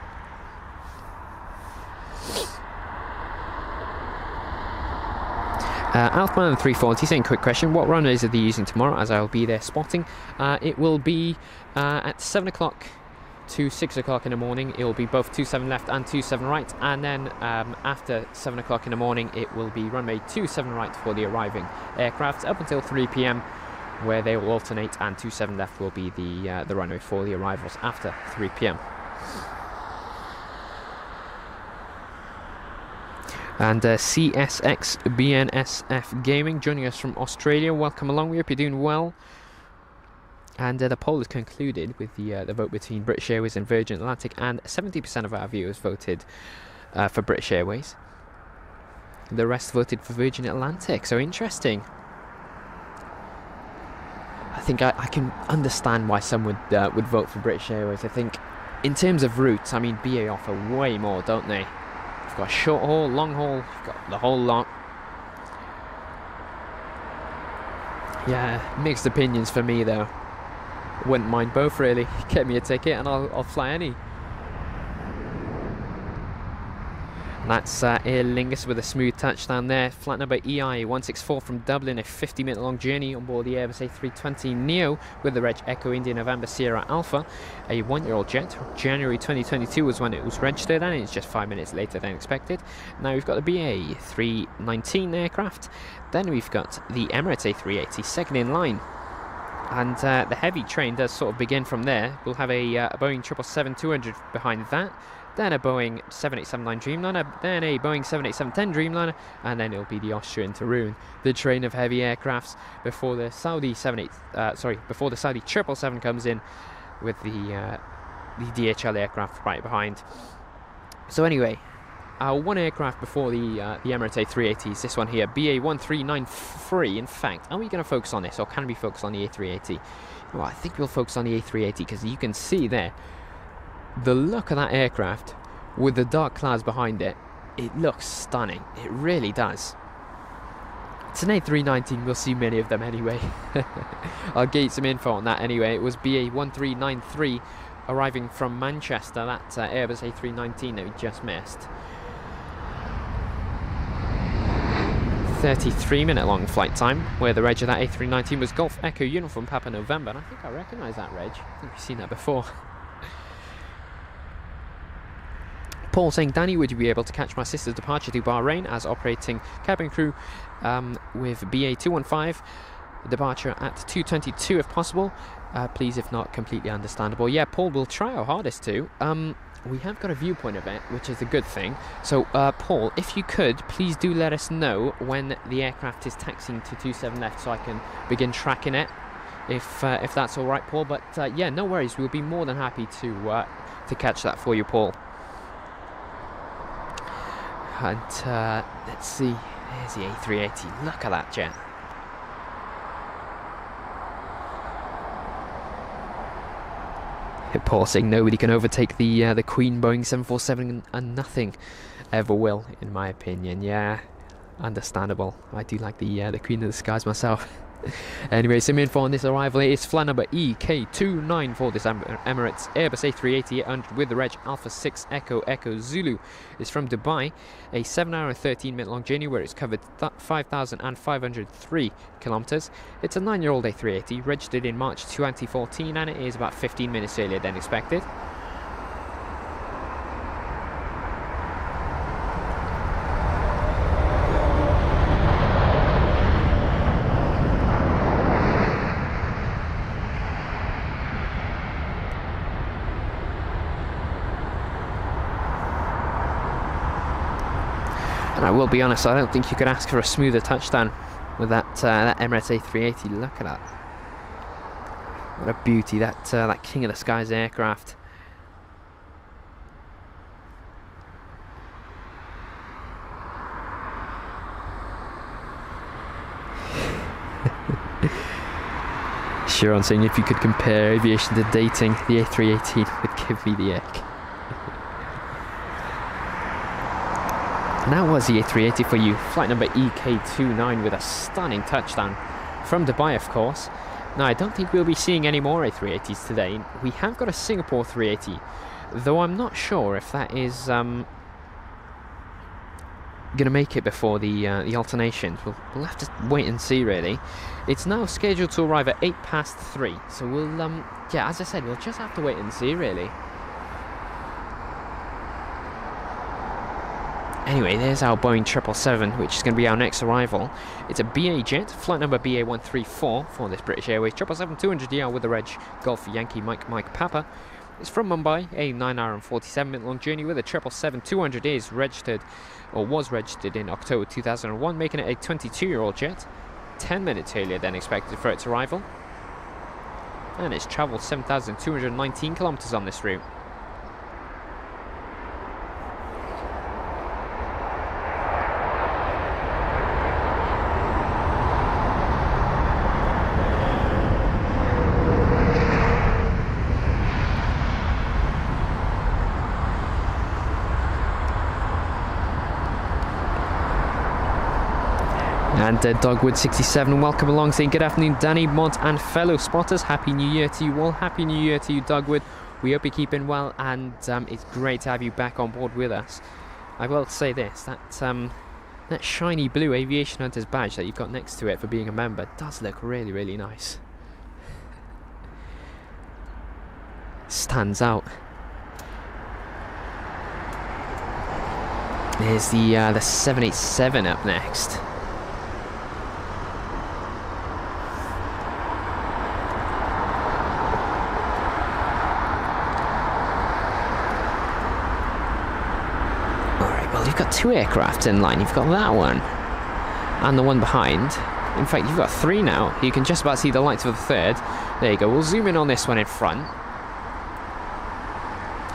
A: Alpman 340 saying, quick question, what runways are they using tomorrow as I'll be there spotting? It will be at 7 o'clock to 6 o'clock in the morning. It will be both 27 left and 27 right, and then after 7 o'clock in the morning it will be runway 27 right for the arriving aircraft up until 3 p.m. where they will alternate, and 27 left will be the runway for the arrivals after 3 p.m. And CSX BNSF Gaming joining us from Australia. Welcome along. We hope you're doing well. And the poll is concluded with the vote between British Airways and Virgin Atlantic, and 70% of our viewers voted for British Airways. The rest voted for Virgin Atlantic. So interesting. I think I can understand why some would vote for British Airways. I think in terms of routes, I mean, BA offer way more, don't they? You've got short haul, long haul, you've got the whole lot. Yeah, mixed opinions for me though. Wouldn't mind both really. Get me a ticket and I'll fly any. That's Aer Lingus with a smooth touchdown there. Flight number EI164 from Dublin, a 50-minute long journey on board the Airbus A320neo with the reg Echo India November Sierra Alpha, a 1-year-old jet. January 2022 was when it was registered, and it's just 5 minutes later than expected. Now we've got the BA 319 aircraft. Then we've got the Emirates A380 second in line. And the heavy train does sort of begin from there. We'll have a Boeing 777-200 behind that. Then a Boeing 787-9 Dreamliner, then a Boeing 787-10 Dreamliner, and then it'll be the Austrian to ruin the train of heavy aircrafts before the Saudi 777 comes in with the DHL aircraft right behind. So anyway, one aircraft before the Emirates A380s. This one here, BA1393. In fact, are we going to focus on this, or can we focus on the A380? Well, I think we'll focus on the A380 because you can see there the look of that aircraft with the dark clouds behind it. It looks stunning. It really does. It's an A319. We'll see many of them anyway. I'll get some info on that anyway. It was BA1393 arriving from Manchester. That's Airbus A319 that we just missed. 33-minute long flight time, where the reg of that A319 was Golf Echo Uniform Papa November, and I think I recognise that reg. I think we've seen that before. Paul saying, Danny, would you be able to catch my sister's departure to Bahrain as operating cabin crew with BA215, departure at 2:22 if possible? Please, if not, completely understandable. Yeah, Paul, will try our hardest to. We have got a viewpoint of it, which is a good thing. So, Paul, if you could, please do let us know when the aircraft is taxiing to 27 left so I can begin tracking it, if that's all right, Paul. But, yeah, no worries. We'll be more than happy to catch that for you, Paul. And, let's see. There's the A380. Look at that jet. Paul saying nobody can overtake the Queen Boeing 747 and nothing ever will, in my opinion. Yeah, understandable. I do like the Queen of the Skies myself. Anyway, some info on this arrival. It is flight number EK29 for this Emirates Airbus A380 with the reg Alpha 6 Echo Echo Zulu. It's from Dubai, a 7-hour and 13-minute long journey where it's covered 5,503 kilometers. It's a 9-year-old A380 registered in March 2014, and it is about 15 minutes earlier than expected. And I will be honest, I don't think you could ask for a smoother touchdown with that Emirates A380. Look at that. What a beauty, that King of the Skies aircraft. Sharon saying if you could compare aviation to dating, the A380 would give me the ick. And that was the A380 for you, flight number EK29 with a stunning touchdown from Dubai, of course. Now, I don't think we'll be seeing any more A380s today. We have got a Singapore 380, though I'm not sure if that is going to make it before the alternations. We'll have to wait and see, really. It's now scheduled to arrive at 3:08, so we'll, yeah, as I said, we'll just have to wait and see, really. Anyway, there's our Boeing 777, which is going to be our next arrival. It's a BA jet, flight number BA134 for this British Airways 777-200ER with the reg Golf Yankee Mike Mike Papa. It's from Mumbai, a 9-hour and 47-minute long journey with a 777-200 is registered, or was registered in October 2001, making it a 22-year-old jet, 10 minutes earlier than expected for its arrival. And it's travelled 7,219 kilometers on this route. And Dogwood67, welcome along, saying good afternoon, Danny, Mod, and fellow spotters. Happy New Year to you all. Happy New Year to you, Dogwood. We hope you're keeping well, and it's great to have you back on board with us. I will say this, that shiny blue Aviation Hunters badge that you've got next to it for being a member does look really, really nice. Stands out. There's the 787 up next. Got two aircraft in line. You've got that one and the one behind. In fact, you've got three now. You can just about see the lights of the third. There you go. We'll zoom in on this one in front.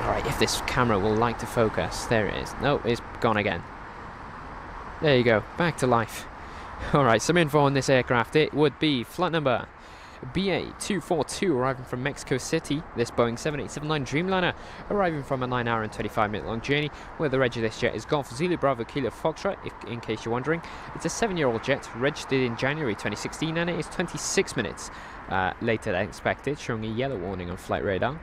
A: Alright, if this camera will like to focus. There it is. No, it's gone again. There you go, back to life. Alright, some info on this aircraft. It would be flight number BA242 arriving from Mexico City. This Boeing 7879 Dreamliner arriving from a 9 hour and 25 minute long journey, where the reg of this jet is Golf Zulu Bravo Kilo Foxtrot, in case you're wondering. It's a 7-year-old jet, registered in January 2016, and it is 26 minutes later than expected, showing a yellow warning on flight radar.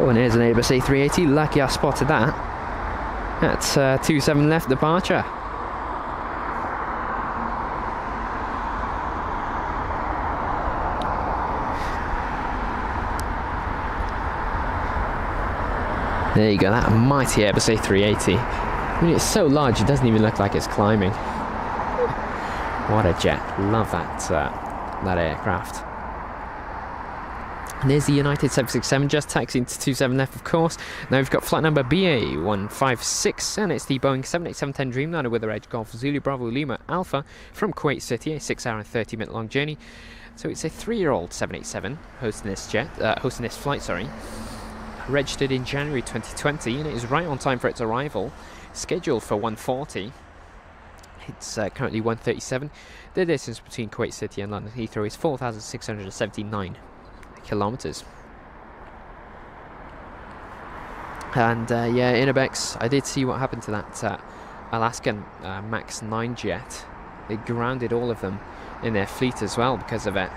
A: Oh, and here's an Airbus A380. Lucky I spotted that. That's 27 left departure. There you go, that mighty Airbus A380. I mean, it's so large it doesn't even look like it's climbing. What a jet. Love that aircraft. And there's the United 767 just taxiing to 27 left, of course. Now we've got flight number BA156, and it's the Boeing 787-10 Dreamliner with a reg Golf Zulu Bravo Lima Alpha from Kuwait City, a 6 hour and 30 minute long journey. So it's a 3-year-old 787 hosting this flight, registered in January 2020, and it is right on time for its arrival, scheduled for 1:40. It's currently 1:37. The distance between Kuwait City and London Heathrow is 4,679 kilometers. And yeah, in Ibex, I did see what happened to that Alaskan Max 9 jet. They grounded all of them in their fleet as well because of it.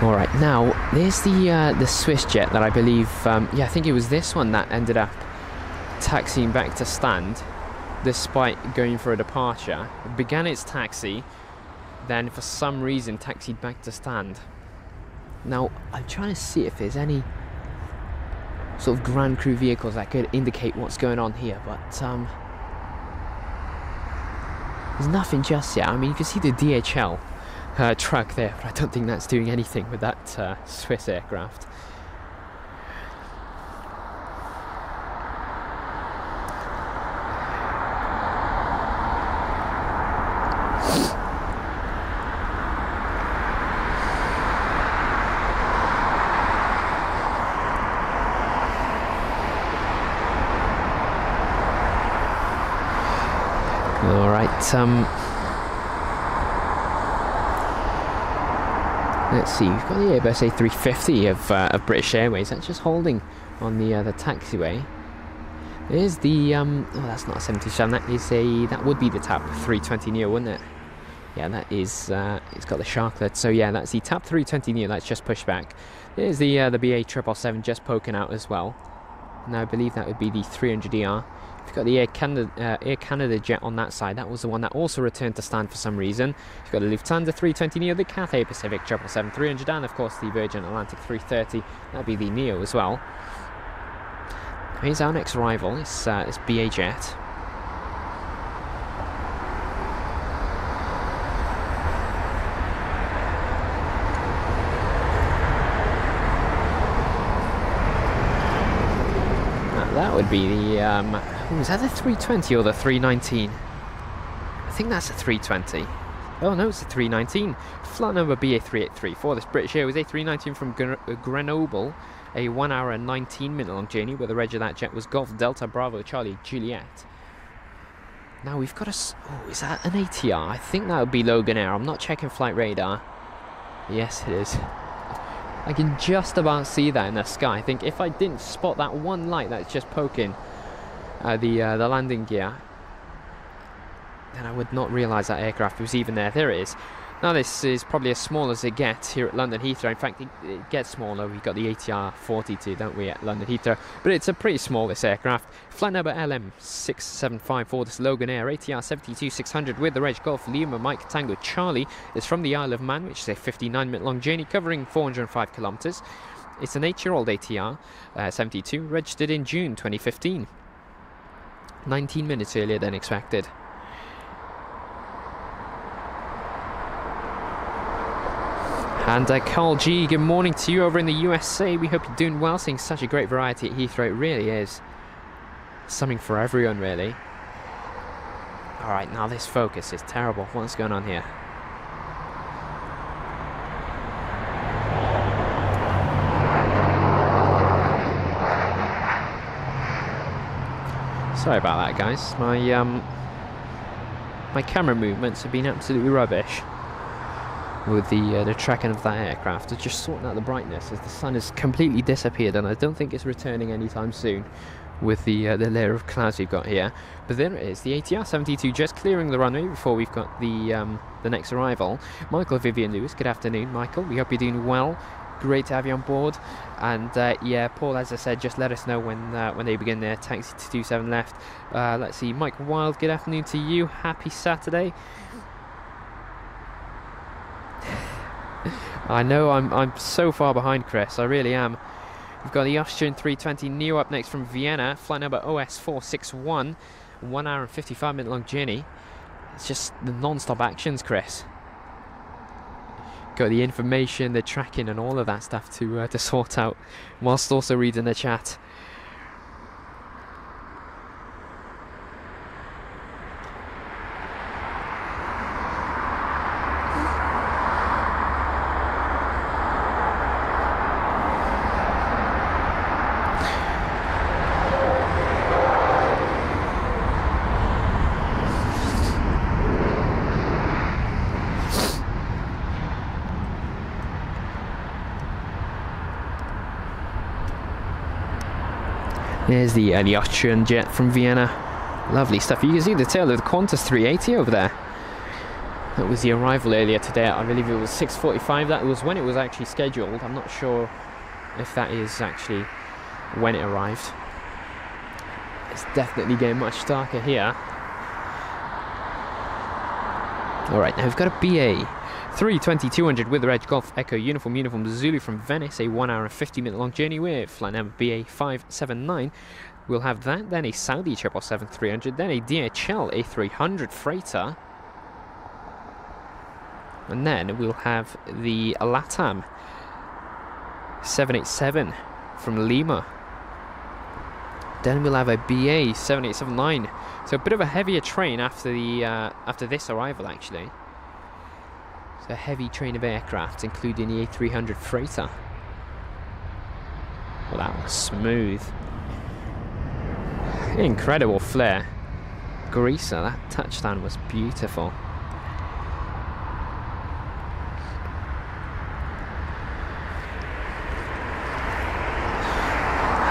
A: Alright, now there's the Swiss jet that I believe, I think it was this one that ended up taxiing back to stand despite going for a departure. It began its taxi, then for some reason taxied back to stand. Now, I'm trying to see if there's any sort of ground crew vehicles that could indicate what's going on here, but there's nothing just yet. I mean, you can see the DHL truck there, but I don't think that's doing anything with that Swiss aircraft. All right, let's see, we've got the Airbus A350 of British Airways. That's just holding on the taxiway. There's the oh, that's not a 727. That would be the TAP 320 Neo, wouldn't it? Yeah, that is. It's got the sharklet. So yeah, that's the TAP 320 Neo. That's just pushed back. There's the BA 777 just poking out as well. Now I believe that would be the 300ER. You've got the Air Canada jet on that side. That was the one that also returned to stand for some reason. You've got the Lufthansa 320 Neo, the Cathay Pacific 777-300, and of course the Virgin Atlantic 330. That'd be the Neo as well. Here's our next arrival. It's BA jet. That would be the is that the 320 or the 319? I think that's a 320. Oh no, it's a 319. Flight number BA383 for this British Airways A319 from Grenoble, a 1 hour and 19 minute long journey, where the reg of that jet was Golf Delta Bravo Charlie Juliet. Now we've got oh, is that an ATR? I think that would be Logan Air. I'm not checking flight radar. Yes, it is. I can just about see that in the sky. I think if I didn't spot that one light that's just poking the landing gear, then I would not realise that aircraft was even there. There it is. Now this is probably as small as it gets here at London Heathrow. In fact, it gets smaller. We've got the ATR 42, don't we, at London Heathrow? But it's a pretty small, this aircraft. Flight number LM675 for this Logan Air ATR 72-600 with the reg Golf Lima Mike Tango Charlie. It's from the Isle of Man, which is a 59-minute long journey covering 405 kilometers. It's an 8-year-old ATR 72, registered in June 2015. 19 minutes earlier than expected. And Carl G, good morning to you over in the USA. We hope you're doing well, seeing such a great variety at Heathrow. It really is something for everyone, really. Alright, now this focus is terrible. What's going on here? Sorry about that, guys. My camera movements have been absolutely rubbish with the tracking of that aircraft. It's just sorting out the brightness as the sun has completely disappeared, and I don't think it's returning anytime soon with the layer of clouds we've got here. But there it is, the ATR 72 just clearing the runway before we've got the next arrival. Michael Vivian Lewis, good afternoon, Michael. We hope you're doing well. Great to have you on board. And yeah, Paul, as I said, just let us know when they begin their taxi to 27 left. Let's see, Mike Wild, good afternoon to you. Happy Saturday. I know I'm so far behind, Chris. I really am. We've got the Austrian 320 Neo up next from Vienna, flight number OS461, 1 hour and 55-minute long journey. It's just the non-stop actions, Chris. Got the information, the tracking, and all of that stuff to sort out, whilst also reading the chat. There's the Austrian jet from Vienna. Lovely stuff. You can see the tail of the Qantas 380 over there. That was the arrival earlier today. I believe it was 6:45. That was when it was actually scheduled. I'm not sure if that is actually when it arrived. It's definitely getting much darker here. Alright, now we've got a BA 320-200 with the reg Golf Echo Uniform Zulu from Venice, a 1 hour and 50-minute long journey with flight number BA 579. We'll have that, then a Saudi 777-300, then a DHL A300 freighter, and then we'll have the LATAM 787 from Lima. Then we'll have a BA 7879. So a bit of a heavier train after the after this arrival, actually. So a heavy train of aircraft, including the A300 freighter. Well, that was smooth. Incredible flare. Greaser, that touchdown was beautiful.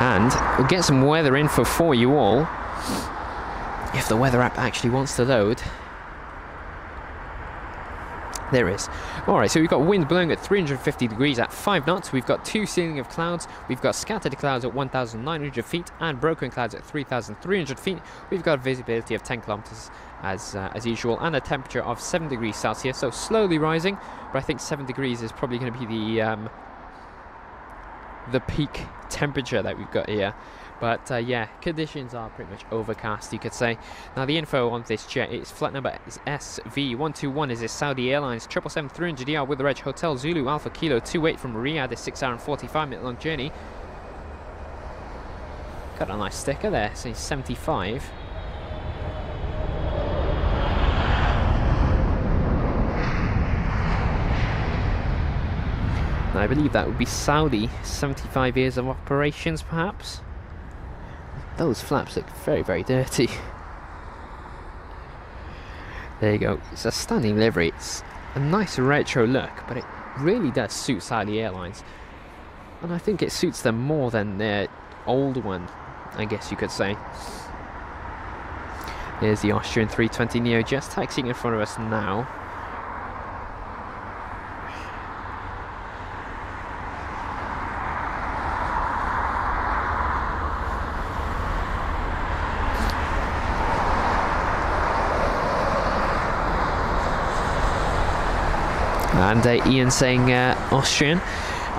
A: And we'll get some weather info for you all, if the weather app actually wants to load. There is. Alright, so we've got wind blowing at 350 degrees at 5 knots. We've got 2 ceiling of clouds. We've got scattered clouds at 1,900 feet and broken clouds at 3,300 feet. We've got visibility of 10 kilometers as usual, and a temperature of 7 degrees Celsius, so slowly rising, but I think 7 degrees is probably going to be the peak temperature that we've got here. But yeah, conditions are pretty much overcast, you could say. Now the info on this jet, its flight number is SV121, is a Saudi Airlines 777-300ER with the reg Hotel Zulu Alpha Kilo 28 from Riyadh, a 6 hour and 45-minute long journey. Got a nice sticker there, saying 75. Now, I believe that would be Saudi, 75 years of operations perhaps. Those flaps look very, very dirty. There you go. It's a stunning livery. It's a nice retro look, but it really does suit Saudi Airlines. And I think it suits them more than their old one, I guess you could say. Here's the Austrian 320 Neo just taxiing in front of us now. And Ian saying Austrian.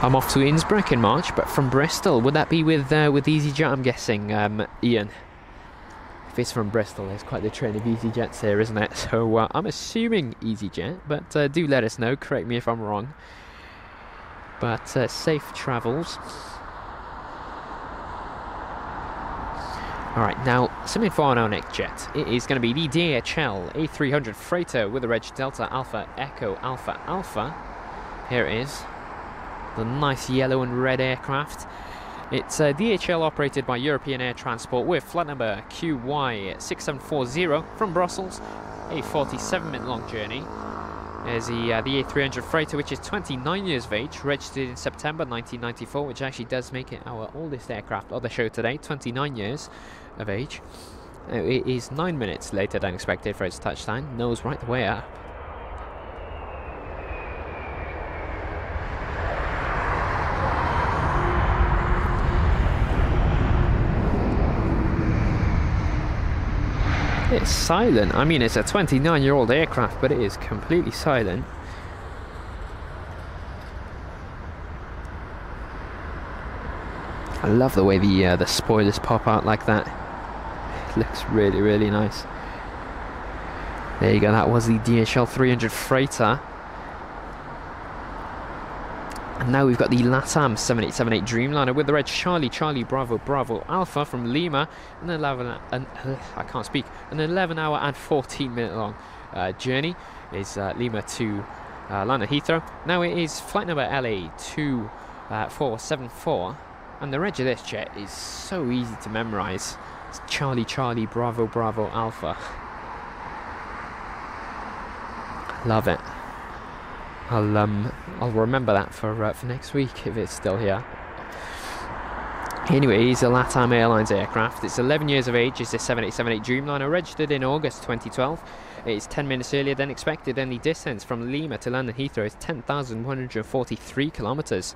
A: I'm off to Innsbruck in March, but from Bristol. Would that be with EasyJet, I'm guessing, Ian? If it's from Bristol, there's quite the train of EasyJets here, isn't it? So I'm assuming EasyJet, but do let us know. Correct me if I'm wrong. But safe travels. Alright, now some info on our next jet. It is going to be the DHL A300 freighter with the reg Delta Alpha Echo Alpha Alpha. Here it is. The nice yellow and red aircraft. It's DHL operated by European Air Transport with flight number QY6740 from Brussels. A 47-minute long journey. There's the A300 freighter, which is 29 years of age, registered in September 1994, which actually does make it our oldest aircraft on the show today, 29 years of age. It is 9 minutes later than expected for its touchdown, nose right the way up. It's silent. I mean, it's a 29-year-old aircraft, but it is completely silent. I love the way the spoilers pop out like that. It looks really, really nice. There you go. That was the DHL 300 freighter. And now we've got the LATAM 7878 Dreamliner with the reg Charlie Charlie Bravo Bravo Alpha from Lima, an 11-hour and 14-minute long journey. Is Lima to London Heathrow. Now it is flight number LA2474, and the reg of this jet is so easy to memorize. It's Charlie Charlie Bravo Bravo Alpha. Love it. I'll remember that for next week if it's still here. Anyway, it's a LATAM Airlines aircraft. It's 11 years of age. It's a 7878 Dreamliner, registered in August 2012. It's 10 minutes earlier than expected, and the distance from Lima to London Heathrow is 10,143 kilometers.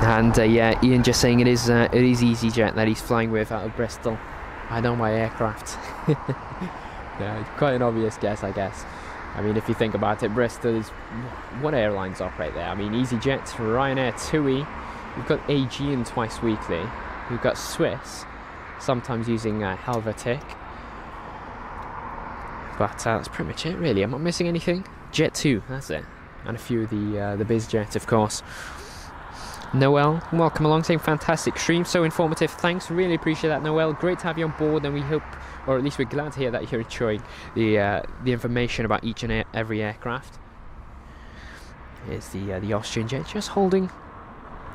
A: And yeah, Ian just saying it is EasyJet that he's flying with out of Bristol. I know my aircraft. Yeah, quite an obvious guess, I guess. I mean, if you think about it, Bristol is what airlines operate there. I mean, EasyJet, Ryanair, TUI. We've got Aegean twice weekly. We've got Swiss, sometimes using Helvetic. But that's pretty much it, really. I'm not missing anything. Jet2, that's it, and a few of the BizJet, of course. Noel, welcome along, saying fantastic stream, so informative, thanks, really appreciate that, Noel. Great to have you on board, and we hope, or at least we're glad to hear that you're enjoying the information about each and every aircraft. Here's the Austrian jet, just holding.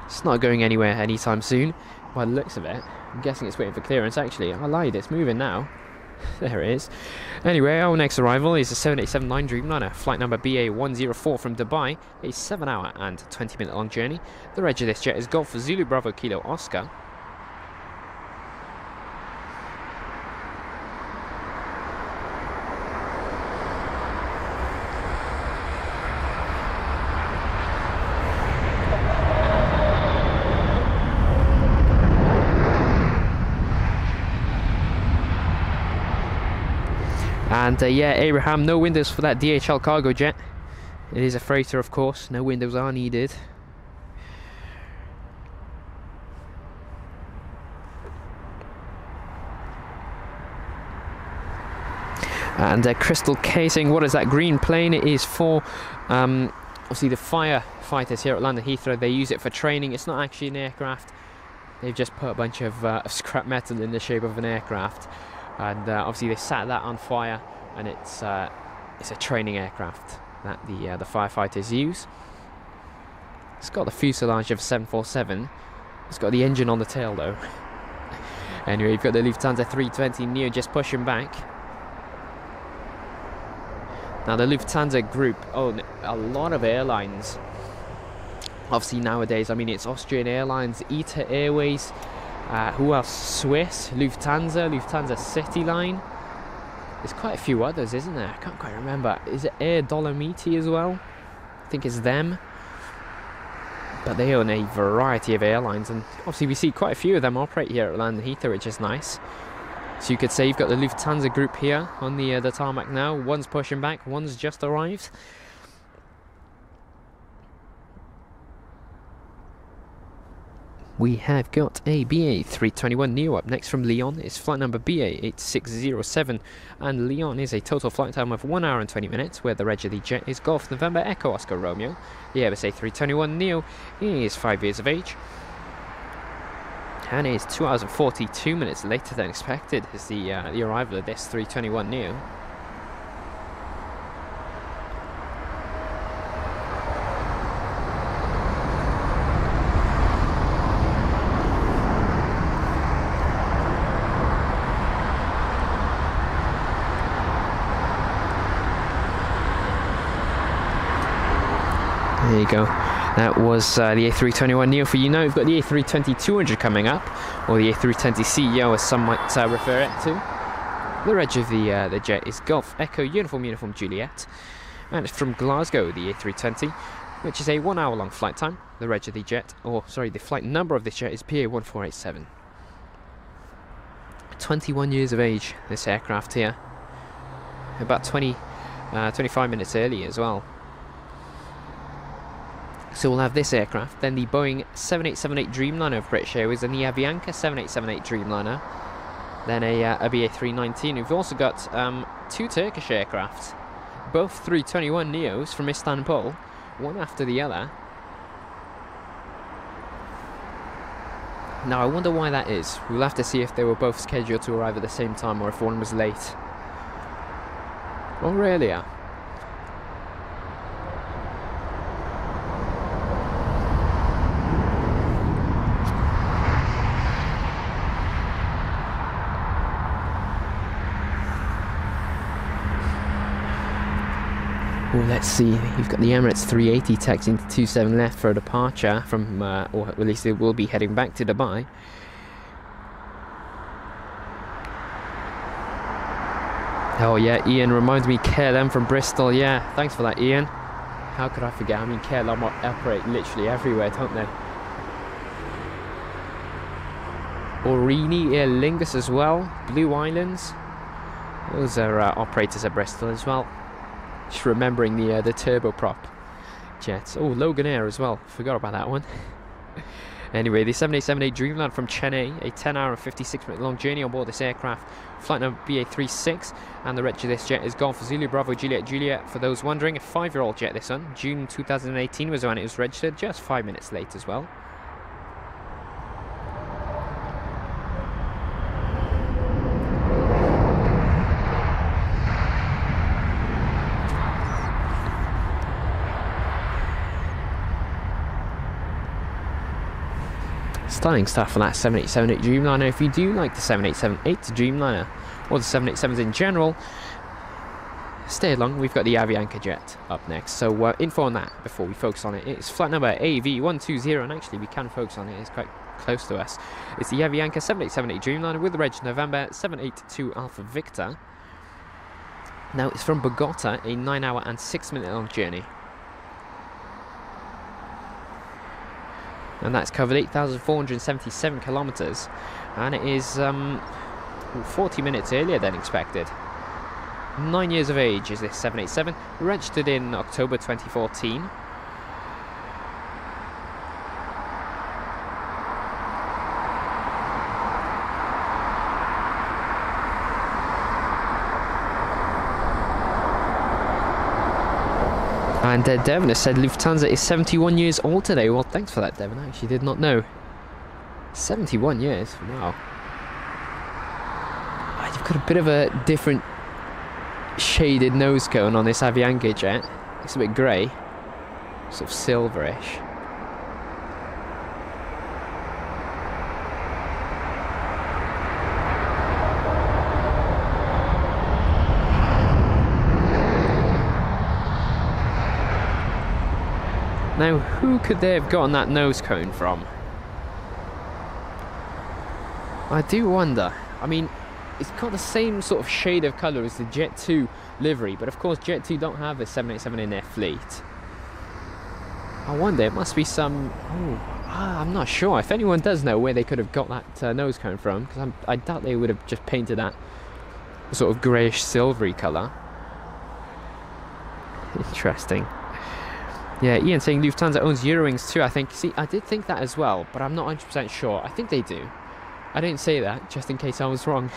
A: It's not going anywhere anytime soon by the looks of it. I'm guessing it's waiting for clearance. Actually, I lied, it's moving now. There it is. Anyway, our next arrival is a 7879 Dreamliner, flight number BA104 from Dubai, a 7-hour and 20-minute long journey. The reg of this jet is Golf Zulu Bravo Kilo Oscar. And yeah, Abraham, no windows for that DHL cargo jet. It is a freighter, of course. No windows are needed. And Crystal Casing, what is that green plane? It is for obviously the firefighters here at London Heathrow. They use it for training. It's not actually an aircraft. They've just put a bunch of scrap metal in the shape of an aircraft. And obviously they set that on fire, and it's a training aircraft that the firefighters use. It's got the fuselage of 747. It's got the engine on the tail though. Anyway, you've got the Lufthansa 320 Neo just pushing back. Now the Lufthansa group own a lot of airlines. Obviously nowadays, I mean, it's Austrian Airlines, ITA Airways, who else? Swiss, Lufthansa Cityline. There's quite a few others, isn't there? I can't quite remember. Is it Air Dolomiti as well? I think it's them. But they own a variety of airlines, and obviously we see quite a few of them operate here at London Heathrow, which is nice. So you could say you've got the Lufthansa group here on the tarmac now. One's pushing back, one's just arrived. We have got a BA 321 Neo up next from Lyon. It's flight number BA 8607, and Lyon is a total flight time of 1 hour and 20 minutes, where the reg of the jet is Golf November Echo Oscar Romeo. The Airbus A321 Neo is 5 years of age, and is 2 hours and 42 minutes later than expected is the arrival of this 321 Neo. There you go. That was the A321 Neo for you. Now we've got the A320-200 coming up, or the A320ceo as some might refer it to. The reg of the jet is Golf Echo Uniform Juliet, and it's from Glasgow, the A320, which is a 1 hour long flight time. The reg of the jet, or sorry, the flight number of this jet is PA1487. 21 years of age, this aircraft here. About 25 minutes early as well. So we'll have this aircraft, then the Boeing 7878 Dreamliner of British Airways, and the Avianca 7878 Dreamliner, then a BA 319. We've also got 2 Turkish aircraft, both 321 Neos from Istanbul, one after the other. Now I wonder why that is. We'll have to see if they were both scheduled to arrive at the same time, or if one was late or earlier. Well, let's see, you've got the Emirates 380 taxiing to 27 left for a departure from, or at least they will be heading back to Dubai. Oh yeah, Ian reminds me, KLM from Bristol. Yeah, thanks for that, Ian. How could I forget? I mean, KLM operate literally everywhere, don't they? Aurigny, Aer Lingus as well, Blue Islands. Those are operators at Bristol as well. Just remembering the turboprop jets. Oh, Logan Air as well. Forgot about that one. Anyway, the 7878 Dreamliner from Chennai, a 10 hour and 56 minute long journey on board this aircraft. Flight number BA36, and the reg of this jet is Golf Zulu Bravo Juliet Juliet. For those wondering, a 5-year-old jet this one. June 2018 was when it was registered, just 5 minutes late as well. Stunning stuff for that 7878 Dreamliner. If you do like the 7878 Dreamliner, or the 787s in general, stay along. We've got the Avianca jet up next. So info on that before we focus on it. It's flight number AV120, and actually we can focus on it. It's quite close to us. It's the Avianca 7878 Dreamliner with the reg November 782 Alpha Victor. Now it's from Bogota, a 9 hour and 6 minute long journey. And that's covered 8,477 kilometers, and it is 40 minutes earlier than expected. 9 years of age is this 787, registered in October 2014. And Devon has said Lufthansa is 71 years old today. Well, thanks for that, Devon. I actually did not know. 71 years, wow. You've got a bit of a different shaded nose cone on this Avianca jet. It's a bit grey, sort of silverish. Now, who could they have gotten that nose cone from? I do wonder. I mean, it's got the same sort of shade of colour as the Jet 2 livery, but of course Jet 2 don't have the 787 in their fleet. I wonder, it must be some... I'm not sure. If anyone does know where they could have got that nose cone from, because I doubt they would have just painted that sort of greyish silvery colour. Interesting. Yeah, Ian saying Lufthansa owns Eurowings too, I think. See, I did think that as well, but I'm not 100% sure. I think they do. I didn't say that, just in case I was wrong.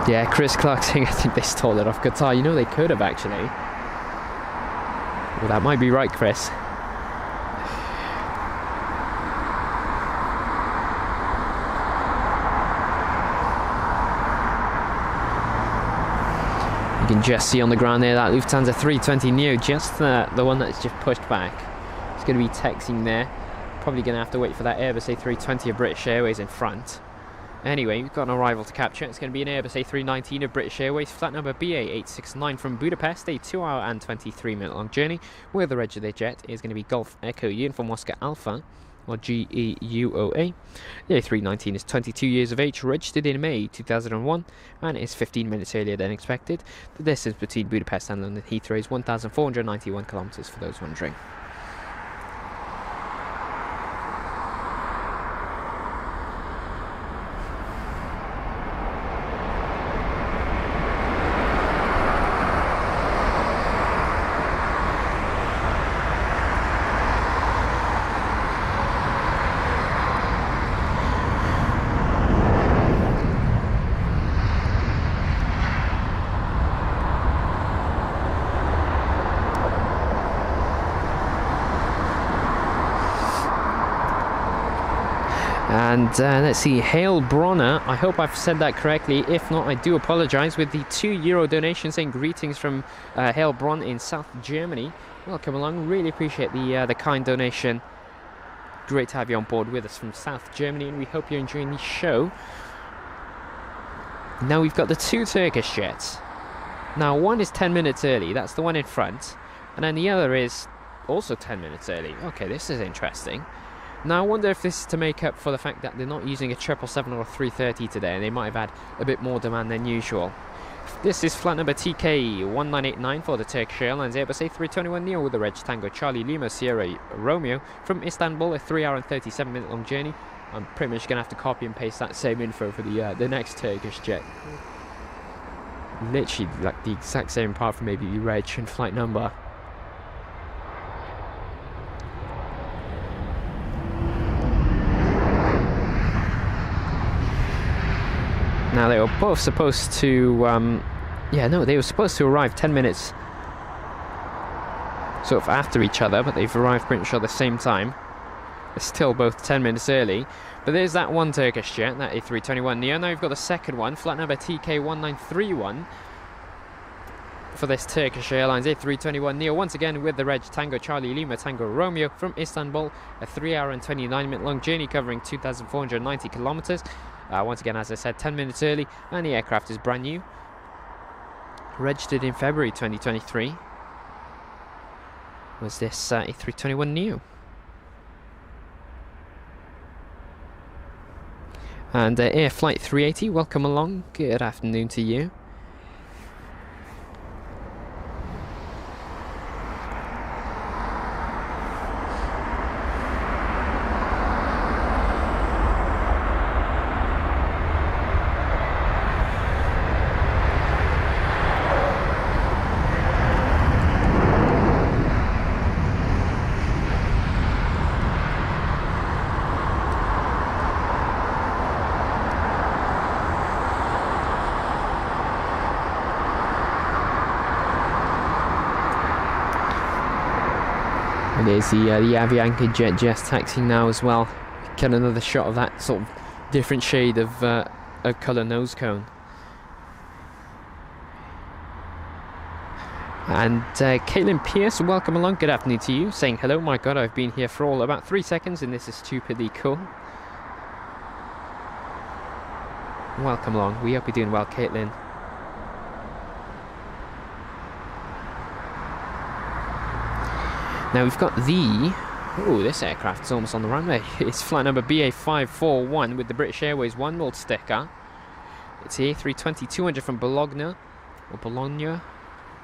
A: Yeah, Chris Clark saying, I think they stole it off Qatar. You know, they could have actually. Well, that might be right, Chris. You can just see on the ground there that Lufthansa 320 Neo, just the one that's just pushed back. It's going to be taxiing there. Probably going to have to wait for that Airbus A320 of British Airways in front. Anyway, we've got an arrival to capture. It's going to be an Airbus A319 of British Airways, flight number BA869 from Budapest, a 2-hour and 23-minute long journey, where the reg of the jet is going to be Golf Echo Uniform Oscar Alpha, or GEUOA. The A319 is 22 years of age, registered in May 2001, and is 15 minutes earlier than expected. The distance between Budapest and London Heathrow is 1,491 kilometres for those wondering. And let's see, Hale Bronner, I hope I've said that correctly. If not, I do apologise, with the €2 donation, saying greetings from Hale Bronn in South Germany. Welcome along, really appreciate the kind donation. Great to have you on board with us from South Germany, and we hope you're enjoying the show. Now we've got the two Turkish jets. Now one is 10 minutes early, that's the one in front, and then the other is also 10 minutes early. Okay, this is interesting. Now I wonder if this is to make up for the fact that they're not using a 777 or a 330 today, and they might have had a bit more demand than usual. This is flight number TK1989 for the Turkish Airlines Airbus A321neo with the reg Tango Charlie Lima Sierra Romeo from Istanbul, a 3-hour and 37-minute long journey. I'm pretty much going to have to copy and paste that same info for the next Turkish jet. Literally like the exact same apart from maybe the reg and flight number. Now they were both supposed to, they were supposed to arrive 10 minutes sort of after each other, but they've arrived pretty much at the same time. They're still both 10 minutes early. But there's that one Turkish jet, that A321neo. Now we've got the second one, flight number TK1931 for this Turkish Airlines A321neo, once again with the reg Tango Charlie Lima Tango Romeo from Istanbul, a 3-hour and 29-minute long journey covering 2,490 kilometers. Once again, as I said, 10 minutes early, and the aircraft is brand new, registered in February 2023. Was this A321neo? And Air Flight 380, welcome along. Good afternoon to you. There's the Avianca jet just taxiing now as well. Get another shot of that sort of different shade of colour nose cone. And Caitlin Pierce, welcome along, good afternoon to you, saying hello. My god, I've been here for all about 3 seconds and this is stupidly cool. welcome along. We hope you're doing well, Caitlin. Now we've got the... Oh, this aircraft is almost on the runway. It's flight number BA541 with the British Airways 1 mil sticker. It's the A320-200 from Bologna, or Bologna,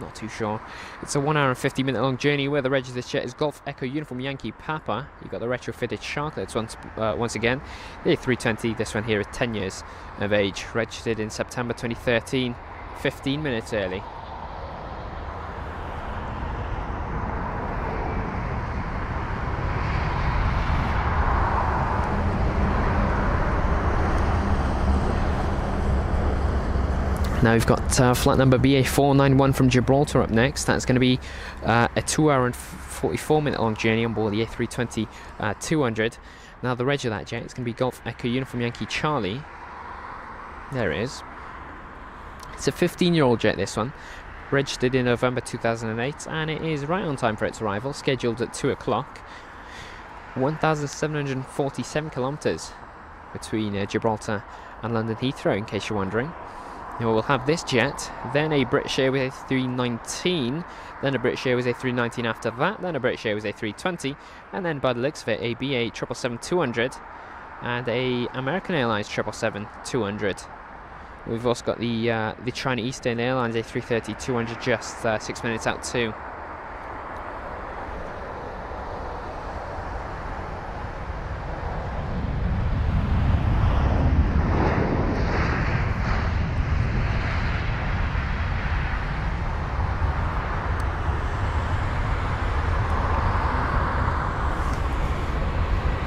A: not too sure. It's a 1 hour and 50-minute long journey where the reg of this jet is Golf Echo Uniform Yankee Papa. You've got the retrofitted sharklets once again. The A320, this one here is 10 years of age, registered in September 2013, 15 minutes early. Now we've got flight number BA491 from Gibraltar up next. That's going to be a 2 hour and 44-minute long journey on board the A320-200. Now the reg of that jet is going to be Golf Echo Uniform Yankee Charlie. There it is. It's a 15-year-old jet, this one. Registered in November 2008, and it is right on time for its arrival, scheduled at 2 o'clock. 1,747 kilometres between Gibraltar and London Heathrow, in case you're wondering. Now we'll have this jet, then a British Airways A319, then a British Airways A319 after that, then a British Airways A320, and then by the looks of it, a BA 777-200 and a American Airlines 777-200. We've also got the China Eastern Airlines A330-200 just 6 minutes out too.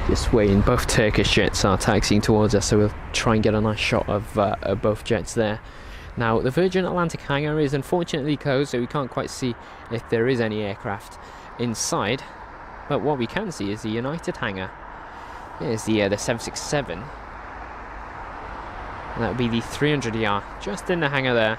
A: Just waiting, both Turkish jets are taxiing towards us, so we'll try and get a nice shot of both jets there. Now the Virgin Atlantic hangar is unfortunately closed, so we can't quite see if there is any aircraft inside, but what we can see is the United hangar. There's the 767, and that would be the 300ER just in the hangar there.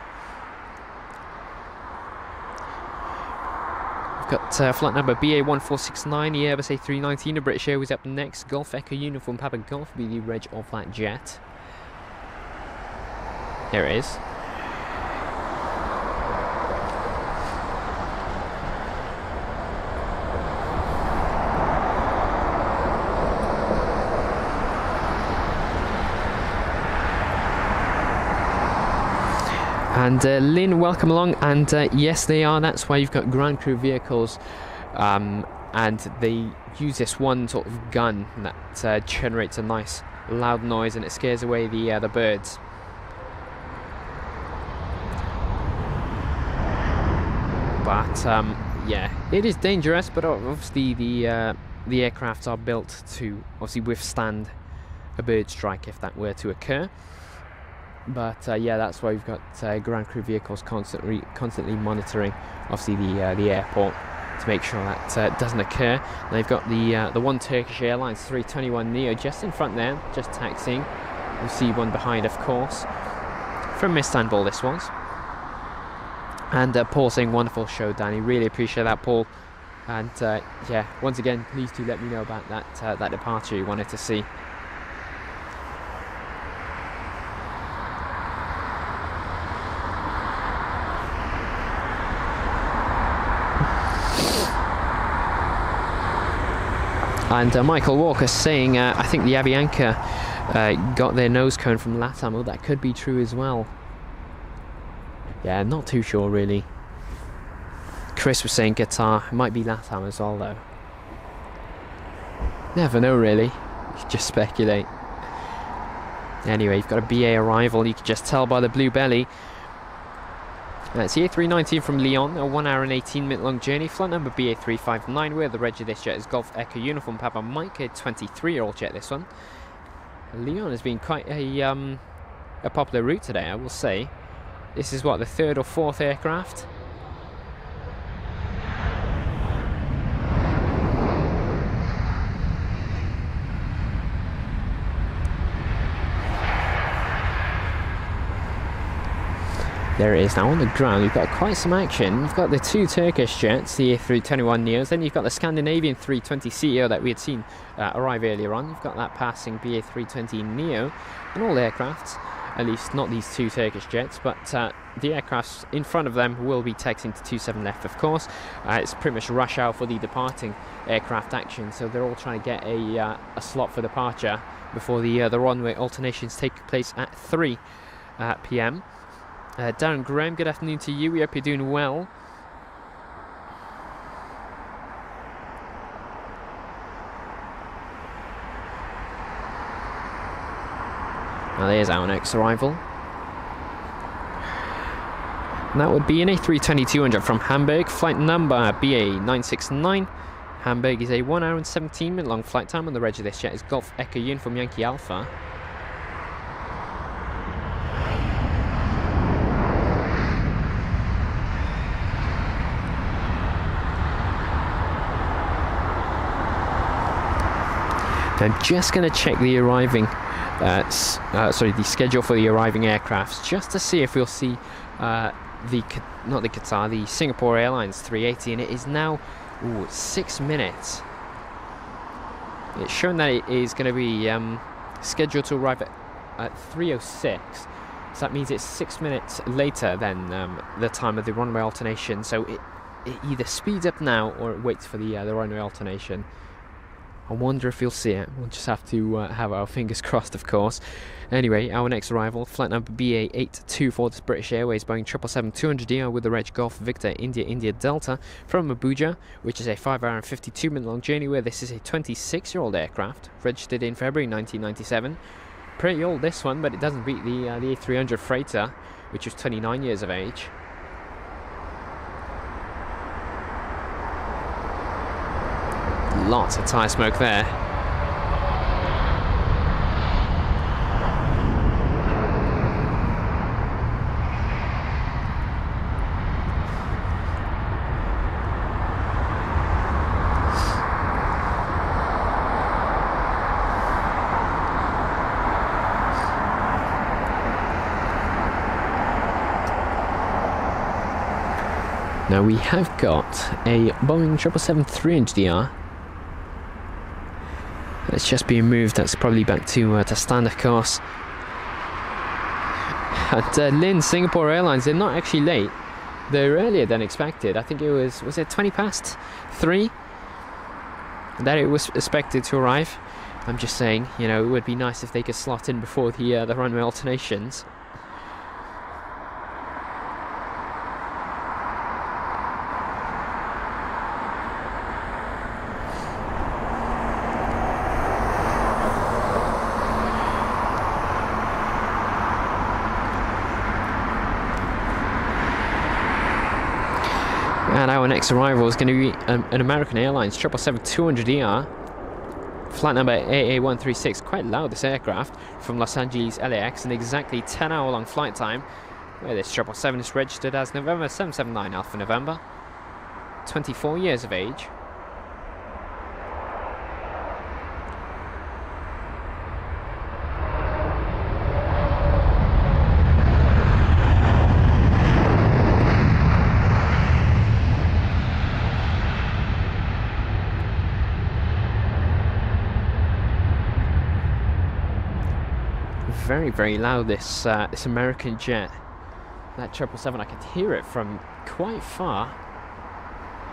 A: Got flight number BA1469, the Airbus A319, the British Airways up next. Golf Echo Uniform Papa Golf will be the reg of that jet. There it is. And Lynn, welcome along. And yes, they are. That's why you've got ground crew vehicles, and they use this one sort of gun that generates a nice loud noise, and it scares away the birds. But yeah, it is dangerous. But obviously the aircraft are built to obviously withstand a bird strike if that were to occur. But yeah, that's why we've got ground crew vehicles constantly monitoring, obviously the airport, to make sure that doesn't occur. And they've got the one Turkish Airlines 321neo just in front there, just taxiing. You see one behind, of course, from Istanbul. This was. And Paul saying wonderful show, Danny. Really appreciate that, Paul. And yeah, once again, please do let me know about that departure you wanted to see. And Michael Walker saying, I think the Avianca got their nose cone from LATAM. Well, that could be true as well. Yeah, not too sure really. Chris was saying Qatar. It might be LATAM as well though. Never know really. You can just speculate. Anyway, you've got a BA arrival. You can just tell by the blue belly. That's the A319 from Lyon, a 1 hour and 18-minute long journey. Flight number BA359, where the reg of this jet is Golf Echo Uniform Papa Mike, a 23-year-old jet, this one. Lyon has been quite a popular route today, I will say. This is what, the third or fourth aircraft? There it is now on the ground. You've got quite some action. You've got the two Turkish jets, the A321neos, then you've got the Scandinavian 320ceo that we had seen arrive earlier on. You've got that passing BA320neo, and all aircrafts At least not these two Turkish jets, but the aircrafts in front of them will be taxiing to 27 left, of course. It's pretty much rush hour for the departing aircraft action, so they're all trying to get a slot for departure before the runway alternations take place at 3 p.m. Darren Graham, good afternoon to you. We hope you're doing well. Now there's our next arrival. And that would be an A320-200 from Hamburg, flight number BA969. Hamburg is a 1 hour and 17 minute long flight time, and the reg of this jet is Golf Echo Uniform Yankee Alpha. I'm just going to check the arriving, the schedule for the arriving aircrafts, just to see if we'll see the Singapore Airlines 380, and it is now 6 minutes. It's shown that it is going to be scheduled to arrive at 3:06, so that means it's 6 minutes later than the time of the runway alternation. So it either speeds up now or it waits for the runway alternation. I wonder if you'll see it. We'll just have to have our fingers crossed, of course. Anyway, our next arrival, flight number BA824, this British Airways Boeing 777-200ER with the reg Golf Victor India Delta from Abuja, which is a 5 hour and 52 minute long journey, where this is a 26-year-old aircraft, registered in February 1997. Pretty old, this one, but it doesn't beat the A300 freighter, which was 29 years of age. Lots of tyre smoke there. Now we have got a Boeing 777-300ER. It's just being moved. That's probably back to standard course. And Lynn, Singapore Airlines, they're not actually late. They're earlier than expected. I think it was it 20 past 3 that it was expected to arrive. I'm just saying, you know, it would be nice if they could slot in before the runway alternations. And our next arrival is going to be an American Airlines 777-200ER, flight number AA136. Quite loud, this aircraft, from Los Angeles LAX, an exactly 10-hour long flight time, where this 777 is registered as November 779 Alpha November, 24 years of age. Very, very loud, this American jet. That 777, I can hear it from quite far.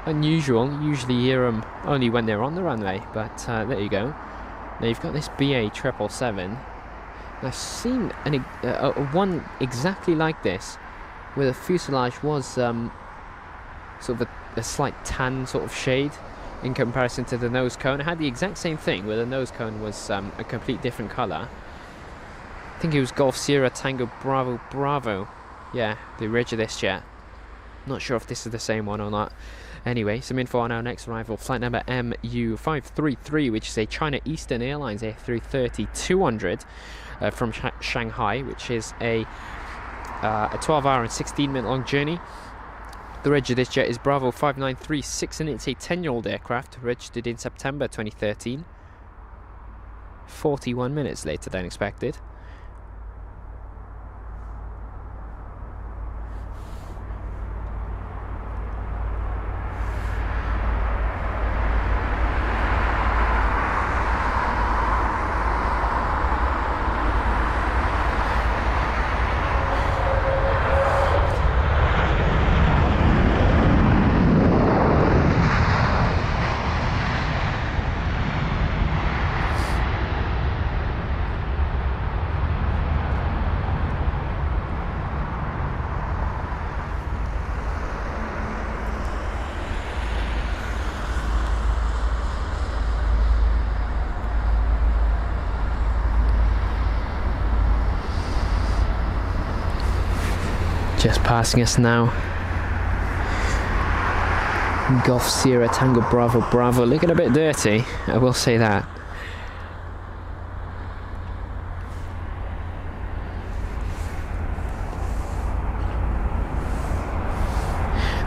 A: Unusual, usually hear them only when they're on the runway, but there you go. Now you've got this BA 777. I've seen one exactly like this, where the fuselage was sort of a slight tan sort of shade in comparison to the nose cone. It had the exact same thing, where the nose cone was a complete different colour. I think it was Golf Sierra Tango Bravo Bravo. Yeah, the reg of this jet. Not sure if this is the same one or not. Anyway, some info on our next arrival. Flight number MU533, which is a China Eastern Airlines A330-200 from Shanghai, which is a 12 hour and 16 minute long journey. The reg of this jet is Bravo 5936, and it's a 10-year-old aircraft, registered in September 2013. 41 minutes later than expected. Just passing us now. Golf Sierra Tango Bravo Bravo, looking a bit dirty, I will say that.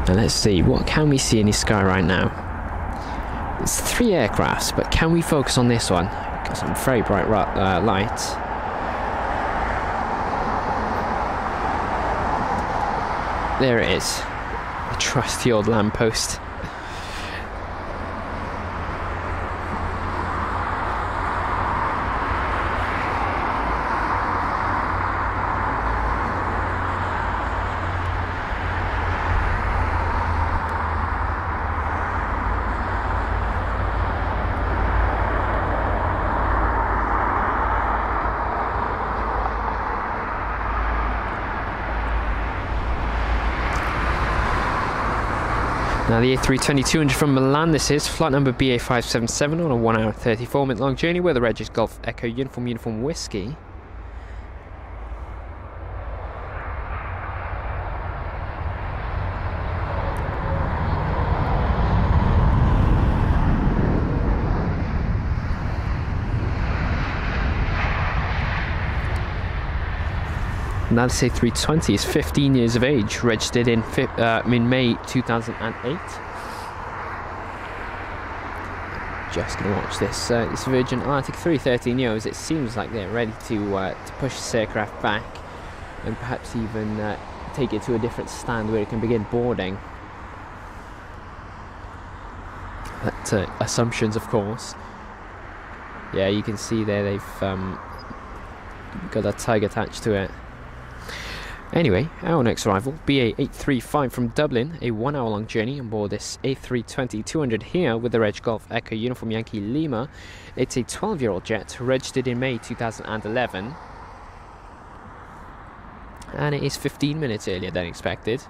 A: Now let's see, what can we see in the sky right now? It's 3 aircrafts, but can we focus on this one? Got some very bright lights. There it is, the trusty old lamppost. Now the A320-200 from Milan, this is flight number BA577 on a 1 hour 34 minute long journey where the reg is Golf Echo Uniform Whiskey. Now this A320 is 15 years of age, registered in May 2008. Just gonna watch this. This Virgin Atlantic 330neos. It seems like they're ready to push this aircraft back and perhaps even take it to a different stand where it can begin boarding. That's assumptions, of course. Yeah, you can see there they've got that tag attached to it. Anyway, our next arrival, BA835 from Dublin, a 1 hour long journey on board this A320-200 here with the reg Golf Echo Uniform Yankee Lima. It's a 12-year-old jet, registered in May 2011. And it is 15 minutes earlier than expected.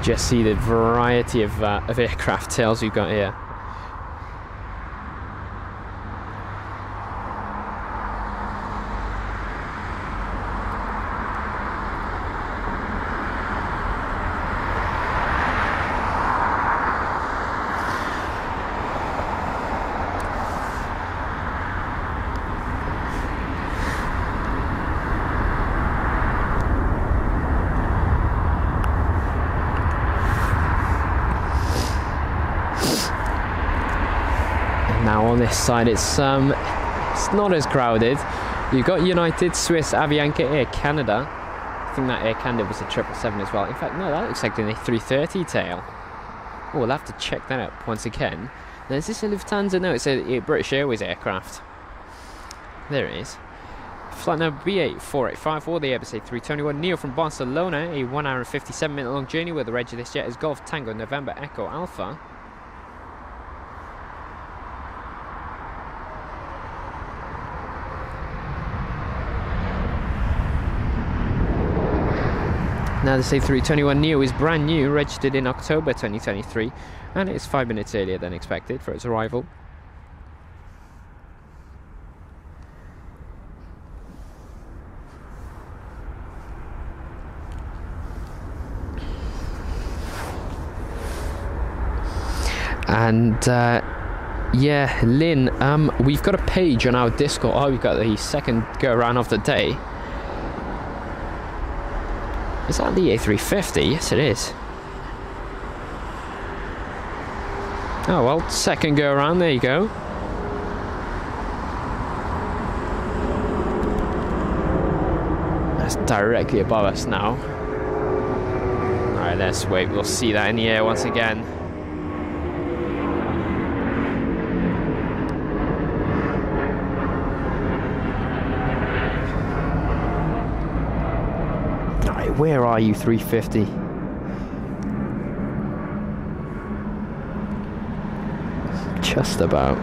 A: Just see the variety of aircraft tails we've got here. Now on this side it's not as crowded. You've got United, Swiss, Avianca, Air Canada. I think that Air Canada was a 777 as well. In fact, no, that looks like an A330 tail. Oh, we'll have to check that out once again. Now, is this a Lufthansa? No, it's a British Airways aircraft. There it is. Flight number BA485 or the Airbus A321 Neo from Barcelona, a 1 hour and 57 minute long journey where the reg of this jet is Golf Tango November Echo Alpha. Now this A321 Neo is brand new, registered in October 2023, and it's 5 minutes earlier than expected for its arrival. And yeah, Lynn, we've got a page on our Discord. Oh, we've got the second go around of the day. Is that the A350? Yes, it is. Oh, well, second go around, there you go. That's directly above us now. Alright, let's wait, we'll see that in the air once again. Where are you, 350? Just about.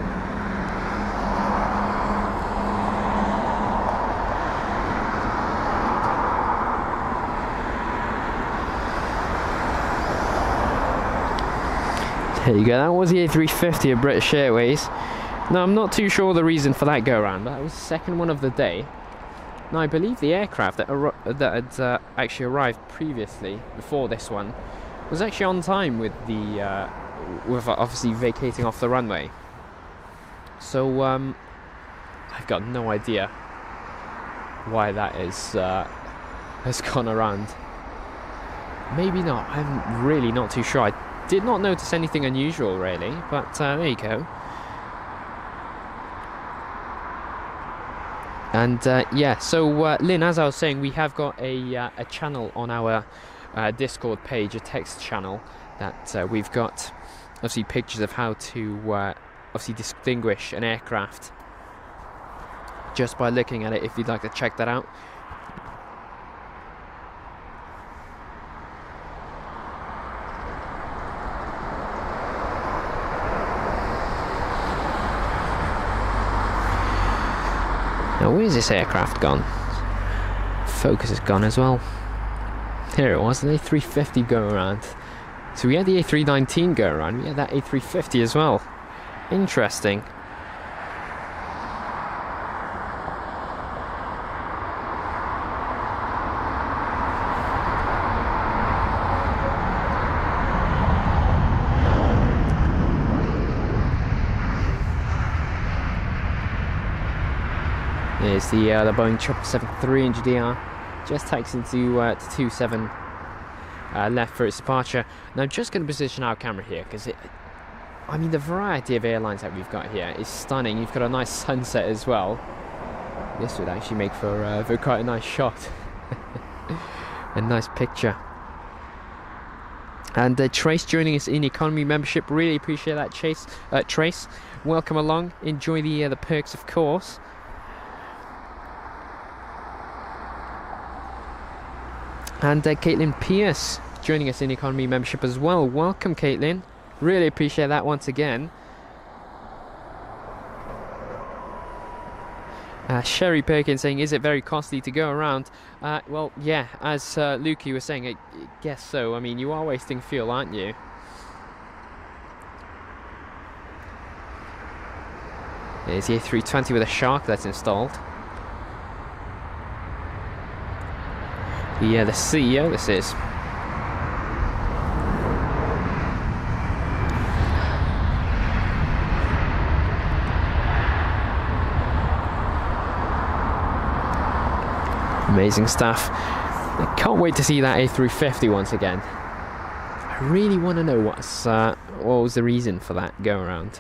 A: There you go, that was the A350 of British Airways. Now, I'm not too sure the reason for that go-around, but that was the second one of the day. Now, I believe the aircraft that had actually arrived previously, before this one, was actually on time with the with obviously vacating off the runway. So, I've got no idea why that is has gone around. Maybe not. I'm really not too sure. I did not notice anything unusual, really, but there you go. And yeah, so Lynn, as I was saying, we have got a channel on our Discord page, a text channel that we've got obviously pictures of how to obviously distinguish an aircraft just by looking at it, if you'd like to check that out. Now, where's this aircraft gone? Focus is gone as well. Here it was, the A350 go around. So we had the A319 go around, we had that A350 as well. Interesting. There's the Boeing 777-300ER, just taxiing to 27 left for its departure. Now I'm just going to position our camera here because I mean, the variety of airlines that we've got here is stunning. You've got a nice sunset as well. This would actually make for quite a nice shot, a nice picture. And Trace joining us in economy membership. Really appreciate that, Trace. Welcome along. Enjoy the perks, of course. And Caitlin Pierce joining us in economy membership as well. Welcome, Caitlin. Really appreciate that once again. Sherry Perkins saying, is it very costly to go around? Well, yeah, as Lukey was saying, I guess so. I mean, you are wasting fuel, aren't you? There's the A320 with a shark that's installed. Yeah, the CEO this is. Amazing stuff. I can't wait to see that A350 once again. I really want to know what was the reason for that go around.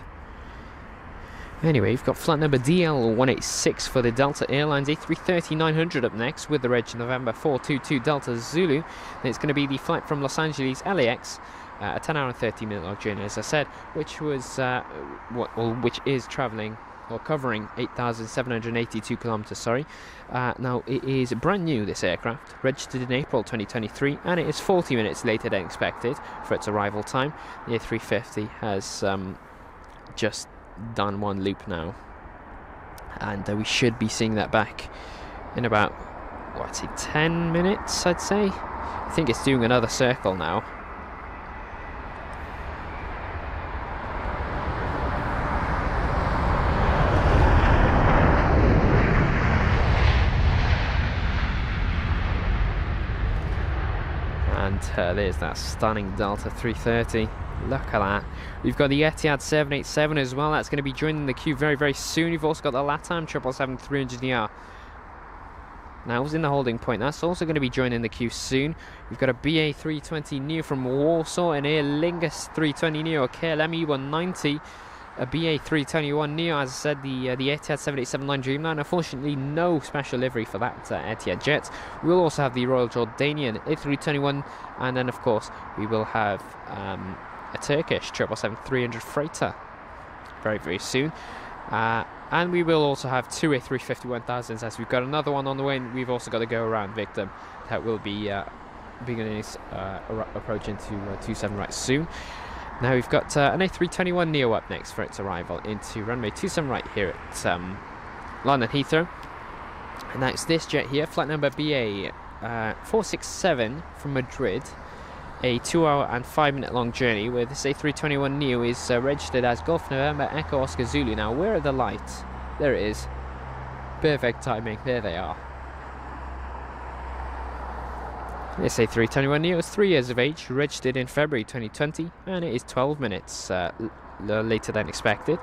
A: Anyway, we've got flight number DL186 for the Delta Airlines A330-900 up next with the reg November 422 Delta Zulu. And it's going to be the flight from Los Angeles LAX, a 10-hour and 30-minute log journey, as I said, which was which is travelling or covering 8,782 kilometers. Sorry. Now it is brand new, this aircraft, registered in April 2023, and it is 40 minutes later than expected for its arrival time. The A350 has just done one loop now, and we should be seeing that back in about, what, 10 minutes, I'd say. I think it's doing another circle now. And there's that stunning Delta 330. Look at that. We've got the Etihad 787 as well. That's going to be joining the queue very, very soon. We've also got the LATAM 777-300ER. Now, was in the holding point. That's also going to be joining the queue soon. We've got a BA 320 Neo from Warsaw, an Aer Lingus 320 Neo, a KLM E190, a BA 321 Neo, as I said, the Etihad 787-9 Dreamliner. Unfortunately, no special livery for that Etihad jet. We'll also have the Royal Jordanian A321, and then, of course, we will have a Turkish 777-300 freighter very, very soon. And we will also have two A350-1000s, as we've got another one on the way, and we've also got a go-around Victim that will be beginning its approach into 27 right soon. Now we've got an A321 Neo up next for its arrival into runway 27 right here at London Heathrow. And that's this jet here, flight number BA 467 from Madrid. a 2 hour and 5 minute long journey, where this A321neo is registered as Golf November Echo Oscar Zulu. Now, where are the lights? There it is. Perfect timing. There they are. This A321neo is 3 years of age, registered in February 2020, and it is 12 minutes later than expected.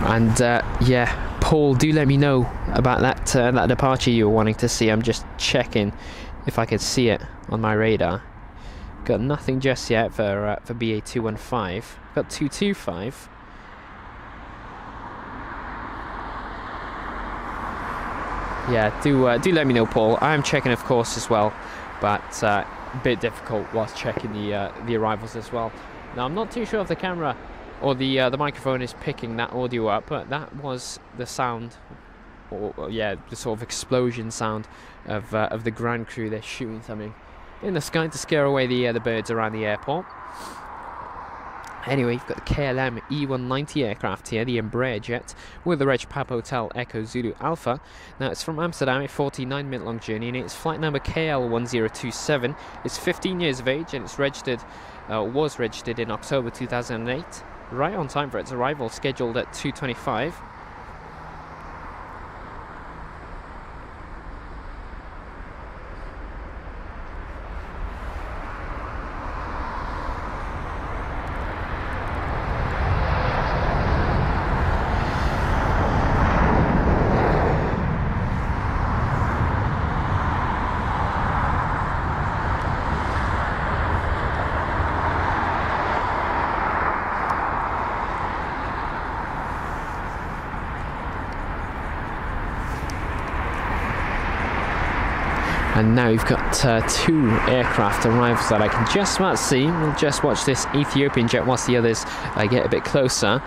A: And yeah, Paul, do let me know about that that departure you were wanting to see. I'm just checking if I can see it on my radar. Got nothing just yet for BA215. Got 225. Yeah, do let me know, Paul. I'm checking, of course, as well, but a bit difficult whilst checking the arrivals as well. Now, I'm not too sure if the camera or the microphone is picking that audio up, but that was the sound, or yeah, the sort of explosion sound of the ground crew. They're shooting something in the sky to scare away the birds around the airport. Anyway, you've got the KLM E190 aircraft here, the Embraer jet, with the Reg Papa Hotel Echo Zulu Alpha. Now, it's from Amsterdam, a 49-minute long journey, and it's flight number KL1027. It's 15 years of age, and it's registered, was registered in October 2008. Right on time for its arrival, scheduled at 2:25. And now you've got 2 aircraft arrivals that I can just about see. We'll just watch this Ethiopian jet whilst the others get a bit closer.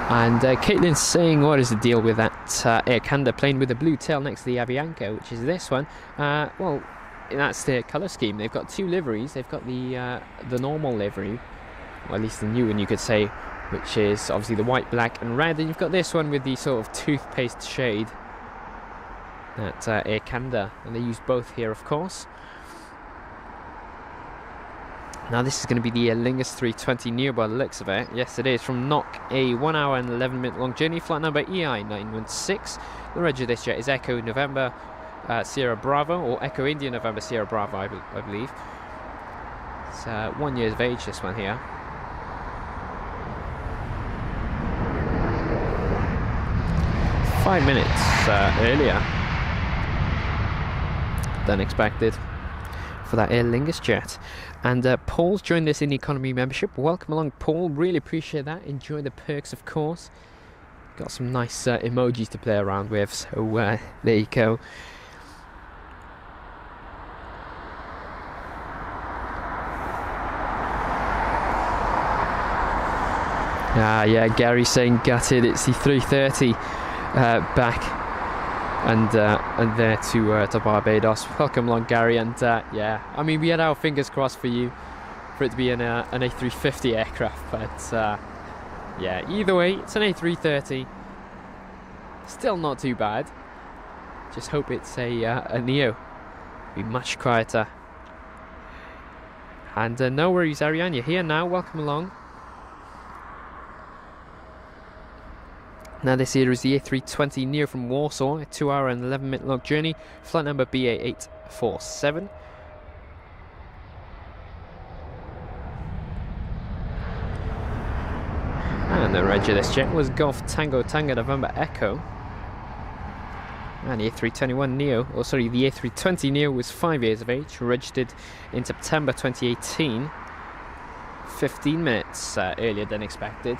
A: And Caitlin's saying, what is the deal with that Air Canada plane with the blue tail next to the Avianca, which is this one? Well, that's their colour scheme. They've got 2 liveries. They've got the normal livery, or at least the new one you could say, which is obviously the white, black and red, and you've got this one with the sort of toothpaste shade, that Air Canada, and they use both here, of course. Now this is going to be the Lingus 320 neo by the looks of it. Yes, it is, from NOC, a 1 hour and 11 minute long journey, flight number EI916. The reg of this jet is Echo November Sierra Bravo, or Echo India November Sierra Bravo, I believe. It's 1 year of age, this one here. 5 minutes earlier than expected for that Aer Lingus jet. And Paul's joined us in the economy membership. Welcome along, Paul. Really appreciate that. Enjoy the perks, of course. Got some nice emojis to play around with, so there you go. Yeah, Gary saying gutted. It's the 330 back and there to Barbados. Welcome along, Gary. And yeah, I mean, we had our fingers crossed for you for it to be an A350 aircraft, but yeah, either way, it's an A330. Still not too bad. Just hope it's a Neo. Be much quieter. And no worries, Ariane, you're here now. Welcome along. Now this here is the A320 neo from Warsaw, a 2 hour and 11 minute long journey, flight number BA847. And the reg of this jet was Golf Tango Tango November Echo. And the A321neo, or sorry, the A320neo was 5 years of age, registered in September 2018, 15 minutes earlier than expected.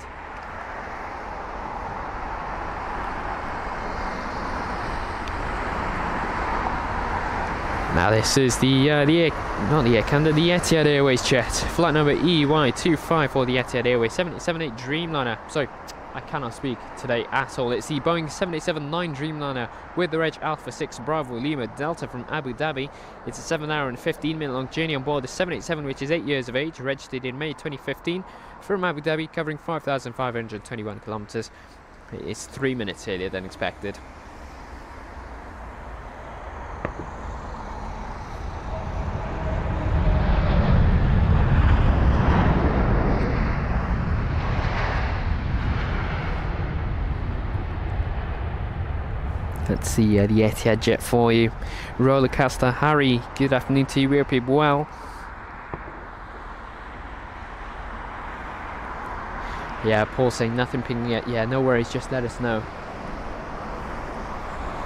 A: Now this is the Etihad Airways jet, flight number EY25 for the Etihad Airways 778 Dreamliner. Sorry, I cannot speak today at all. It's the Boeing 787-9 Dreamliner with the reg Alpha 6 Bravo Lima Delta from Abu Dhabi. It's a 7 hour and 15 minute long journey on board the 787, which is 8 years of age, registered in May 2015 from Abu Dhabi, covering 5,521 kilometers. It's 3 minutes earlier than expected. Let's see the Etihad jet for you. Rollercoaster Harry, good afternoon to you. We hope you're well. Yeah, Paul saying nothing pinging yet. Yeah, no worries, just let us know.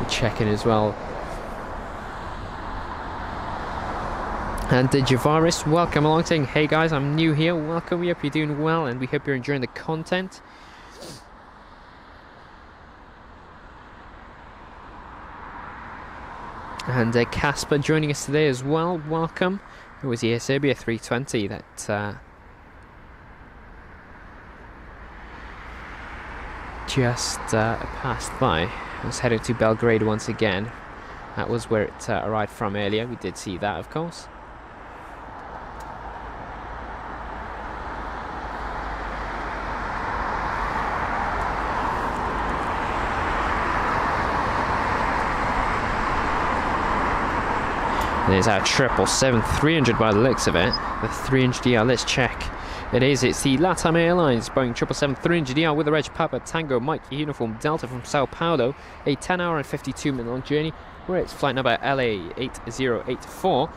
A: We're checking as well. And Javaris, welcome along, saying, hey guys, I'm new here. Welcome, we hope you're doing well and we hope you're enjoying the content. And Casper joining us today as well, welcome. It was the Serbia 320 that just passed by. I was heading to Belgrade once again. That was where it arrived from earlier. We did see that, of course. There's our 777-300 by the looks of it. The 300DR, let's check. It's the LATAM Airlines Boeing 777-300DR with the reg Papa Tango Mike Uniform Delta from Sao Paulo. A 10 hour and 52 minute long journey where it's flight number LA8084.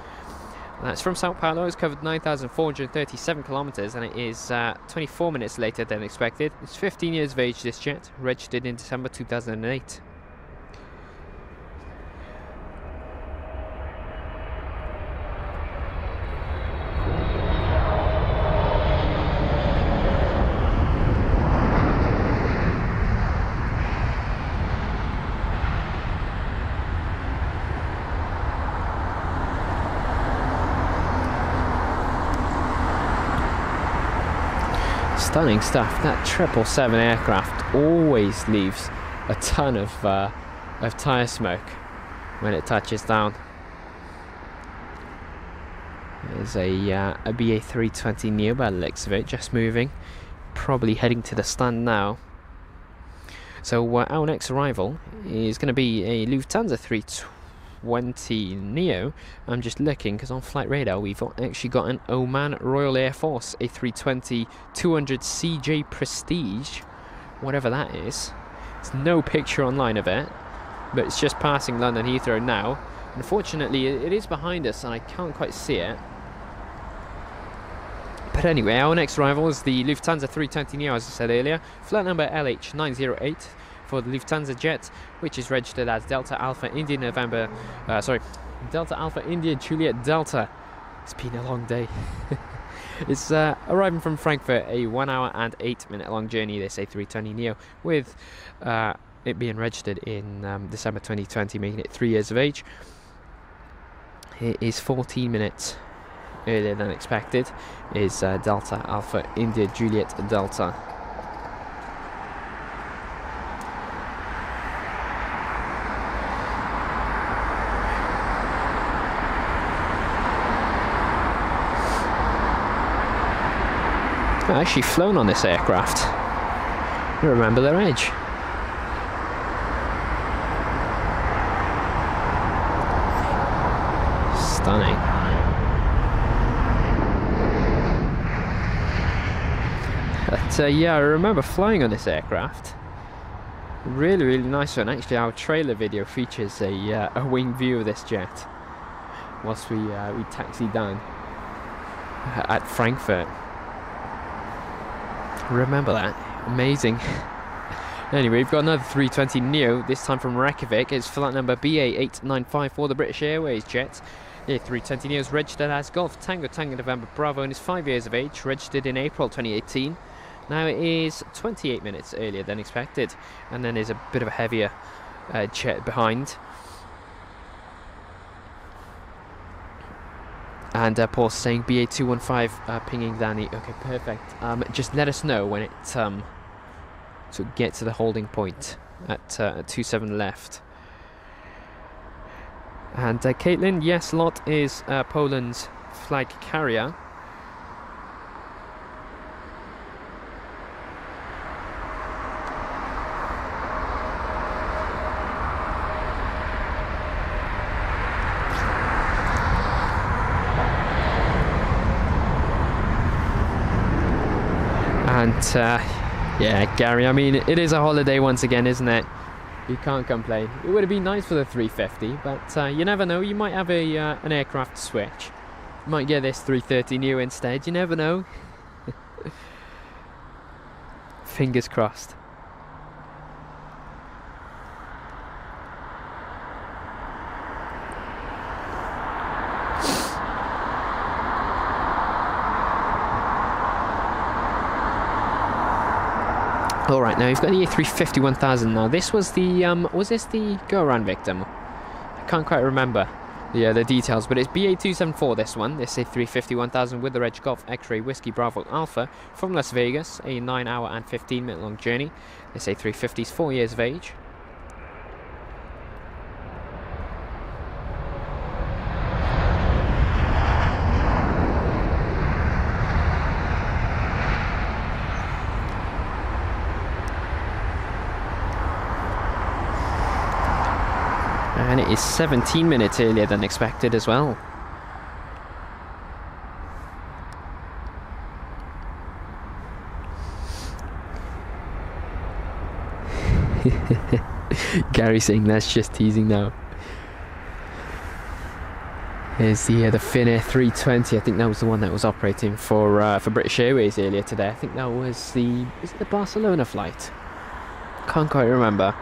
A: That's from Sao Paulo. It's covered 9,437 kilometers and it is 24 minutes later than expected. It's 15 years of age, this jet, registered in December 2008. Stunning stuff. That 777 aircraft always leaves a ton of tyre smoke when it touches down. There's a BA320neo by the looks of it, just moving, probably heading to the stand now. So our next arrival is going to be a Lufthansa 320neo. I'm just looking because on flight radar we've actually got an Oman Royal Air Force A320-200 CJ Prestige, whatever that is. There's no picture online of it, but it's just passing London Heathrow now. Unfortunately it is behind us and I can't quite see it. But anyway, our next arrival is the Lufthansa 320neo, as I said earlier, flight number LH908 for the Lufthansa jet, which is registered as Delta Alpha India Delta Alpha India Juliet Delta. It's been a long day. It's arriving from Frankfurt, a 1 hour and 8 minute long journey, this A320neo, with it being registered in December 2020, making it 3 years of age. It is 14 minutes earlier than expected, is Delta Alpha India Juliet Delta. I've actually flown on this aircraft. I remember their edge. Stunning. But yeah, I remember flying on this aircraft. Really, really nice one. Actually, our trailer video features a wing view of this jet whilst we taxied down at Frankfurt. Remember that? Amazing. Anyway, we've got another 320neo, this time from Reykjavik. It's flight number BA895 for the British Airways jet. The A320neo is registered as Golf Tango Tango November Bravo and is 5 years of age, registered in April 2018. Now it is 28 minutes earlier than expected, and then there's a bit of a heavier jet behind. And Paul's saying BA215 pinging Danny. Okay, perfect. Just let us know when it to get to the holding point at 27 left. And Caitlin, yes, LOT is Poland's flag carrier. And yeah, Gary, I mean, it is a holiday once again, isn't it? You can't complain. It would have been nice for the 350, but you never know. You might have an aircraft switch. You might get this 330neo instead. You never know. Fingers crossed. All right, now you've got the A350-1000 now. This was the, was this the go-around victim? I can't quite remember the details, but it's BA274, this one. This A350-1000 with the Reg Golf X-Ray Whiskey Bravo Alpha from Las Vegas, a 9-hour and 15-minute long journey. This A350 is 4 years of age. And it is 17 minutes earlier than expected as well. Gary saying that's just teasing now. Here's the Finnair 320. I think that was the one that was operating for British Airways earlier today. I think that was is it the Barcelona flight? Can't quite remember.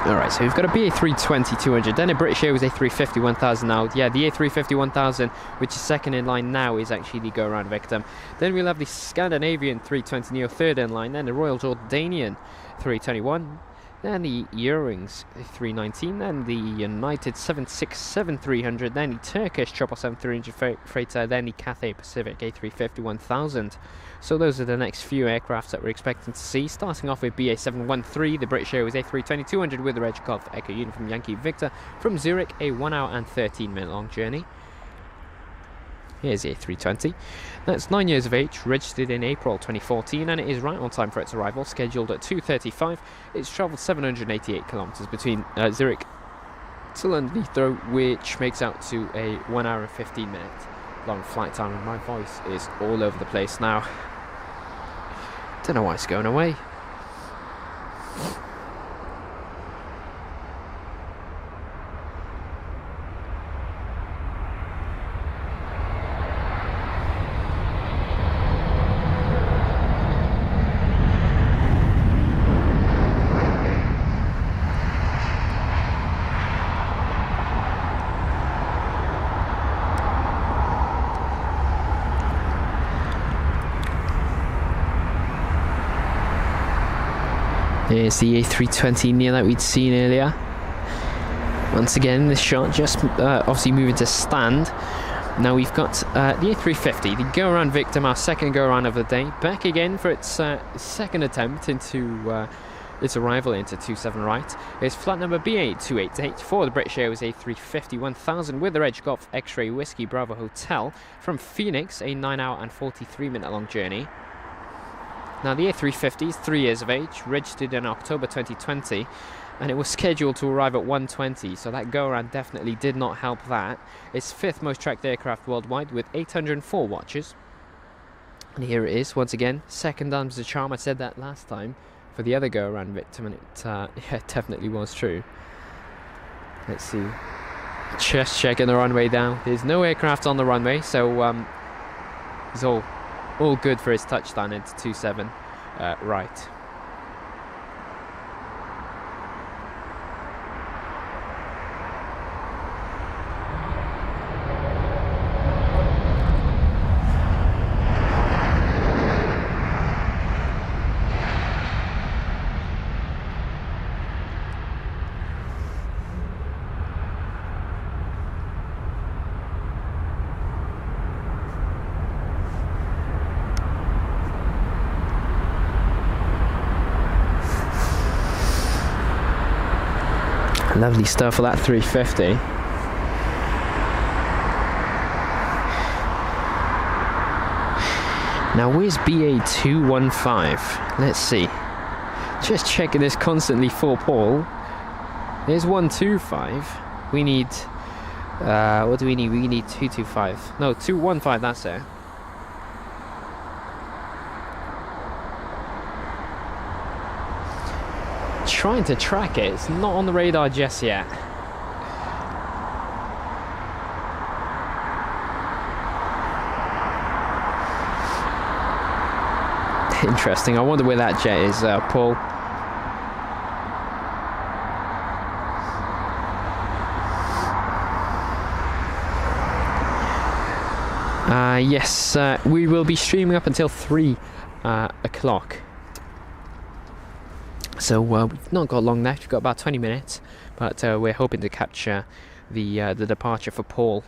A: Alright, so we've got a BA320-200, then a British Airways A350-1000 now. Yeah, the A350-1000, which is second in line now, is actually the go-around victim. Then we'll have the Scandinavian 320neo third in line, then the Royal Jordanian 321, then the Eurowings 319, then the United 767-300, then the Turkish 777-300 freighter, then the Cathay Pacific A350-1000. So those are the next few aircraft that we're expecting to see, starting off with BA713, the British Airways A320-200 with the Reg Golf Echo Uniform Yankee Victor from Zurich, a 1 hour and 13-minute long journey. Here's the A320. That's 9 years of age, registered in April 2014, and it is right on time for its arrival, scheduled at 2:35. It's travelled 788 kilometres between Zurich to London Heathrow, which makes out to a 1 hour and 15-minute long flight time, and my voice is all over the place now. Don't know why it's going away. Here's the A320neo that we'd seen earlier. Once again, this shot just obviously moving to stand. Now we've got the A350, the go-around victim, our second go-around of the day, back again for its second attempt into its arrival into 27 right. It's flight number BA288 for the British Airways A350-1000 with the Reg Golf X-Ray Whiskey Bravo Hotel from Phoenix, a 9 hour and 43-minute long journey. Now the A350 is 3 years of age, registered in October 2020, and it was scheduled to arrive at 1:20, so that go-around definitely did not help that. It's fifth most tracked aircraft worldwide with 804 watches. And here it is, once again, second time's the charm. I said that last time for the other go-around victim, and yeah, it definitely was true. Let's see. Just checking the runway down. There's no aircraft on the runway, so it's all all good for his touchdown into 27 right. Lovely stuff for that 350. Now where's BA215? Let's see. Just checking this constantly for Paul. There's 125. We need what do we need? We need 225. No, 215, that's it. Trying to track it, it's not on the radar just yet. Interesting, I wonder where that jet is, Paul. Yes, we will be streaming up until 3 o'clock. So we've not got long left, we've got about 20 minutes, but we're hoping to capture the departure for Paul.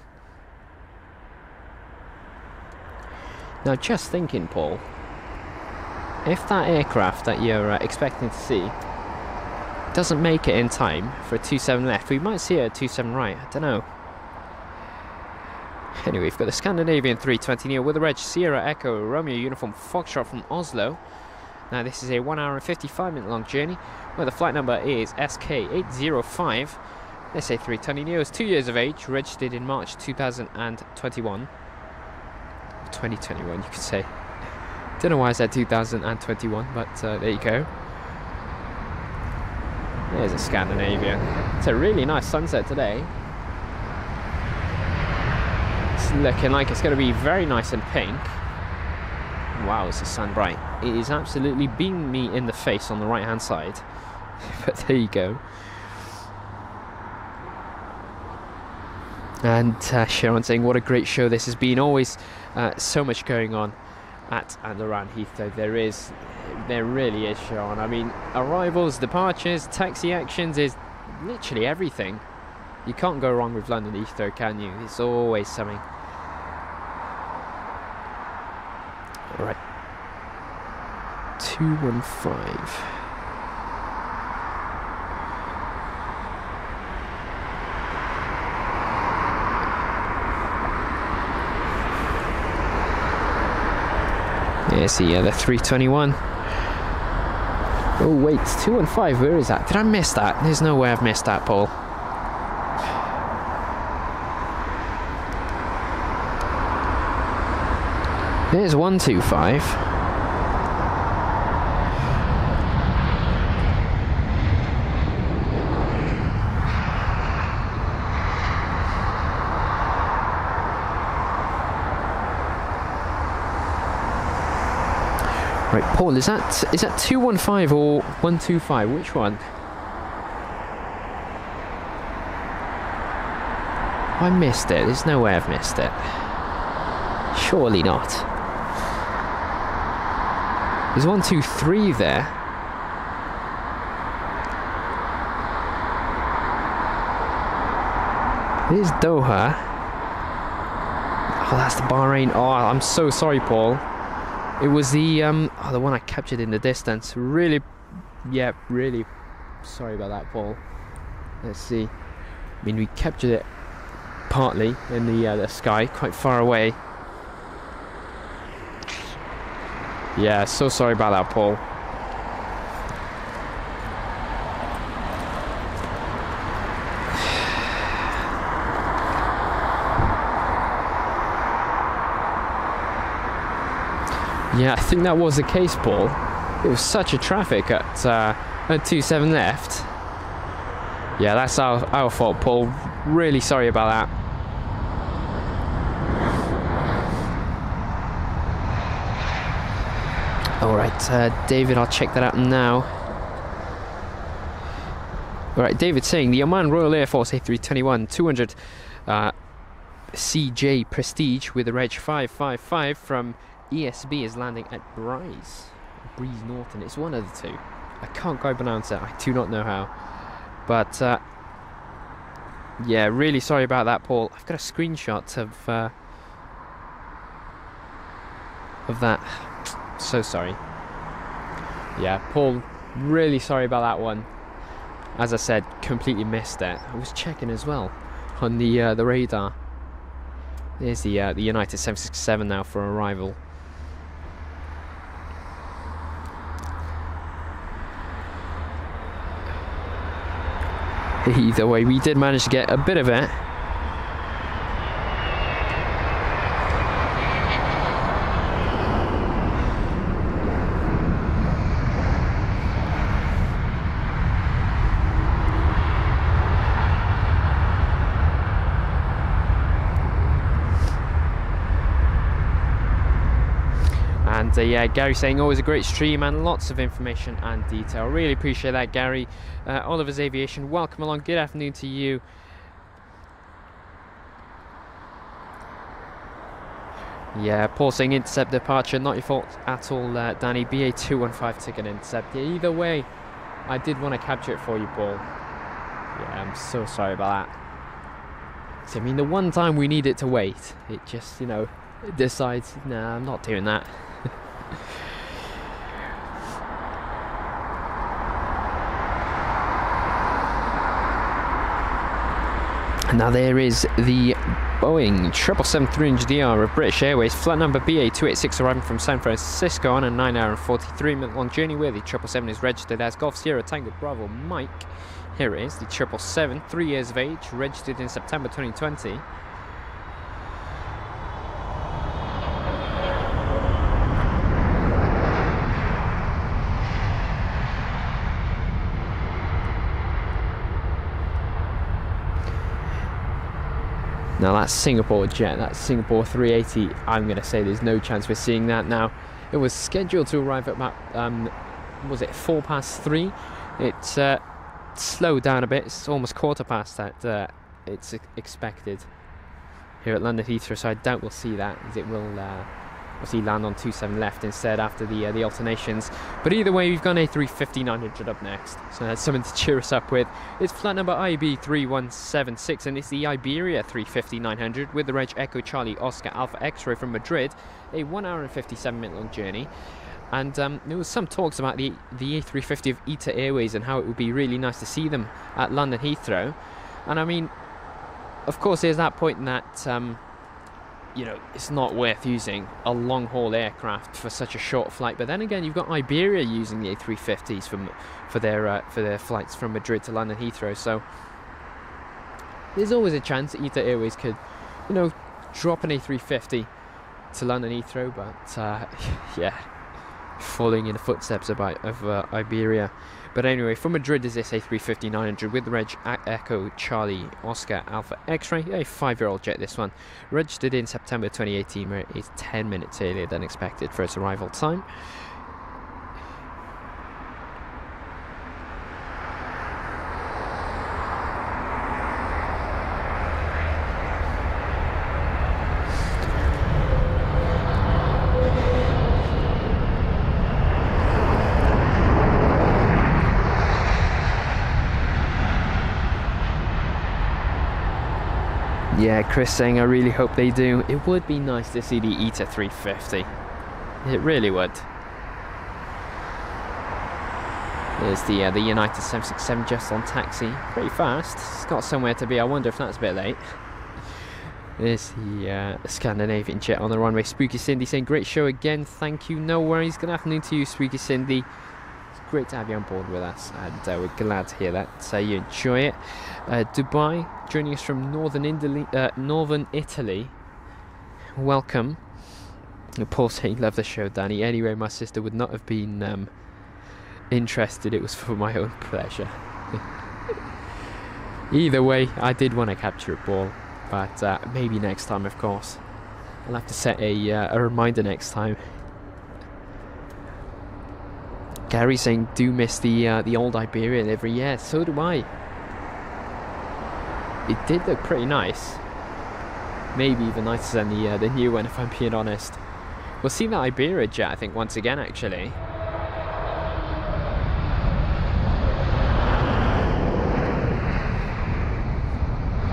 A: Now just thinking, Paul, if that aircraft that you're expecting to see doesn't make it in time for a 27 left, we might see it at 27 right, I don't know. Anyway, we've got the Scandinavian 320 Neo with the reg Sierra Echo Romeo Uniform Foxtrot from Oslo. Now this is a 1 hour and 55 minute long journey where the flight number is SK805. This A320 Neo is 2 years of age, registered in March 2021. 2021 you could say. Don't know why I said 2021, but there you go. There's a Scandinavian. It's a really nice sunset today. It's looking like it's going to be very nice and pink. Wow, is the sun bright. It is absolutely beaming me in the face on the right hand side. But there you go. And Sharon saying, what a great show this has been. Always so much going on at and around Heathrow. There really is, Sharon. I mean, arrivals, departures, taxi actions is literally everything. You can't go wrong with London Heathrow, can you? It's always something. Alright. 215. Yeah, see, the 321. Oh wait, 215, where is that? Did I miss that? There's no way I've missed that, Paul. There's 125. Right, Paul, is that 215 or 125? Which one? I missed it. There's no way I've missed it. Surely not. There's 123 there. There's Doha. Oh, that's the Bahrain. Oh, I'm so sorry, Paul. It was the one I captured in the distance. Really, yeah, really sorry about that, Paul. Let's see. I mean, we captured it partly in the sky, quite far away. Yeah, so sorry about that, Paul. Yeah, I think that was the case, Paul. It was such a traffic at 27 left. Yeah, that's our fault, Paul. Really sorry about that. Alright, David, I'll check that out now. Alright, David saying the Oman Royal Air Force A321 200 CJ Prestige with the reg 555 from ESB is landing at Breeze Norton. It's one of the two. I can't quite pronounce it. I do not know how. But yeah, really sorry about that, Paul. I've got a screenshot of that. So sorry. Yeah, Paul, really sorry about that one. As I said, completely missed it. I was checking as well on the radar. There's the United 767 now for arrival. Either way, we did manage to get a bit of it. And yeah, Gary saying always a great stream and lots of information and detail. Really appreciate that, Gary. Oliver's Aviation, welcome along. Good afternoon to you. Yeah, Paul saying intercept departure, not your fault at all, Danny. BA215 ticket intercept. Yeah, either way, I did want to capture it for you, Paul. Yeah, I'm so sorry about that. So, I mean, the one time we need it to wait, it just, you know, it decides, nah, I'm not doing that. Now there is the Boeing 777-300ER of British Airways, flight number BA286, arriving from San Francisco on a 9-hour and 43-minute long journey, where the 777 is registered as Golf Sierra Tango Bravo Mike. Here it is, the 777, 3 years of age, registered in September 2020. Now that's Singapore jet, that's Singapore 380. I'm going to say there's no chance we're seeing that now. It was scheduled to arrive at about, was it 3:04? It slowed down a bit. It's almost 1/4 that it's expected here at London Heathrow, so I doubt we'll see that, as it will obviously land on 27 left instead after the alternations. But either way, we've got an A350-900 up next, so that's something to cheer us up with. It's flight number IB3176, and it's the Iberia 350-900 with the reg Echo Charlie Oscar Alpha X-Ray from Madrid, a 1-hour and 57-minute long journey. And there was some talks about the A350 of ITA Airways and how it would be really nice to see them at London Heathrow. And I mean, of course, there's that point in that you know, it's not worth using a long-haul aircraft for such a short flight. But then again, you've got Iberia using the A350s for their flights from Madrid to London Heathrow. So there's always a chance that ITA Airways could, you know, drop an A350 to London Heathrow. But yeah, following in the footsteps of Iberia. But anyway, from Madrid is this A350-900 with the reg Echo Charlie Oscar Alpha X-Ray, a 5-year-old jet this one, registered in September 2018, where it is 10 minutes earlier than expected for its arrival time. Yeah, Chris saying I really hope they do. It would be nice to see the ITA 350. It really would. There's the United 767 just on taxi. Pretty fast. It's got somewhere to be. I wonder if that's a bit late. There's the Scandinavian jet on the runway. Spooky Cindy saying great show again. Thank you. No worries. Good afternoon to you, Spooky Cindy. Great to have you on board with us, and we're glad to hear that. So you enjoy it. Dubai, joining us from northern Italy. Welcome. Paul saying, love the show, Danny. Anyway, my sister would not have been interested. It was for my own pleasure. Either way, I did want to capture a ball, but maybe next time, of course. I'll have to set a reminder next time. Gary saying, do miss the old Iberia livery. Yeah, so do I. It did look pretty nice. Maybe even nicer than the new one, if I'm being honest. We'll see that Iberia jet, I think, once again, actually.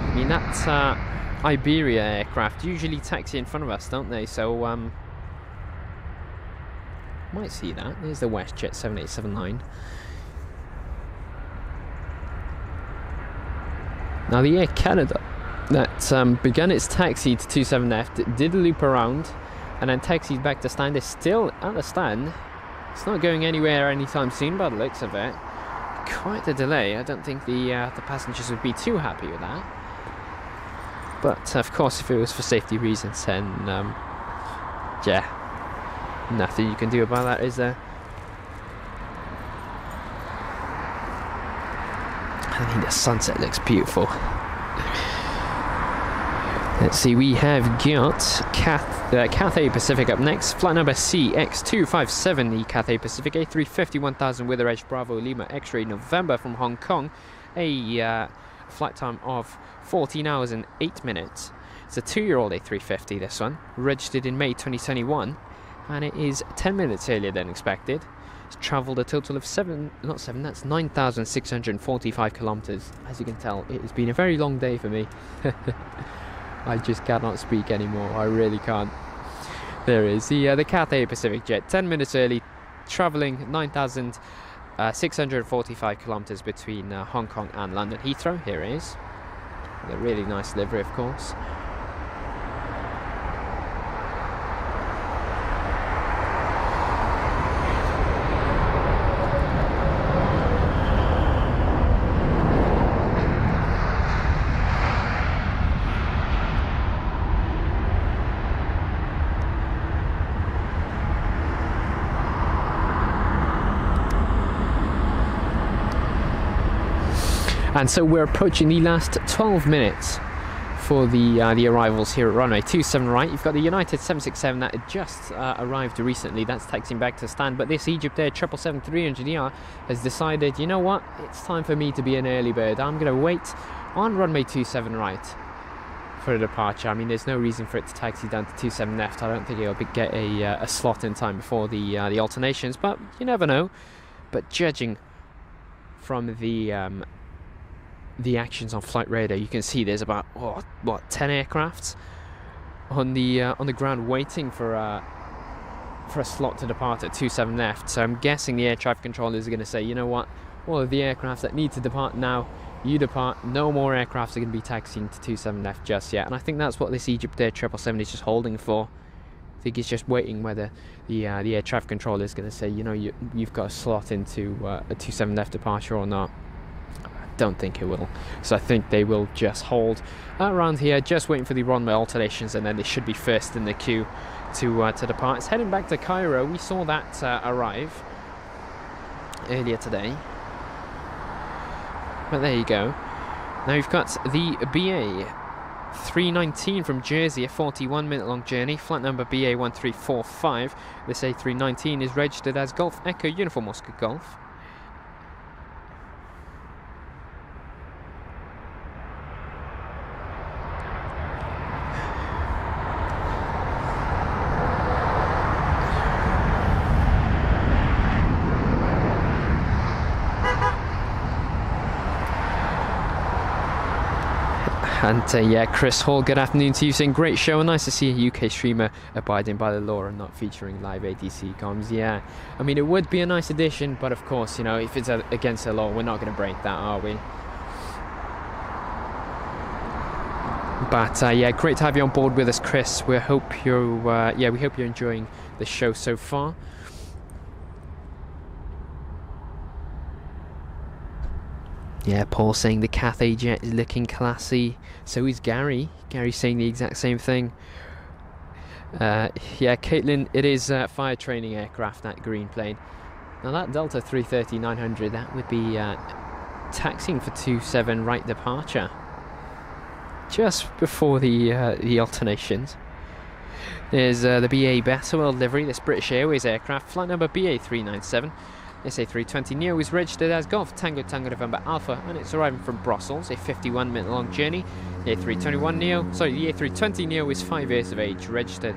A: I mean, that Iberia aircraft usually taxi in front of us, don't they? So, might see that. There's the WestJet 7879. Now, the Air Canada that began its taxi to 27F did loop around and then taxied back to stand. Is still at the stand. It's not going anywhere anytime soon by the looks of it. Quite a delay. I don't think the passengers would be too happy with that. But of course, if it was for safety reasons, then yeah, nothing you can do about that, is there? I think the sunset looks beautiful. Let's see, we have got Cathay Pacific up next. Flight number CX257, the Cathay Pacific A350 1000 with Edge Bravo Lima X-ray November from Hong Kong. A flight time of 14 hours and 8 minutes. It's a 2-year-old A350, this one, registered in May 2021, and it is 10 minutes earlier than expected. It's travelled a total of 9,645 kilometres. As you can tell, it has been a very long day for me. I just cannot speak anymore, I really can't. There is the Cathay Pacific jet, 10 minutes early, travelling 9,645 kilometres between Hong Kong and London Heathrow. Here it is, with a really nice livery, of course. And so we're approaching the last 12 minutes for the arrivals here at runway 27 right. You've got the United 767 that had just arrived recently. That's taxiing back to stand. But this Egypt Air 777-300ER has decided, you know what, it's time for me to be an early bird. I'm going to wait on runway 27 right for a departure. I mean, there's no reason for it to taxi down to 27 left. I don't think it'll get a slot in time before the alternations, but you never know. But judging from the actions on flight radar, you can see there's about 10 aircrafts on the ground waiting for a slot to depart at 27 left. So I'm guessing the air traffic controllers are going to say, you know what, all of the aircraft that need to depart now, you depart. No more aircrafts are going to be taxiing to 27 left just yet. And I think that's what this Egypt Air 777 is just holding for. I think it's just waiting whether the air traffic controller is going to say, you know, you've got a slot into a 27 left departure or not. Don't think it will, so I think they will just hold around here, just waiting for the runway alterations, and then they should be first in the queue to depart. It's heading back to Cairo. We saw that arrive earlier today, but there you go. Now you've got the BA 319 from Jersey, a 41-minute long journey, flight number BA 1345. This A319 is registered as Golf Echo Uniform Oscar Golf. And yeah, Chris Hall, good afternoon to you, saying great show, nice to see a UK streamer abiding by the law and not featuring live ATC comms. Yeah, I mean, it would be a nice addition, but of course, you know, if it's against the law, we're not going to break that, are we? But yeah, great to have you on board with us, Chris. We hope you're we hope you're enjoying the show so far. Yeah, Paul saying the Cathay jet is looking classy. So is Gary. Gary's saying the exact same thing. Yeah, Caitlin, it is fire training aircraft, that green plane. Now that Delta 330-900, that would be taxiing for 27 right departure, just before the alternations. There's the BA Better World livery, this British Airways aircraft, flight number BA 397. This A320neo is registered as Golf Tango Tango November Alpha, and it's arriving from Brussels, a 51-minute long journey. The A320neo is 5 years of age, registered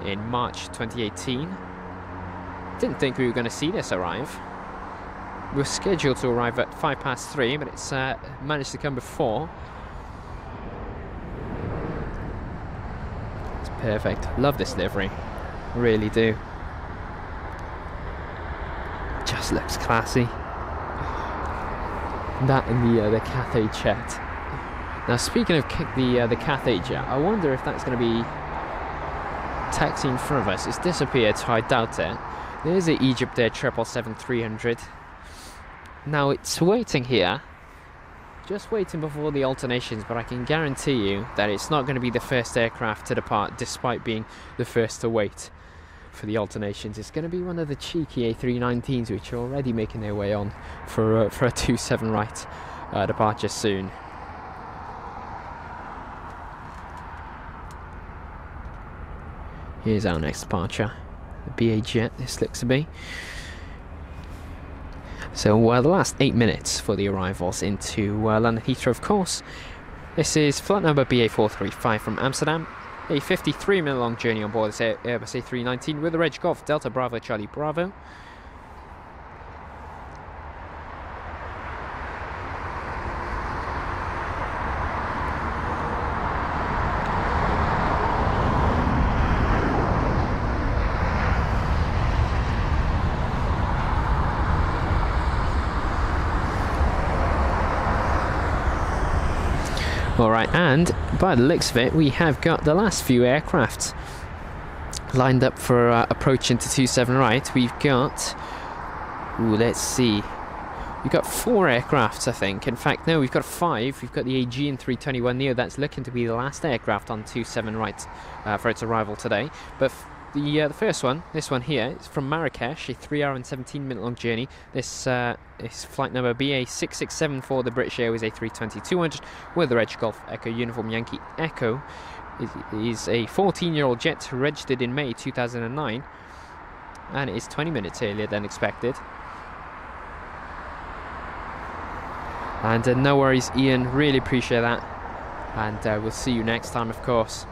A: in March 2018. Didn't think we were going to see this arrive. We were scheduled to arrive at 3:05, but it's managed to come before. It's perfect. Love this livery. Really do. Just looks classy. That and the Cathay jet. Now, speaking of the Cathay jet, I wonder if that's going to be taxi in front of us. It's disappeared, so I doubt it. There's the Egypt Air 777-300. Now it's waiting here, just waiting before the alternations, but I can guarantee you that it's not going to be the first aircraft to depart, despite being the first to wait for the alternations. It's going to be one of the cheeky A319s, which are already making their way on for a 27 right departure soon. Here's our next departure, the BA jet, this looks to be. So the last 8 minutes for the arrivals into London Heathrow, of course. This is flight number BA435 from Amsterdam. A 53-minute long journey on board this Airbus A319 with the reg Golf Delta Bravo Charlie Bravo. Alright, and by the looks of it, we have got the last few aircraft lined up for approach into 27 right. We've got, let's see, we've got 4 aircrafts, I think. In fact, no, we've got 5. We've got the Aegean 321neo. That's looking to be the last aircraft on 27 right for its arrival today. But the first one, this one here, is from Marrakesh, a 3-hour and 17-minute long journey. This is flight number BA667 for the British Airways A320-200 with the reg Golf Echo Uniform Yankee Echo. It is a 14-year-old jet registered in May 2009, and it is 20 minutes earlier than expected. And no worries, Ian, really appreciate that. And we'll see you next time, of course.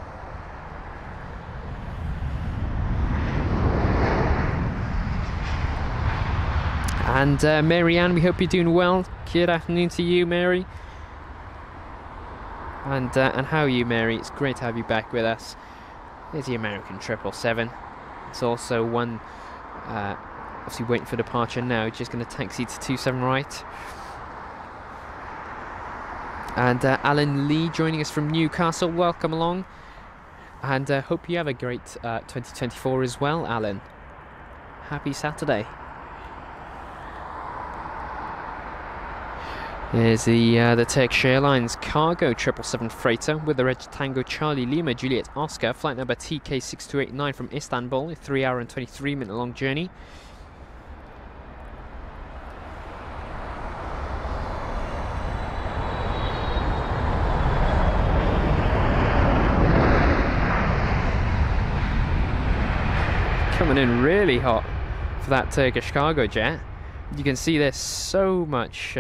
A: And Mary Ann, we hope you're doing well. Good afternoon to you, Mary. And how are you, Mary? It's great to have you back with us. There's the American 777. It's also one, obviously waiting for departure now. Just going to taxi to 27 right. And Alan Lee joining us from Newcastle. Welcome along. And hope you have a great 2024 as well, Alan. Happy Saturday. There's the Turkish Airlines cargo 777 freighter with the reg Tango Charlie Lima Juliet Oscar, flight number TK6289 from Istanbul, a 3-hour and 23-minute long journey. Coming in really hot for that Turkish cargo jet. You can see there's so much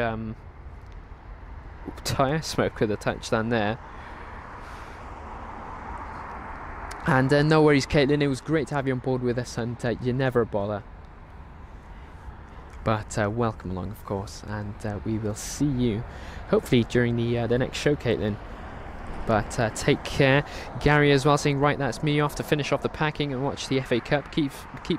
A: tyre smoke with the touchdown there. And no worries, Caitlin, it was great to have you on board with us, and you never bother. But welcome along, of course, and we will see you hopefully during the next show, Caitlin. But take care. Gary as well saying, right, that's me off to finish off the packing and watch the FA Cup. Keep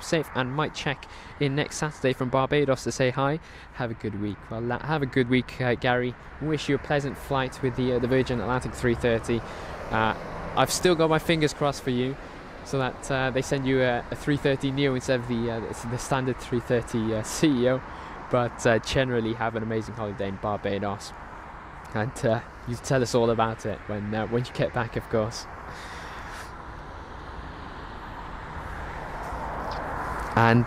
A: safe, and might check in next Saturday from Barbados to say hi. Have a good week. Well, have a good week, Gary. Wish you a pleasant flight with the Virgin Atlantic 330. I've still got my fingers crossed for you, so that they send you a 330 Neo instead of the standard 330 CEO. But generally, have an amazing holiday in Barbados. And you tell us all about it when you get back, of course. And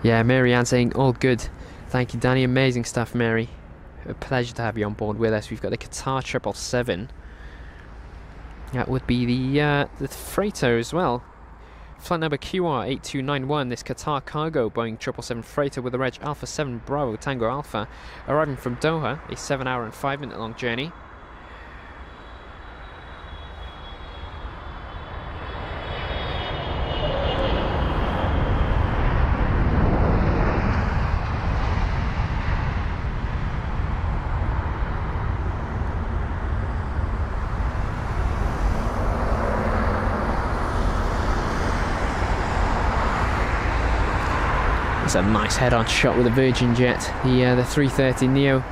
A: yeah, Mary Ann saying all good. Thank you, Danny. Amazing stuff, Mary. A pleasure to have you on board with us. We've got the Qatar 777. That would be the freighter as well. flight number QR8291, this Qatar cargo Boeing 777 freighter with the reg Alpha 7 Bravo Tango Alpha, arriving from Doha, a 7-hour and 5-minute long journey. It's a nice head-on shot with the Virgin jet, the 330neo.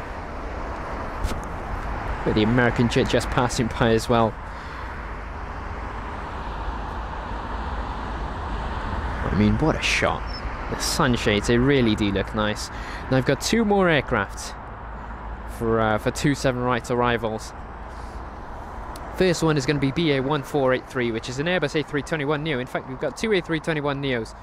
A: With the American jet just passing by as well. I mean, what a shot. The sunshades, they really do look nice. Now I've got 2 more aircraft for 27 right arrivals. First one is going to be BA1483, which is an Airbus A321neo. In fact, we've got 2 A321neos.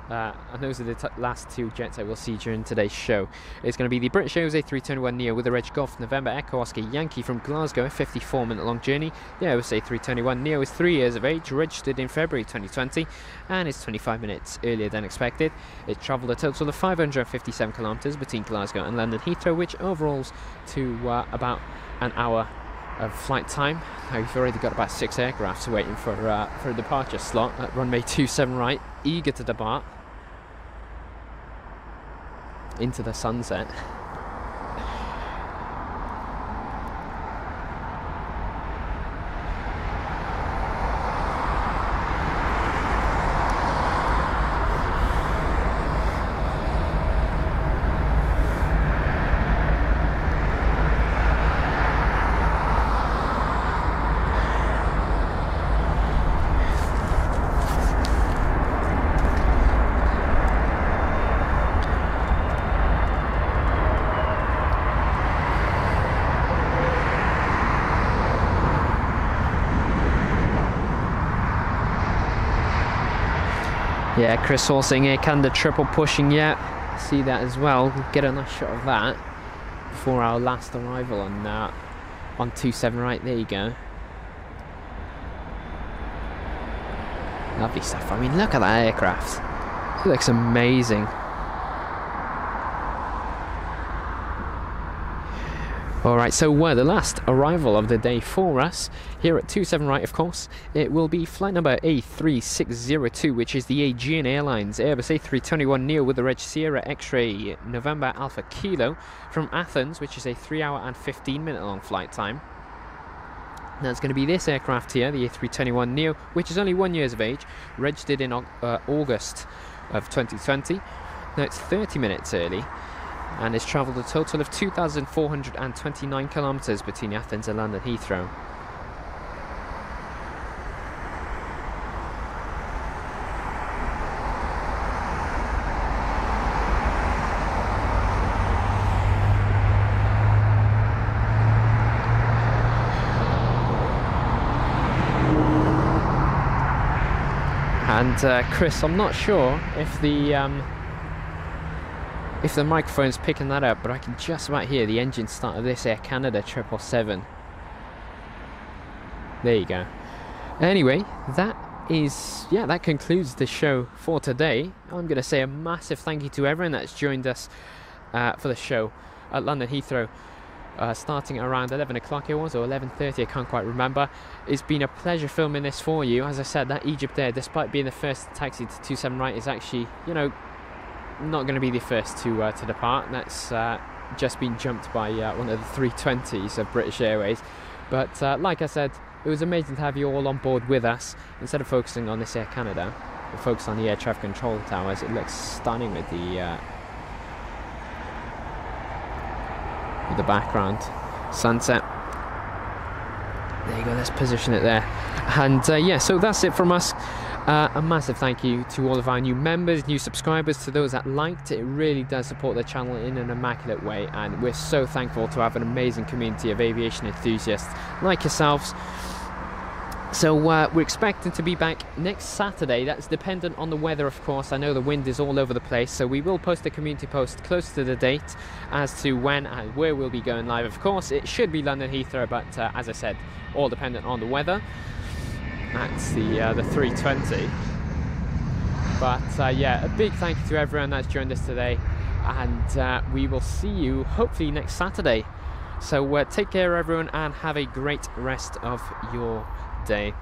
A: And those are the last 2 jets I will see during today's show. It's going to be the British Airways A321neo with the reg Golf November Echo Oscar Yankee from Glasgow, a 54-minute long journey. The Airbus A321neo is 3 years of age, registered in February 2020, and is 25 minutes earlier than expected. It travelled a total of 557 kilometres between Glasgow and London Heathrow, which overalls to about an hour of flight time. Now we've already got about 6 aircrafts waiting for a departure slot at runway 27 right, eager to depart into the sunset. Yeah, Chris Hall saying Air Canada triple pushing, yeah, see that as well. We'll get a nice shot of that before our last arrival on 27 right. There you go. Lovely stuff. I mean, look at that aircraft. It looks amazing. Alright, so the last arrival of the day for us, here at 27 right of course, it will be flight number A3602, which is the Aegean Airlines Airbus A321neo with the reg Sierra X-ray November Alpha Kilo from Athens, which is a 3-hour and 15-minute long flight time. Now it's going to be this aircraft here, the A321neo, which is only 1 year of age, registered in August of 2020. Now it's 30 minutes early, and it's travelled a total of 2,429 kilometres between Athens and London Heathrow. And Chris, I'm not sure if the microphone's picking that up, but I can just about hear the engine start of this Air Canada 777. There you go. Anyway, that concludes the show for today. I'm going to say a massive thank you to everyone that's joined us for the show at London Heathrow, starting around 11 o'clock it was, or 11:30, I can't quite remember. It's been a pleasure filming this for you. As I said, that Egypt Air, despite being the first taxi to 27 right, is actually, not going to be the first to depart. That's just been jumped by one of the 320s of British Airways. But like I said, it was amazing to have you all on board with us. Instead of focusing on this Air Canada, we'll focus on the air traffic control towers. It looks stunning with the background sunset. There you go, let's position it there. And so that's it from us. A massive thank you to all of our new members, new subscribers, to those that liked. It really does support the channel in an immaculate way, and we're so thankful to have an amazing community of aviation enthusiasts like yourselves. So we're expecting to be back next Saturday. That's dependent on the weather, of course. I know the wind is all over the place, so we will post a community post close to the date as to when and where we'll be going live. Of course, it should be London Heathrow, but as I said, all dependent on the weather. That's the 320. But yeah, a big thank you to everyone that's joined us today, and we will see you hopefully next Saturday. So take care everyone, and have a great rest of your day.